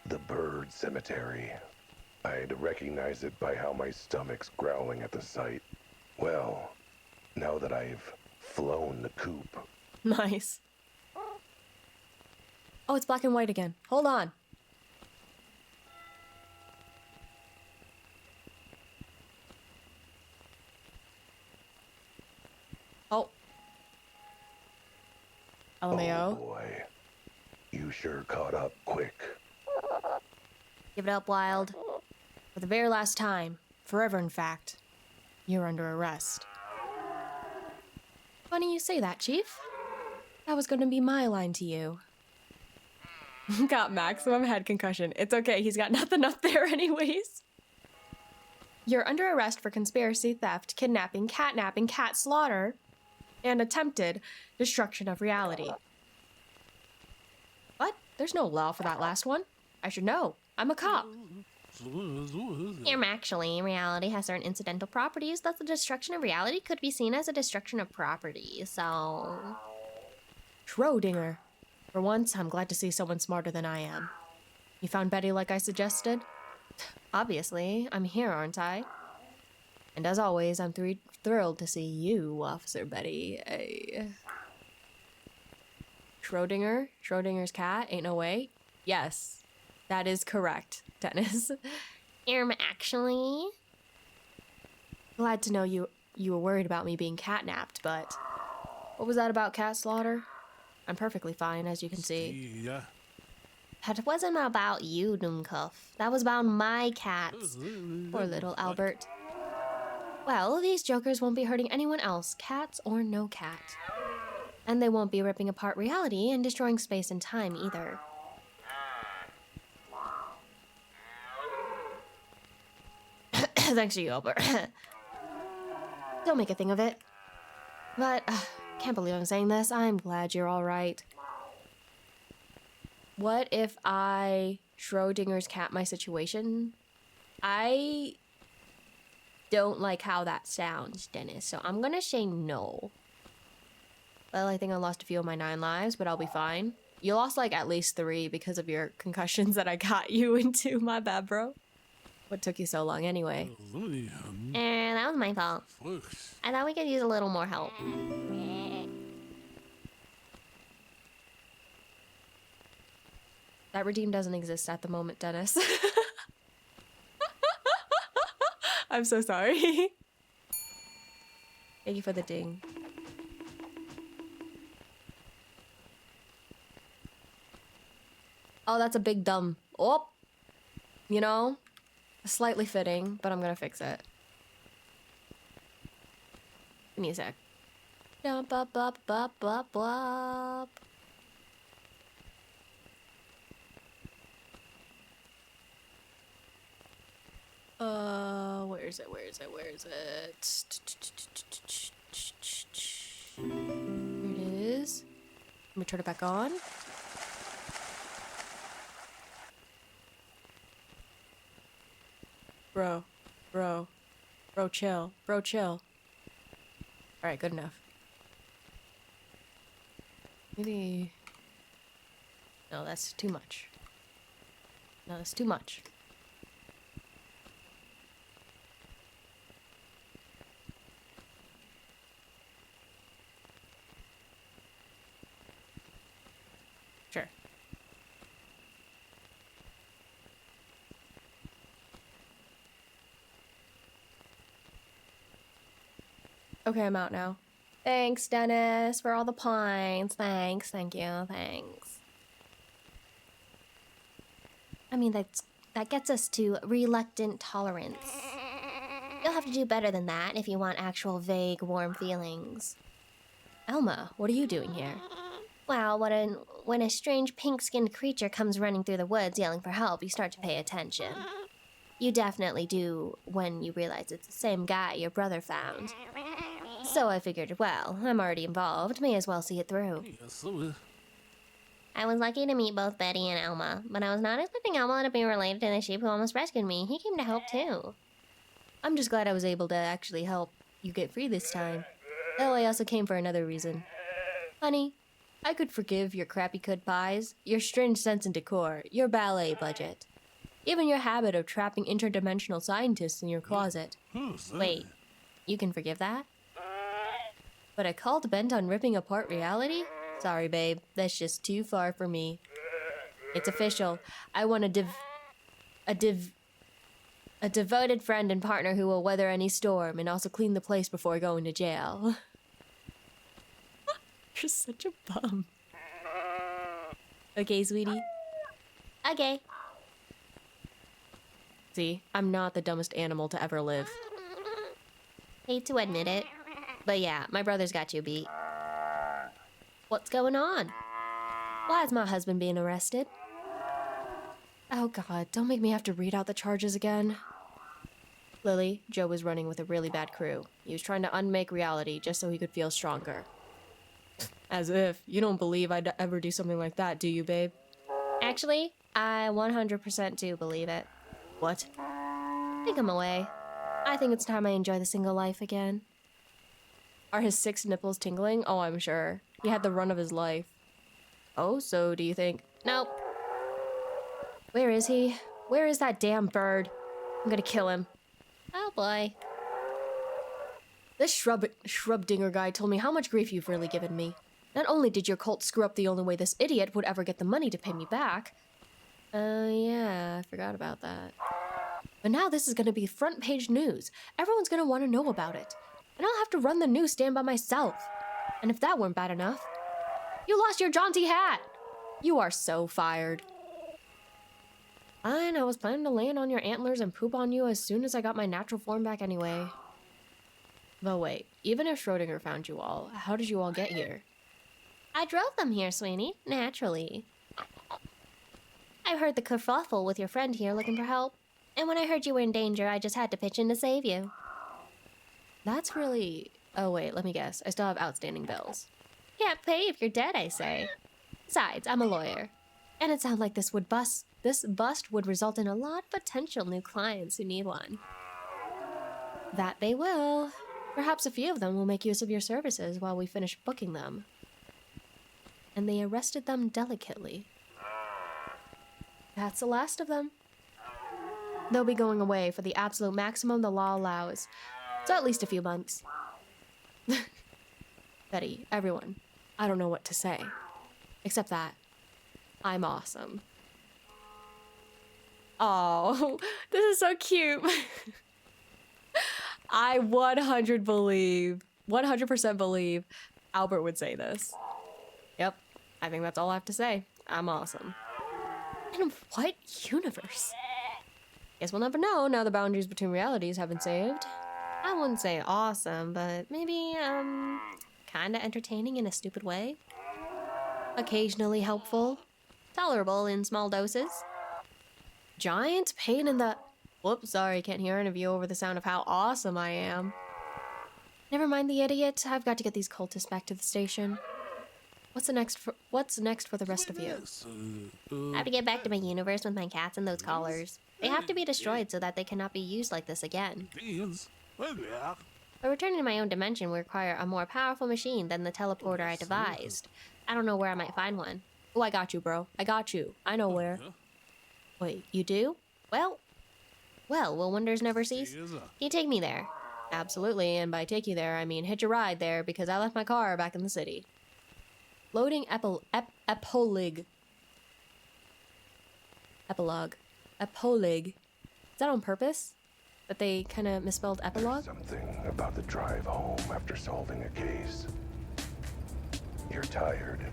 The bird cemetery. I'd recognize it by how my stomach's growling at the sight. Well, now that I've flown the coop. Nice. Oh, it's black and white again. Hold on. Oh. LMAO. Oh boy. You sure caught up quick. Give it up, Wilde. For the very last time. Forever, in fact. You're under arrest. Funny you say that, Chief. That was gonna be my line to you. Got maximum head concussion. It's okay, he's got nothing up there anyways. You're under arrest for conspiracy, theft, kidnapping, catnapping, cat slaughter, and attempted destruction of reality. What? There's no law for that last one. I should know. I'm a cop. Actually, reality has certain incidental properties. Thus, the destruction of reality could be seen as a destruction of property, so... Schrodinger. For once, I'm glad to see someone smarter than I am. You found Betty like I suggested? Obviously, I'm here, aren't I? And as always, I'm thrilled to see you, Officer Betty. Schrodinger? Schrodinger's cat? Ain't no way? Yes, that is correct, Dennis. Actually... Glad to know you were worried about me being catnapped, but... What was that about cat slaughter? I'm perfectly fine, as you can see. Yeah. That wasn't about you, Doomcuff. That was about my cats. Poor little Albert. Well, these jokers won't be hurting anyone else, cats or no cat. And they won't be ripping apart reality and destroying space and time either. Thanks to you, Albert. Don't make a thing of it. But, can't believe I'm saying this. I'm glad you're all right. What if I Schrodinger's cat my situation? I don't like how that sounds, Dennis, so I'm gonna say no. Well, I think I lost a few of my 9 lives, but I'll be fine. You lost like at least 3 because of your concussions that I got you into. My bad, bro. What took you so long anyway? And that was my fault. I thought we could use a little more help. That redeem doesn't exist at the moment, Dennis. I'm so sorry. Thank you for the ding. Oh, that's a big dumb. Oh! You know? Slightly fitting, but I'm gonna fix it. Give me a sec. Dump up up up up up. Where is it? Where is it? Where is it? Here it is. Let me turn it back on. Bro, chill. Bro, chill. Alright, good enough. Maybe... No, that's too much. No, that's too much. Sure. Okay, I'm out now. Thanks, Dennis, for all the points. Thanks, thank you, thanks. I mean, that gets us to reluctant tolerance. You'll have to do better than that if you want actual vague, warm feelings. Elma, what are you doing here? Well, when a strange pink-skinned creature comes running through the woods yelling for help, you start to pay attention. You definitely do when you realize it's the same guy your brother found. So I figured, well, I'm already involved, may as well see it through. I was lucky to meet both Betty and Elma, but I was not expecting Elma to be related to the sheep who almost rescued me. He came to help too. I'm just glad I was able to actually help you get free this time. Though I also came for another reason. Honey, I could forgive your crappy cud pies, your strange sense and decor, your ballet budget. Even your habit of trapping interdimensional scientists in your closet. Wait, you can forgive that? But a cult bent on ripping apart reality? Sorry, babe. That's just too far for me. It's official. I want a devoted friend and partner who will weather any storm and also clean the place before going to jail. You're such a bum. Okay, sweetie. Okay. See, I'm not the dumbest animal to ever live. Hate to admit it, but yeah, my brother's got you beat. What's going on? Why is my husband being arrested? Oh god, don't make me have to read out the charges again. Lily, Joe was running with a really bad crew. He was trying to unmake reality just so he could feel stronger. As if. You don't believe I'd ever do something like that, do you, babe? Actually, I 100% do believe it. What? Take him away. I think it's time I enjoy the single life again. Are his 6 nipples tingling? Oh, I'm sure. He had the run of his life. Oh, so do you think... Nope. Where is he? Where is that damn bird? I'm gonna kill him. Oh boy. This shrub dinger guy told me how much grief you've really given me. Not only did your cult screw up the only way this idiot would ever get the money to pay me back. Oh yeah, I forgot about that. But now this is gonna be front page news. Everyone's gonna want to know about it. And I'll have to run the newsstand by myself. And if that weren't bad enough, you lost your jaunty hat! You are so fired. Fine, I was planning to land on your antlers and poop on you as soon as I got my natural form back anyway. But wait, even if Schrodinger found you all, how did you all get here? I drove them here, Sweeney. Naturally. I heard the kerfuffle with your friend here looking for help. And when I heard you were in danger, I just had to pitch in to save you. That's really... Oh wait, let me guess. I still have outstanding bills. Can't pay if you're dead, I say. Besides, I'm a lawyer. And it sounds like this bust would result in a lot of potential new clients who need one. That they will. Perhaps a few of them will make use of your services while we finish booking them. And they arrested them delicately. That's the last of them. They'll be going away for the absolute maximum the law allows. So at least a few months. Betty, everyone, I don't know what to say. Except that I'm awesome. Oh, this is so cute. I 100% believe Albert would say this. Yep, I think that's all I have to say. I'm awesome. In what universe? Guess we'll never know now the boundaries between realities have been saved. I wouldn't say awesome, but maybe, kinda entertaining in a stupid way. Occasionally helpful. Tolerable in small doses. Giant pain in the... Whoops, sorry, can't hear any of you over the sound of how awesome I am. Never mind the idiot, I've got to get these cultists back to the station. What's next for the rest of you? I have to get back to my universe with my cats and those collars. They have to be destroyed so that they cannot be used like this again. But returning to my own dimension will require a more powerful machine than the teleporter I devised. I don't know where I might find one. Oh, I got you, bro. I got you. I know where. Wait, you do? Well, will wonders never cease? Can you take me there? Absolutely, and by take you there, I mean hitch a ride there because I left my car back in the city. Loading epilogue. Epilogue. Is that on purpose? That they kind of misspelled epilogue? There's something about the drive home after solving a case. You're tired,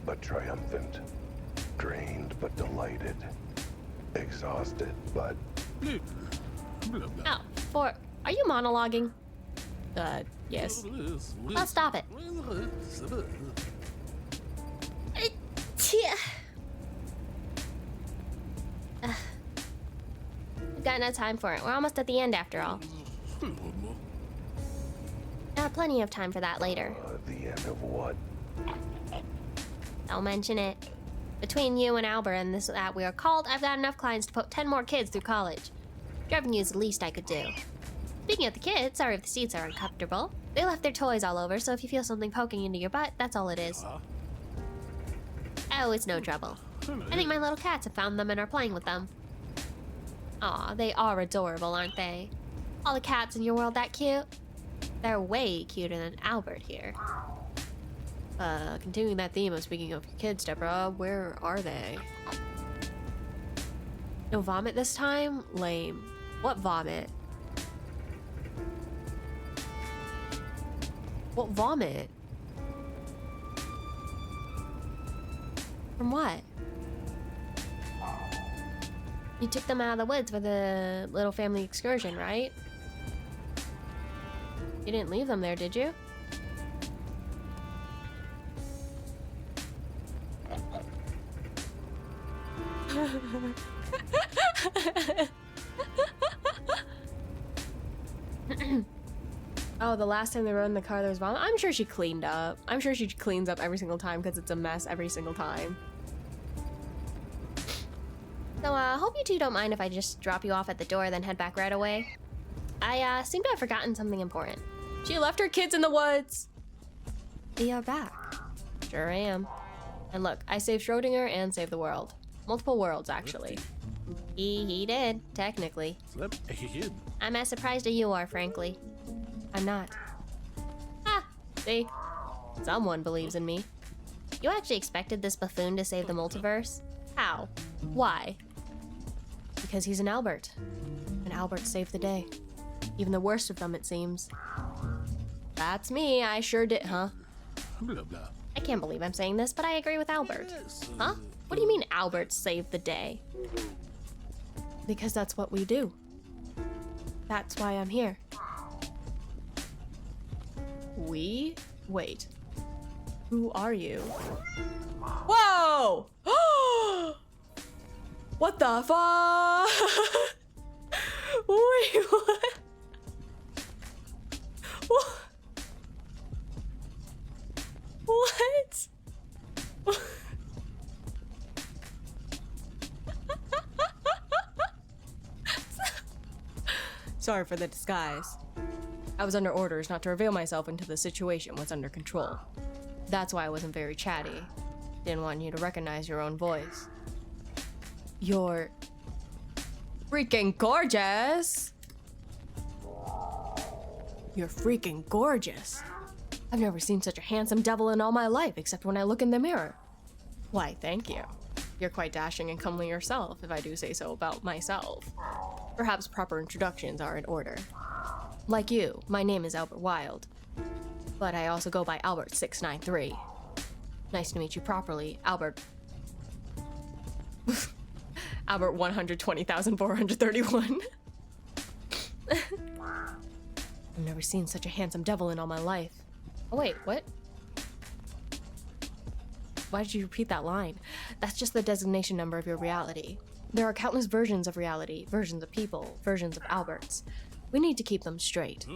but triumphant. Drained, but delighted. Exhausted, but... Oh, are you monologuing? Yes. Let's stop it. We've got no time for it. We're almost at the end after all. Plenty of time for that later. The end of what? Don't mention it. Between you and Albert and this that we are called, I've got enough clients to put 10 more kids through college. Revenue is the least I could do. Speaking of the kids, sorry if the seats are uncomfortable. They left their toys all over, so if you feel something poking into your butt, that's all it is. Oh, it's no trouble. I think my little cats have found them and are playing with them. Aw, they are adorable, aren't they? All the cats in your world that cute? They're way cuter than Albert here. Continuing that theme of speaking of your kids, Deborah, where are they? No vomit this time? Lame. What vomit? What vomit? From what? You took them out of the woods for the little family excursion, right? You didn't leave them there, did you? Oh, the last time they rode in the car there was vomit? I'm sure she cleaned up. I'm sure she cleans up every single time because it's a mess every single time. So, hope you two don't mind if I just drop you off at the door then head back right away. I seem to have forgotten something important. She left her kids in the woods! We are back. Sure am. And look, I saved Schrodinger and saved the world. Multiple worlds, actually. He did, technically. I'm as surprised as you are, frankly. I'm not. Ah, see? Someone believes in me. You actually expected this buffoon to save the multiverse? How? Why? Because he's an Albert. And Albert saved the day. Even the worst of them, it seems. That's me, I sure did, huh? I can't believe I'm saying this, but I agree with Albert. Huh? What do you mean Albert saved the day? Because that's what we do. That's why I'm here. We? Wait. Who are you? Whoa! What the fuck? Wait, what? What? Sorry for the disguise. I was under orders not to reveal myself until the situation was under control. That's why I wasn't very chatty. Didn't want you to recognize your own voice. You're freaking gorgeous! You're freaking gorgeous. I've never seen such a handsome devil in all my life, except when I look in the mirror. Why, thank you. You're quite dashing and comely yourself, if I do say so about myself. Perhaps proper introductions are in order. Like you, my name is Albert Wilde. But I also go by Albert693. Nice to meet you properly, Albert. Albert 120,431. I've never seen such a handsome devil in all my life. Oh wait, what? Why did you repeat that line? That's just the designation number of your reality. There are countless versions of reality, versions of people, versions of Alberts. We need to keep them straight.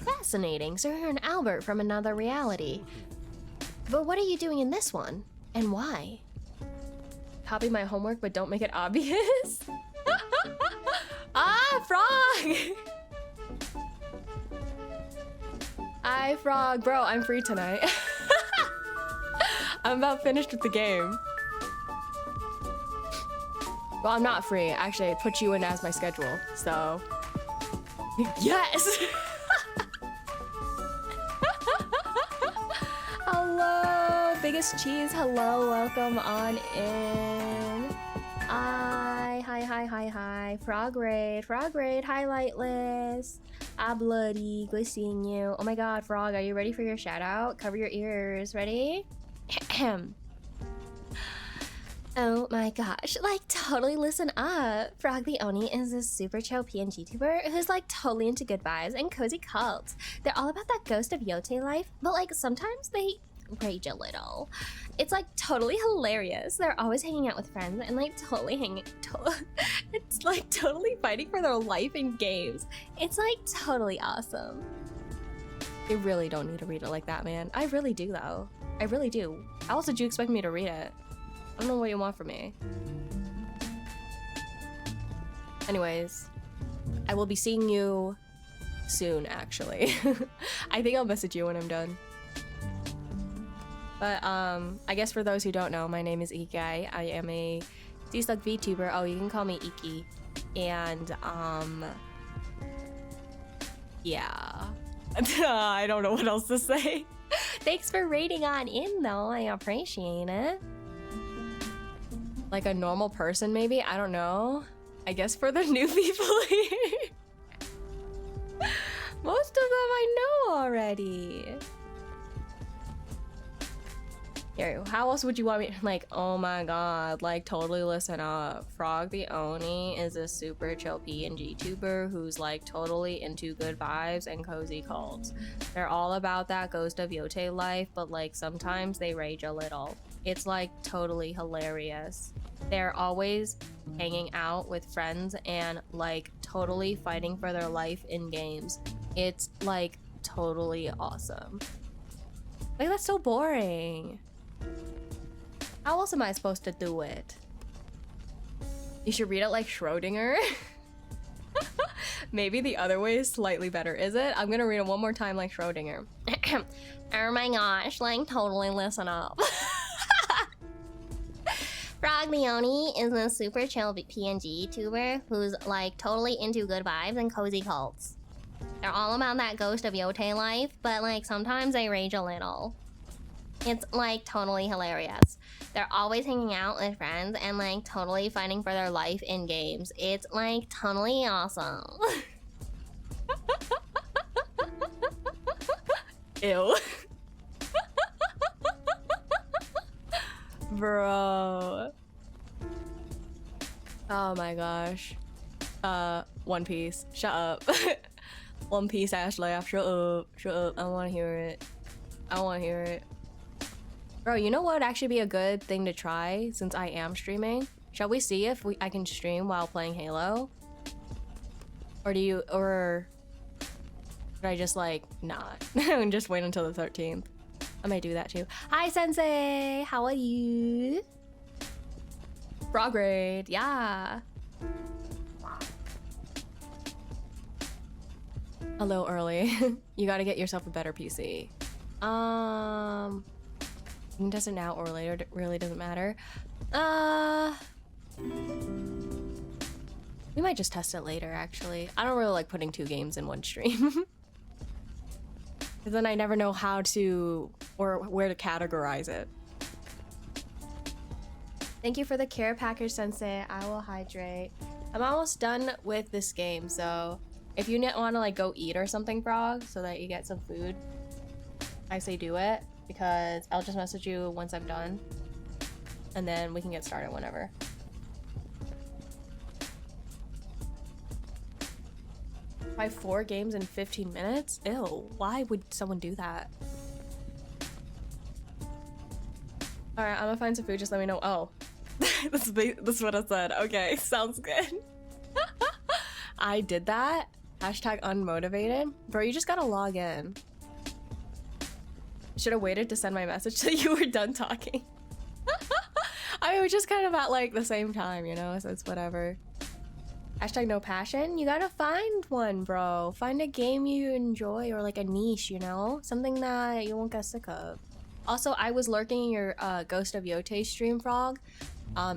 Fascinating. So you're an Albert from another reality. But what are you doing in this one? And why? Copy my homework, but don't make it obvious? Ah, Frog! Hi, Frog. Bro, I'm free tonight. I'm about finished with the game. Well, I'm not free. Actually, I put you in as my schedule, so... Yes! Hello, biggest cheese. Hello, welcome on in. Hi. Frog raid, highlightless. Bloody, good seeing you. Oh my god, Frog, are you ready for your shout out? Cover your ears. Ready? Oh my gosh, like totally listen up. Frog the Oni is a super chill PNG tuber who's like totally into good vibes and cozy cults. They're all about that ghost of Yote life, but like sometimes they rage a little. It's like totally hilarious. They're always hanging out with friends and like it's like totally fighting for their life in games. It's like totally awesome. You really don't need to read it like that, man. I really do though. I really do. How else did you expect me to read it? I don't know what you want from me. Anyways, I will be seeing you soon, actually. I think I'll message you when I'm done. But, I guess for those who don't know, my name is Ikai. I am a C-Slug VTuber. Oh, you can call me Iki. And, yeah. I don't know what else to say. Thanks for rating on in, though. I appreciate it. Like a normal person, maybe? I don't know. I guess for the new people here. Most of them I know already. Here, how else would you want me? Like, oh my god, like totally listen up. Frog the Oni is a super chill PNG tuber who's like totally into good vibes and cozy cults. They're all about that ghost of Yote life, but like sometimes they rage a little. It's like totally hilarious. They're always hanging out with friends and like totally fighting for their life in games. It's like totally awesome. Like that's so boring. How else am I supposed to do it? You should read it like Schrodinger. Maybe the other way is slightly better, is it? I'm gonna read it one more time like Schrodinger. Oh my gosh, like totally listen up. Frog the Oni is a super chill PNG tuber who's like totally into good vibes and cozy cults. They're all about that ghost of Yote life, but like sometimes they rage a little. It's like totally hilarious. They're always hanging out with friends and like totally fighting for their life in games. It's like totally awesome. Ew. Bro. Oh my gosh. One Piece. Shut up. One Piece, Ashley. Shut up. Shut up. I wanna hear it. I wanna hear it. Bro, you know what would actually be a good thing to try since I am streaming? Shall we see if I can stream while playing Halo? Or should I just like not and just wait until the 13th? I might do that too. Hi Sensei, how are you? Frog raid, yeah. A little early. You gotta get yourself a better PC. Does it now or later? It really doesn't matter. We might just test it later, actually. I don't really like putting 2 games in one stream. Because then I never know how to, or where to categorize it. Thank you for the care package, Sensei. I will hydrate. I'm almost done with this game, so if you want to like go eat or something, Frog, so that you get some food, I say do it. Because I'll just message you once I'm done. And then we can get started whenever. Try 4 games in 15 minutes? Ew, why would someone do that? Alright, I'm gonna find some food, just let me know. Oh. this is what I said. Okay, sounds good. I did that. Hashtag unmotivated. Bro, you just gotta log in. Should have waited to send my message till you were done talking. I mean, we're just kind of at like the same time, you know, so it's whatever. Hashtag no passion. You gotta find one, bro. Find a game you enjoy or like a niche, you know? Something that you won't get sick of. Also, I was lurking in your Ghost of Yote stream, Frog.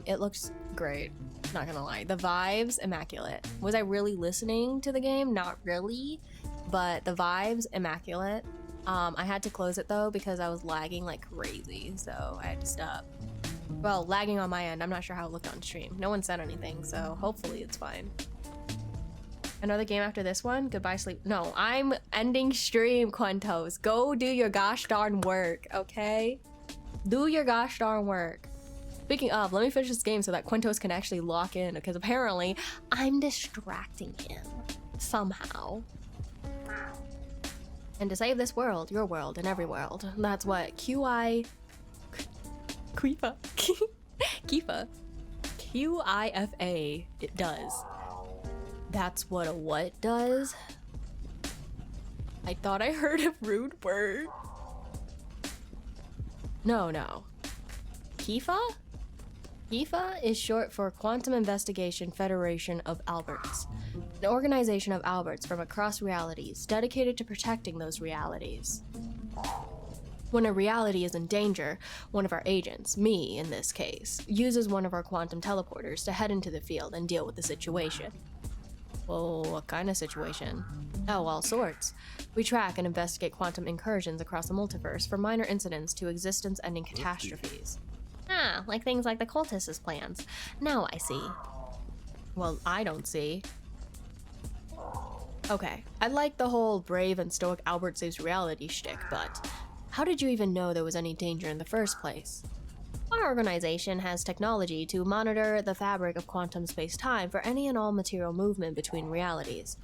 It looks great. Not gonna lie. The vibes, immaculate. Was I really listening to the game? Not really. But the vibes, immaculate. I had to close it though because I was lagging like crazy, so I had to stop. Well, lagging on my end. I'm not sure how it looked on stream. No one said anything, so hopefully it's fine. Another game after this one? Goodbye sleep. No, I'm ending stream, Quentos. Go do your gosh darn work, okay? Do your gosh darn work. Speaking of, let me finish this game so that Quentos can actually lock in, because apparently I'm distracting him somehow. And to save this world, your world, and every world, that's what Qifa. QIFA it does. That's what a what does? I thought I heard a rude word. No. Qifa? Qifa is short for Quantum Investigation Federation of Alberts, an organization of Alberts from across realities dedicated to protecting those realities. When a reality is in danger, one of our agents, me in this case, uses one of our quantum teleporters to head into the field and deal with the situation. Well, what kind of situation? Oh, all sorts. We track and investigate quantum incursions across the multiverse from minor incidents to existence-ending catastrophes. Ah, like things like the cultists' plans. Now I see. Well, I don't see. Okay, I like the whole brave and stoic Albert saves reality shtick, but how did you even know there was any danger in the first place? Our organization has technology to monitor the fabric of quantum space-time for any and all material movement between realities.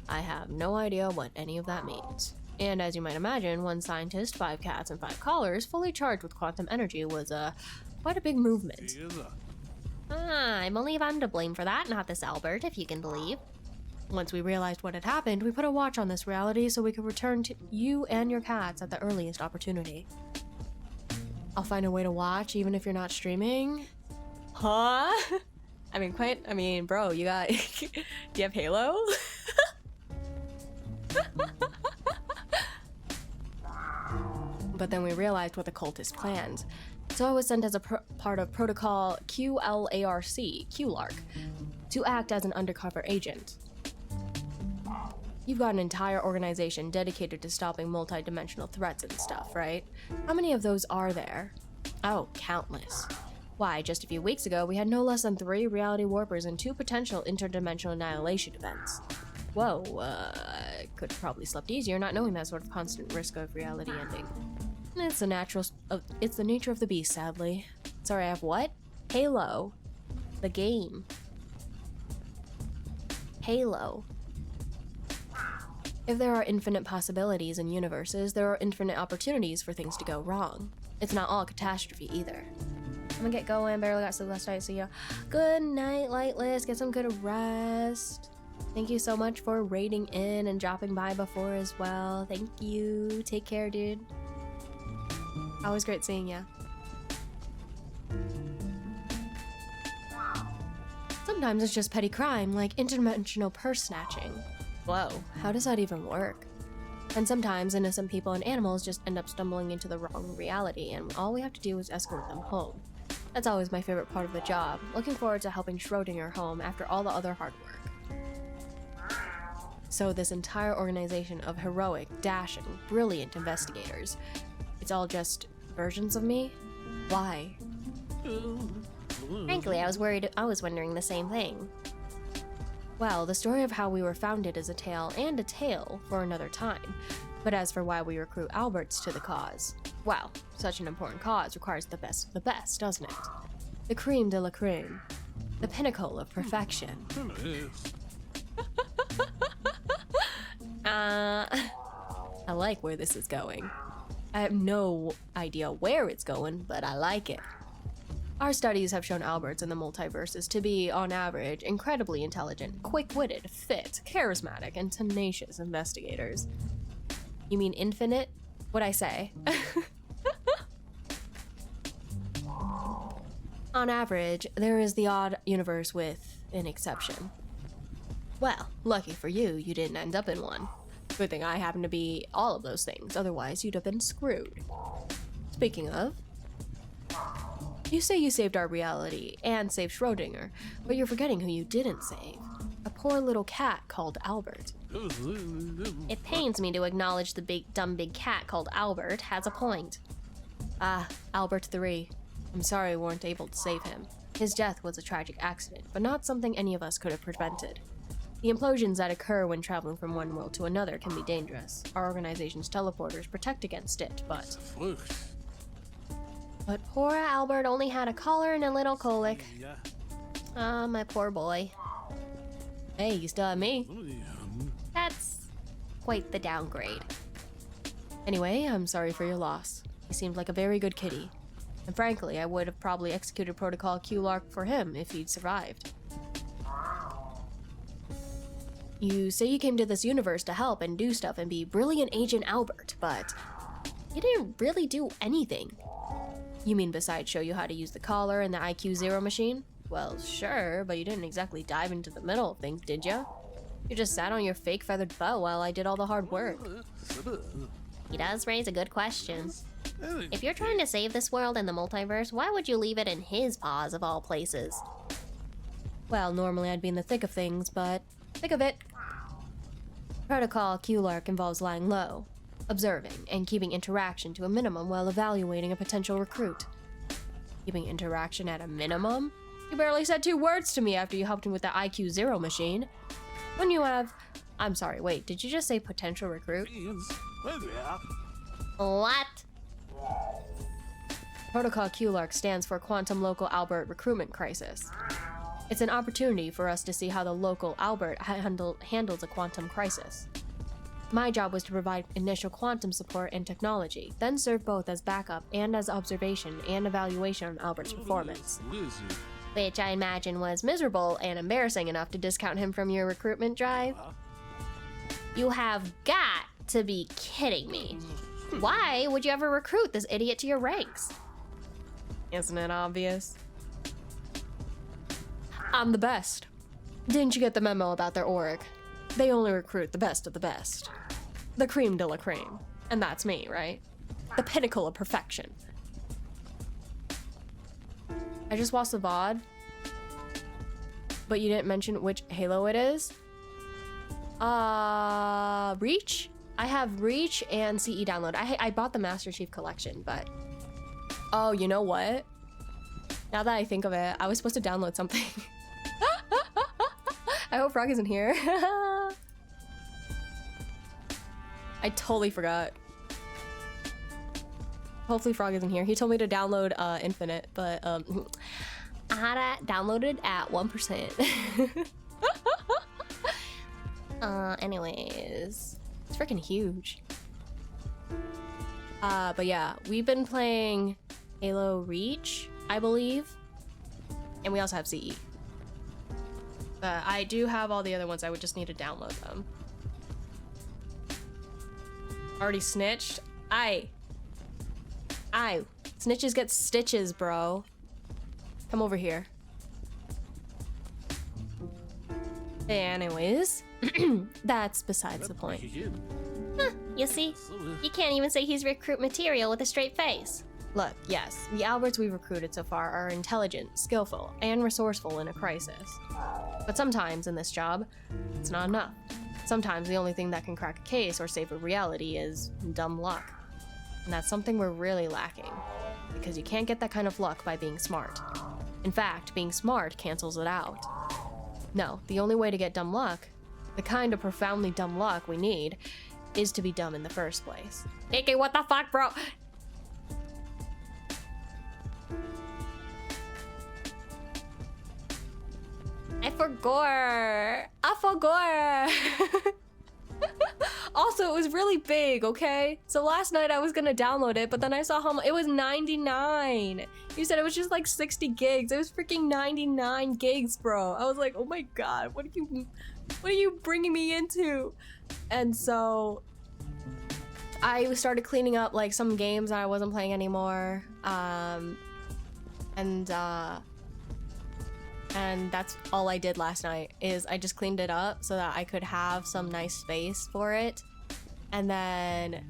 I have no idea what any of that means. And as you might imagine, one scientist, 5 cats, and 5 collars fully charged with quantum energy was quite a big movement. I believe I'm to blame for that, not this Albert, if you can believe. Once we realized what had happened, we put a watch on this reality so we could return to you and your cats at the earliest opportunity. I'll find a way to watch even if you're not streaming. Huh? I mean, bro, you got... do you have Halo? But then we realized what the cultists planned. So I was sent as a part of Protocol QLARC, to act as an undercover agent. You've got an entire organization dedicated to stopping multi-dimensional threats and stuff, right? How many of those are there? Oh, countless. Why, just a few weeks ago, we had no less than 3 reality warpers and 2 potential interdimensional annihilation events. Whoa, I could have probably slept easier not knowing that sort of constant risk of reality ending. It's the nature of the beast, sadly. Sorry, I have what? Halo. The game. Halo. If there are infinite possibilities in universes, there are infinite opportunities for things to go wrong. It's not all catastrophe either. I'm gonna get going, barely got sleep last night, so yeah. Good night, Lightless, get some good rest. Thank you so much for raiding in and dropping by before as well. Thank you. Take care, dude. Always great seeing ya. Sometimes it's just petty crime, like interdimensional purse snatching. Whoa, how does that even work? And sometimes innocent people and animals just end up stumbling into the wrong reality, and all we have to do is escort them home. That's always my favorite part of the job. Looking forward to helping Schrodinger home after all the other hard work. So this entire organization of heroic, dashing, brilliant investigators, it's all just versions of me? Why? Frankly, I was wondering the same thing. Well, the story of how we were founded is a tale for another time. But as for why we recruit Alberts to the cause, well, such an important cause requires the best of the best, doesn't it? The creme de la creme. The pinnacle of perfection. I like where this is going. I have no idea where it's going, but I like it. Our studies have shown Alberts in the multiverses to be, on average, incredibly intelligent, quick-witted, fit, charismatic, and tenacious investigators. You mean infinite? What'd I say? On average, there is the odd universe with an exception. Well, lucky for you, you didn't end up in one. Good thing I happen to be all of those things, otherwise you'd have been screwed. Speaking of, you say you saved our reality and saved Schrodinger, but you're forgetting who you didn't save. A poor little cat called Albert. It pains me to acknowledge the big cat called Albert has a point. Ah, Albert III. I'm sorry we weren't able to save him. His death was a tragic accident, but not something any of us could have prevented. The implosions that occur when traveling from one world to another can be dangerous. Our organization's teleporters protect against it, but poor Albert only had a collar and a little colic. Ah, my poor boy. Hey, you still have me. That's quite the downgrade. Anyway, I'm sorry for your loss. He seemed like a very good kitty. And frankly, I would have probably executed Protocol Q-Lark for him if he'd survived. You say you came to this universe to help and do stuff and be brilliant Agent Albert, but you didn't really do anything. You mean besides show you how to use the collar and the IQ-0 machine? Well, sure, but you didn't exactly dive into the middle of things, did ya? You just sat on your fake feathered bow while I did all the hard work. He does raise a good question. If you're trying to save this world and the multiverse, why would you leave it in his paws of all places? Well, normally I'd be in the thick of things, but thick of it. Protocol Q-Lark involves lying low, observing, and keeping interaction to a minimum while evaluating a potential recruit. Keeping interaction at a minimum? You barely said 2 words to me after you helped me with the IQ-0 machine. When you have... I'm sorry, wait, did you just say potential recruit? What? Protocol Q-Lark stands for Quantum Local Albert Recruitment Crisis. It's an opportunity for us to see how the local Albert handles a quantum crisis. My job was to provide initial quantum support and technology, then serve both as backup and as observation and evaluation on Albert's performance. Which I imagine was miserable and embarrassing enough to discount him from your recruitment drive. You have got to be kidding me. Why would you ever recruit this idiot to your ranks? Isn't it obvious? I'm the best. Didn't you get the memo about their org? They only recruit the best of the best. The cream de la creme. And that's me, right? The pinnacle of perfection. I just watched the VOD, but you didn't mention which Halo it is. Reach? I have Reach and CE download. I bought the Master Chief Collection, but... Oh, you know what? Now that I think of it, I was supposed to download something. I hope Frog isn't here. I totally forgot. Hopefully Frog isn't here. He told me to download Infinite, but I had it downloaded at 1%. Anyways, it's freaking huge. But yeah, we've been playing Halo Reach, I believe, and we also have CE. But I do have all the other ones. I would just need to download them. Already snitched? Aye. Snitches get stitches, bro. Come over here. Anyways, that's besides the point. Huh, you see? You can't even say he's recruit material with a straight face. Look, yes, the Alberts we've recruited so far are intelligent, skillful, and resourceful in a crisis. But sometimes in this job, it's not enough. Sometimes the only thing that can crack a case or save a reality is dumb luck. And that's something we're really lacking, because you can't get that kind of luck by being smart. In fact, being smart cancels it out. No, the only way to get dumb luck, the kind of profoundly dumb luck we need, is to be dumb in the first place. AK, what the fuck, bro? I forgot. Also, it was really big, okay? So last night I was gonna download it, but then I saw how much it was 99. You said it was just like 60 gigs. It was freaking 99 gigs, bro. I was like, oh my god, what are you bringing me into? And so I started cleaning up like some games that I wasn't playing anymore. And that's all I did last night, is I just cleaned it up so that I could have some nice space for it. And then,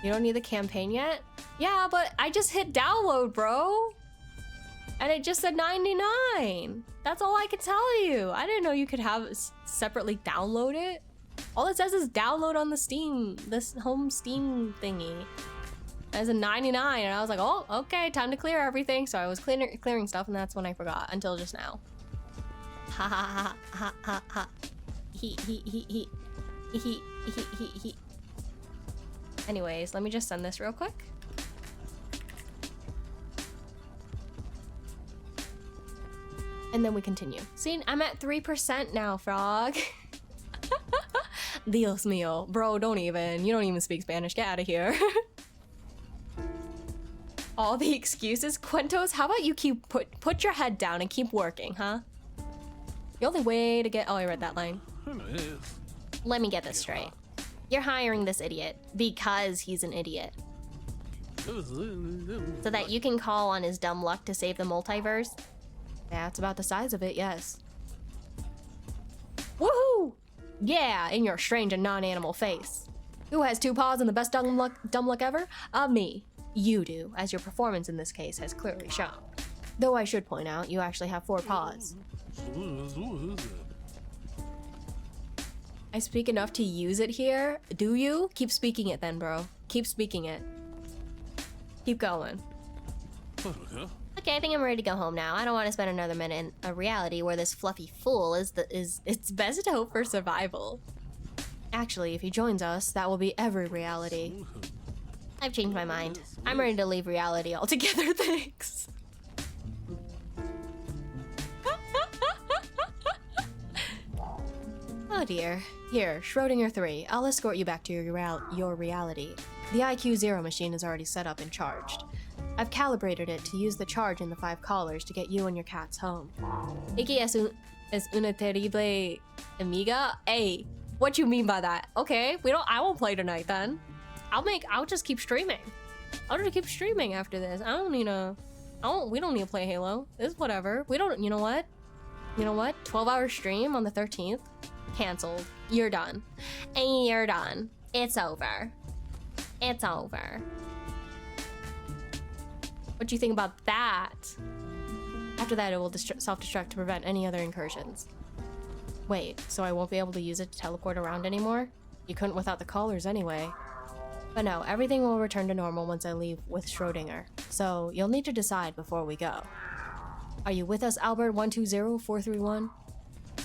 you don't need the campaign yet? Yeah, but I just hit download, bro. And it just said 99. That's all I could tell you. I didn't know you could have separately download it. All it says is download on the Steam, this home Steam thingy. As a 99, and I was like, oh, okay, time to clear everything. So I was clearing stuff, and that's when I forgot until just now. Ha ha ha ha ha ha. He. Anyways, let me just send this real quick. And then we continue. See, I'm at 3% now, Frog. Dios mío. Bro, you don't even speak Spanish. Get out of here. All the excuses. Quintos, how about you put your head down and keep working, huh? The only way to get... Oh, I read that line. Let me get this straight. You're hiring this idiot because he's an idiot. So that you can call on his dumb luck to save the multiverse? That's about the size of it, yes. Woohoo! Yeah, in your strange and non-animal face. Who has 2 paws and the best dumb luck ever? Me. You do, as your performance in this case has clearly shown. Though I should point out, you actually have 4 paws. I speak enough to use it here? Do you? Keep speaking it then, bro. Keep speaking it. Keep going. Okay, I think I'm ready to go home now. I don't want to spend another minute in a reality where this fluffy fool is it's best to hope for survival. Actually, if he joins us, that will be every reality. I've changed my mind. I'm ready to leave reality altogether, thanks. Oh dear. Here, Schrodinger 3. I'll escort you back to your reality. The IQ0 machine is already set up and charged. I've calibrated it to use the charge in the 5 collars to get you and your cats home. Iki es una terrible amiga? Hey, what you mean by that? Okay, I won't play tonight then. I'll just keep streaming. I'll just keep streaming after this. We don't need to play Halo. It's whatever. You know what? 12-hour stream on the 13th. Canceled. You're done. And you're done. It's over. It's over. What do you think about that? After that, it will self-destruct to prevent any other incursions. Wait, so I won't be able to use it to teleport around anymore? You couldn't without the collars anyway. But no, everything will return to normal once I leave with Schrodinger. So you'll need to decide before we go. Are you with us, Albert 120431?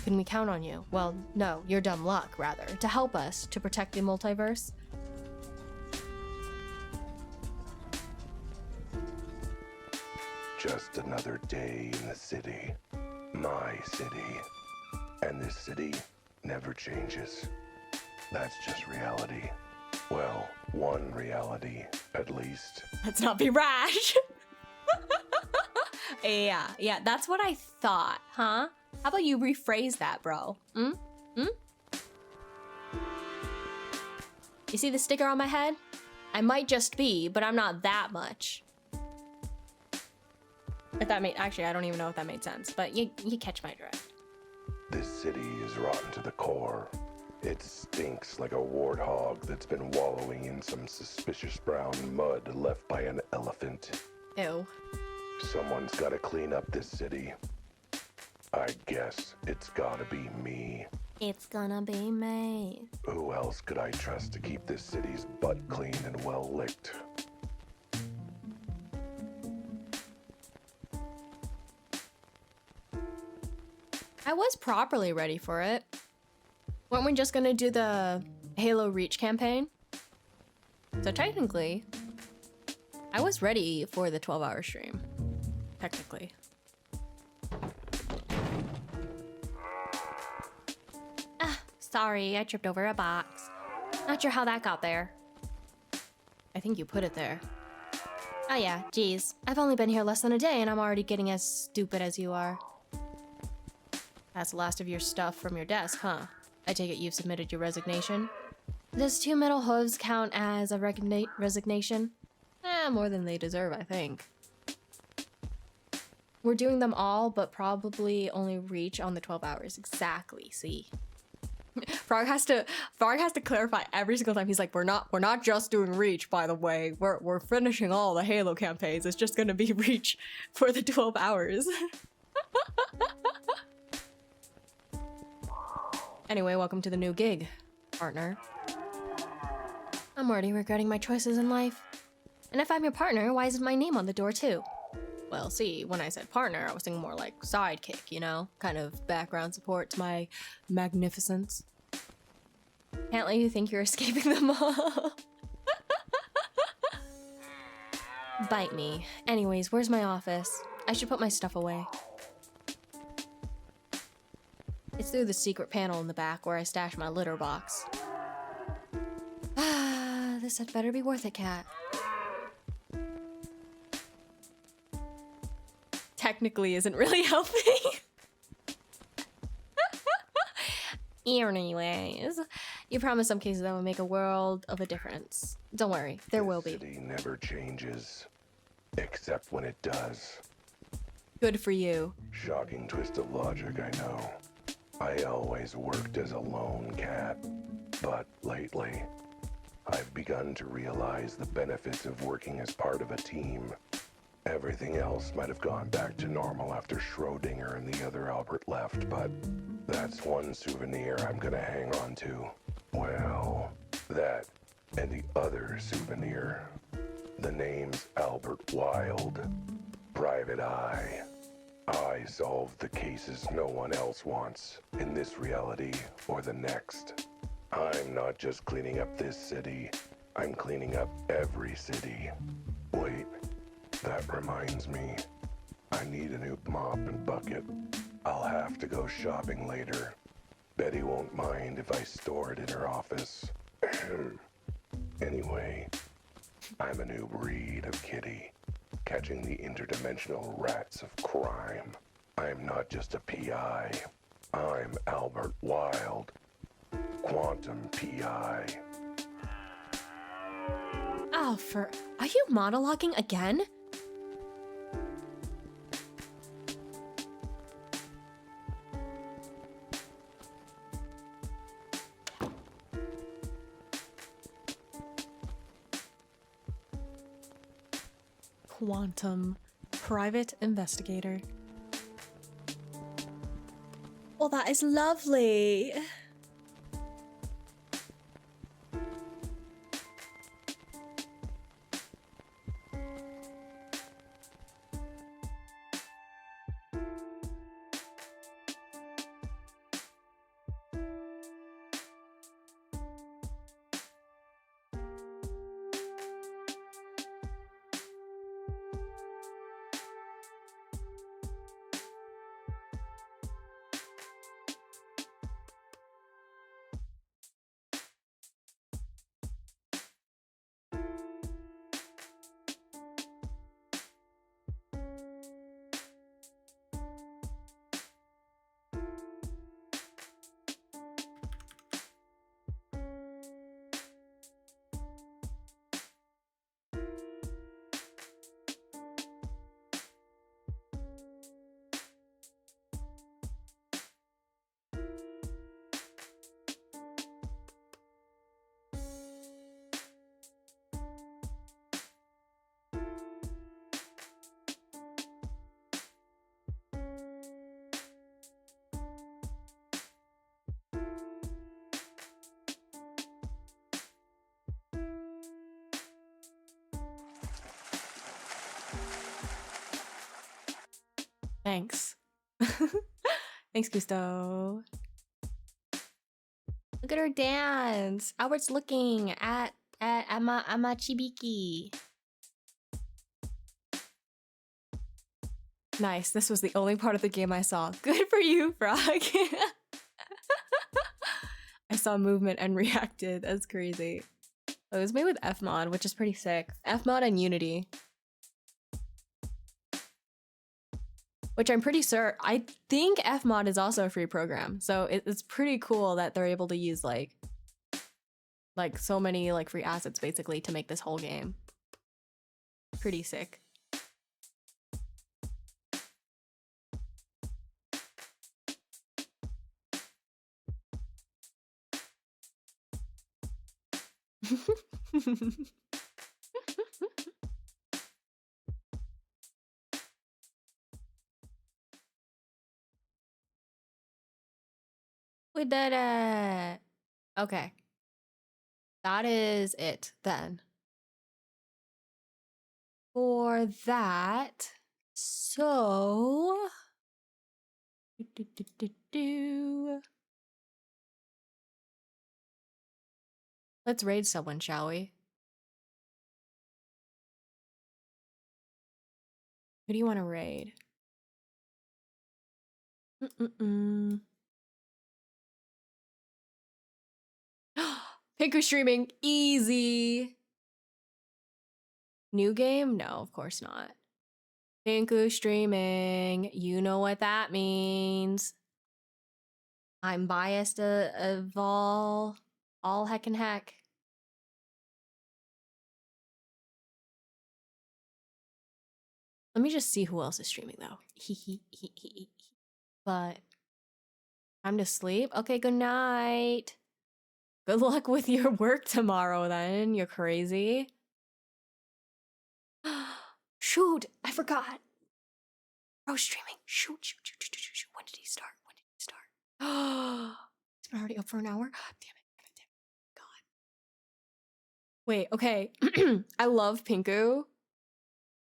Can we count on you? Well, no, your dumb luck, rather, to help us to protect the multiverse. Just another day in the city. My city. And this city never changes. That's just reality. Well, one reality, at least. Let's not be rash. Yeah, that's what I thought, huh? How about you rephrase that, bro? You see the sticker on my head? I might just be, but I'm not that much. If that made... Actually, I don't even know if that made sense, but you catch my drift. This city is rotten to the core. It stinks like a warthog that's been wallowing in some suspicious brown mud left by an elephant. Ew. Someone's gotta clean up this city. I guess it's gotta be me. It's gonna be me. Who else could I trust to keep this city's butt clean and well licked? I was properly ready for it. Weren't we just gonna do the Halo Reach campaign? So technically, I was ready for the 12-hour stream. Technically. Sorry, I tripped over a box. Not sure how that got there. I think you put it there. Oh yeah, geez. I've only been here less than a day and I'm already getting as stupid as you are. That's the last of your stuff from your desk, huh? I take it you've submitted your resignation? Does 2 metal hooves count as a resignation? More than they deserve, I think. We're doing them all, but probably only reach on the 12 hours. Exactly, see? Frog has to clarify every single time. He's like, we're not just doing Reach, by the way. We're finishing all the Halo campaigns. It's just gonna be Reach for the 12 hours. Anyway, welcome to the new gig, partner. I'm already regretting my choices in life. And if I'm your partner, why isn't my name on the door too? Well, see, when I said partner, I was thinking more like sidekick, you know? Kind of background support to my magnificence. Can't let you think you're escaping them all. Bite me. Anyways, where's my office? I should put my stuff away. It's through the secret panel in the back where I stash my litter box. Ah, this had better be worth it, cat. Technically isn't really helping. Anyways, you promised some cases that would make a world of a difference. Don't worry, there will be. The city never changes, except when it does. Good for you. Shocking twist of logic, I know. I always worked as a lone cat, but lately, I've begun to realize the benefits of working as part of a team. Everything else might have gone back to normal after Schrodinger and the other Albert left, but that's one souvenir I'm gonna hang on to. Well, that and the other souvenir. The name's Albert Wilde. Private Eye. I solve the cases no one else wants, in this reality or the next. I'm not just cleaning up this city, I'm cleaning up every city. Wait, that reminds me. I need a new mop and bucket. I'll have to go shopping later. Betty won't mind if I store it in her office. Anyway, I'm a new breed of kitty. Catching the interdimensional rats of crime. I'm not just a PI. I'm Albert Wilde. Quantum PI. Alfred, are you monologuing again? Quantum private investigator. Well, that is lovely. Thanks. Thanks, Gusto. Look at her dance. Albert's looking at Ama Chibiki. Nice. This was the only part of the game I saw. Good for you, Frog. I saw movement and reacted. That's crazy. Oh, it was made with Fmod, which is pretty sick. Fmod and Unity. Which I'm pretty sure, I think Fmod is also a free program. So it's pretty cool that they're able to use like so many like free assets basically to make this whole game. Pretty sick. We did it. Okay. That is it then. For that, so let's raid someone, shall we? Who do you want to raid? Pinku streaming, easy. New game? No, of course not. Pinku streaming, you know what that means. I'm biased of all heck and heck. Let me just see who else is streaming though. But time to sleep. Okay, good night. Good luck with your work tomorrow then. You're crazy. Shoot, I forgot. Bro, streaming. Shoot. When did he start? It's been already up for an hour? Damn it. God. Wait, okay. I love Pinku.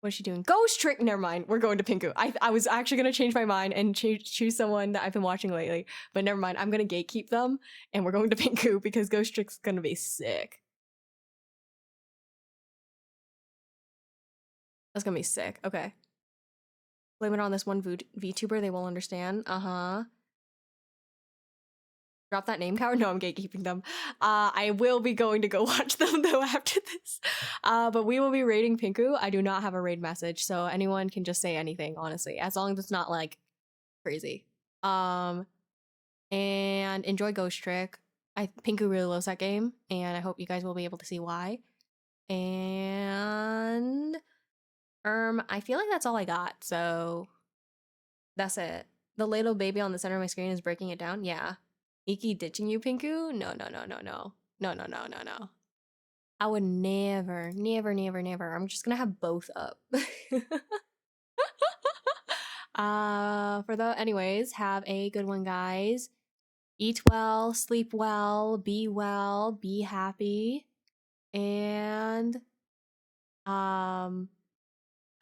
What is she doing? Ghost Trick! Never mind. We're going to Pinku. I was actually going to change my mind and choose someone that I've been watching lately. But never mind. I'm going to gatekeep them. And we're going to Pinku because Ghost Trick's going to be sick. That's going to be sick. Okay. Blame it on this one VTuber. They will understand. Uh-huh. Drop that name, coward? No, I'm gatekeeping them. I will be going to go watch them though after this. But we will be raiding Pinku. I do not have a raid message, so anyone can just say anything, honestly, as long as it's not like crazy. And enjoy Ghost Trick. Pinku really loves that game, and I hope you guys will be able to see why. And I feel like that's all I got, so that's it. The little baby on the center of my screen is breaking it down. Yeah. Iki ditching you, Pinku? No. I would never. I'm just gonna have both up. Anyways, have a good one, guys. Eat well, sleep well, be happy. And, hi,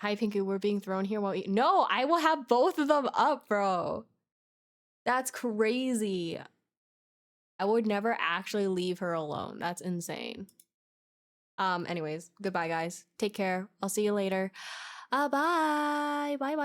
Pinku, we're being thrown here while no, I will have both of them up, bro. That's crazy. I would never actually leave her alone. That's insane. Anyways, goodbye guys. Take care. I'll see you later. Bye. Bye.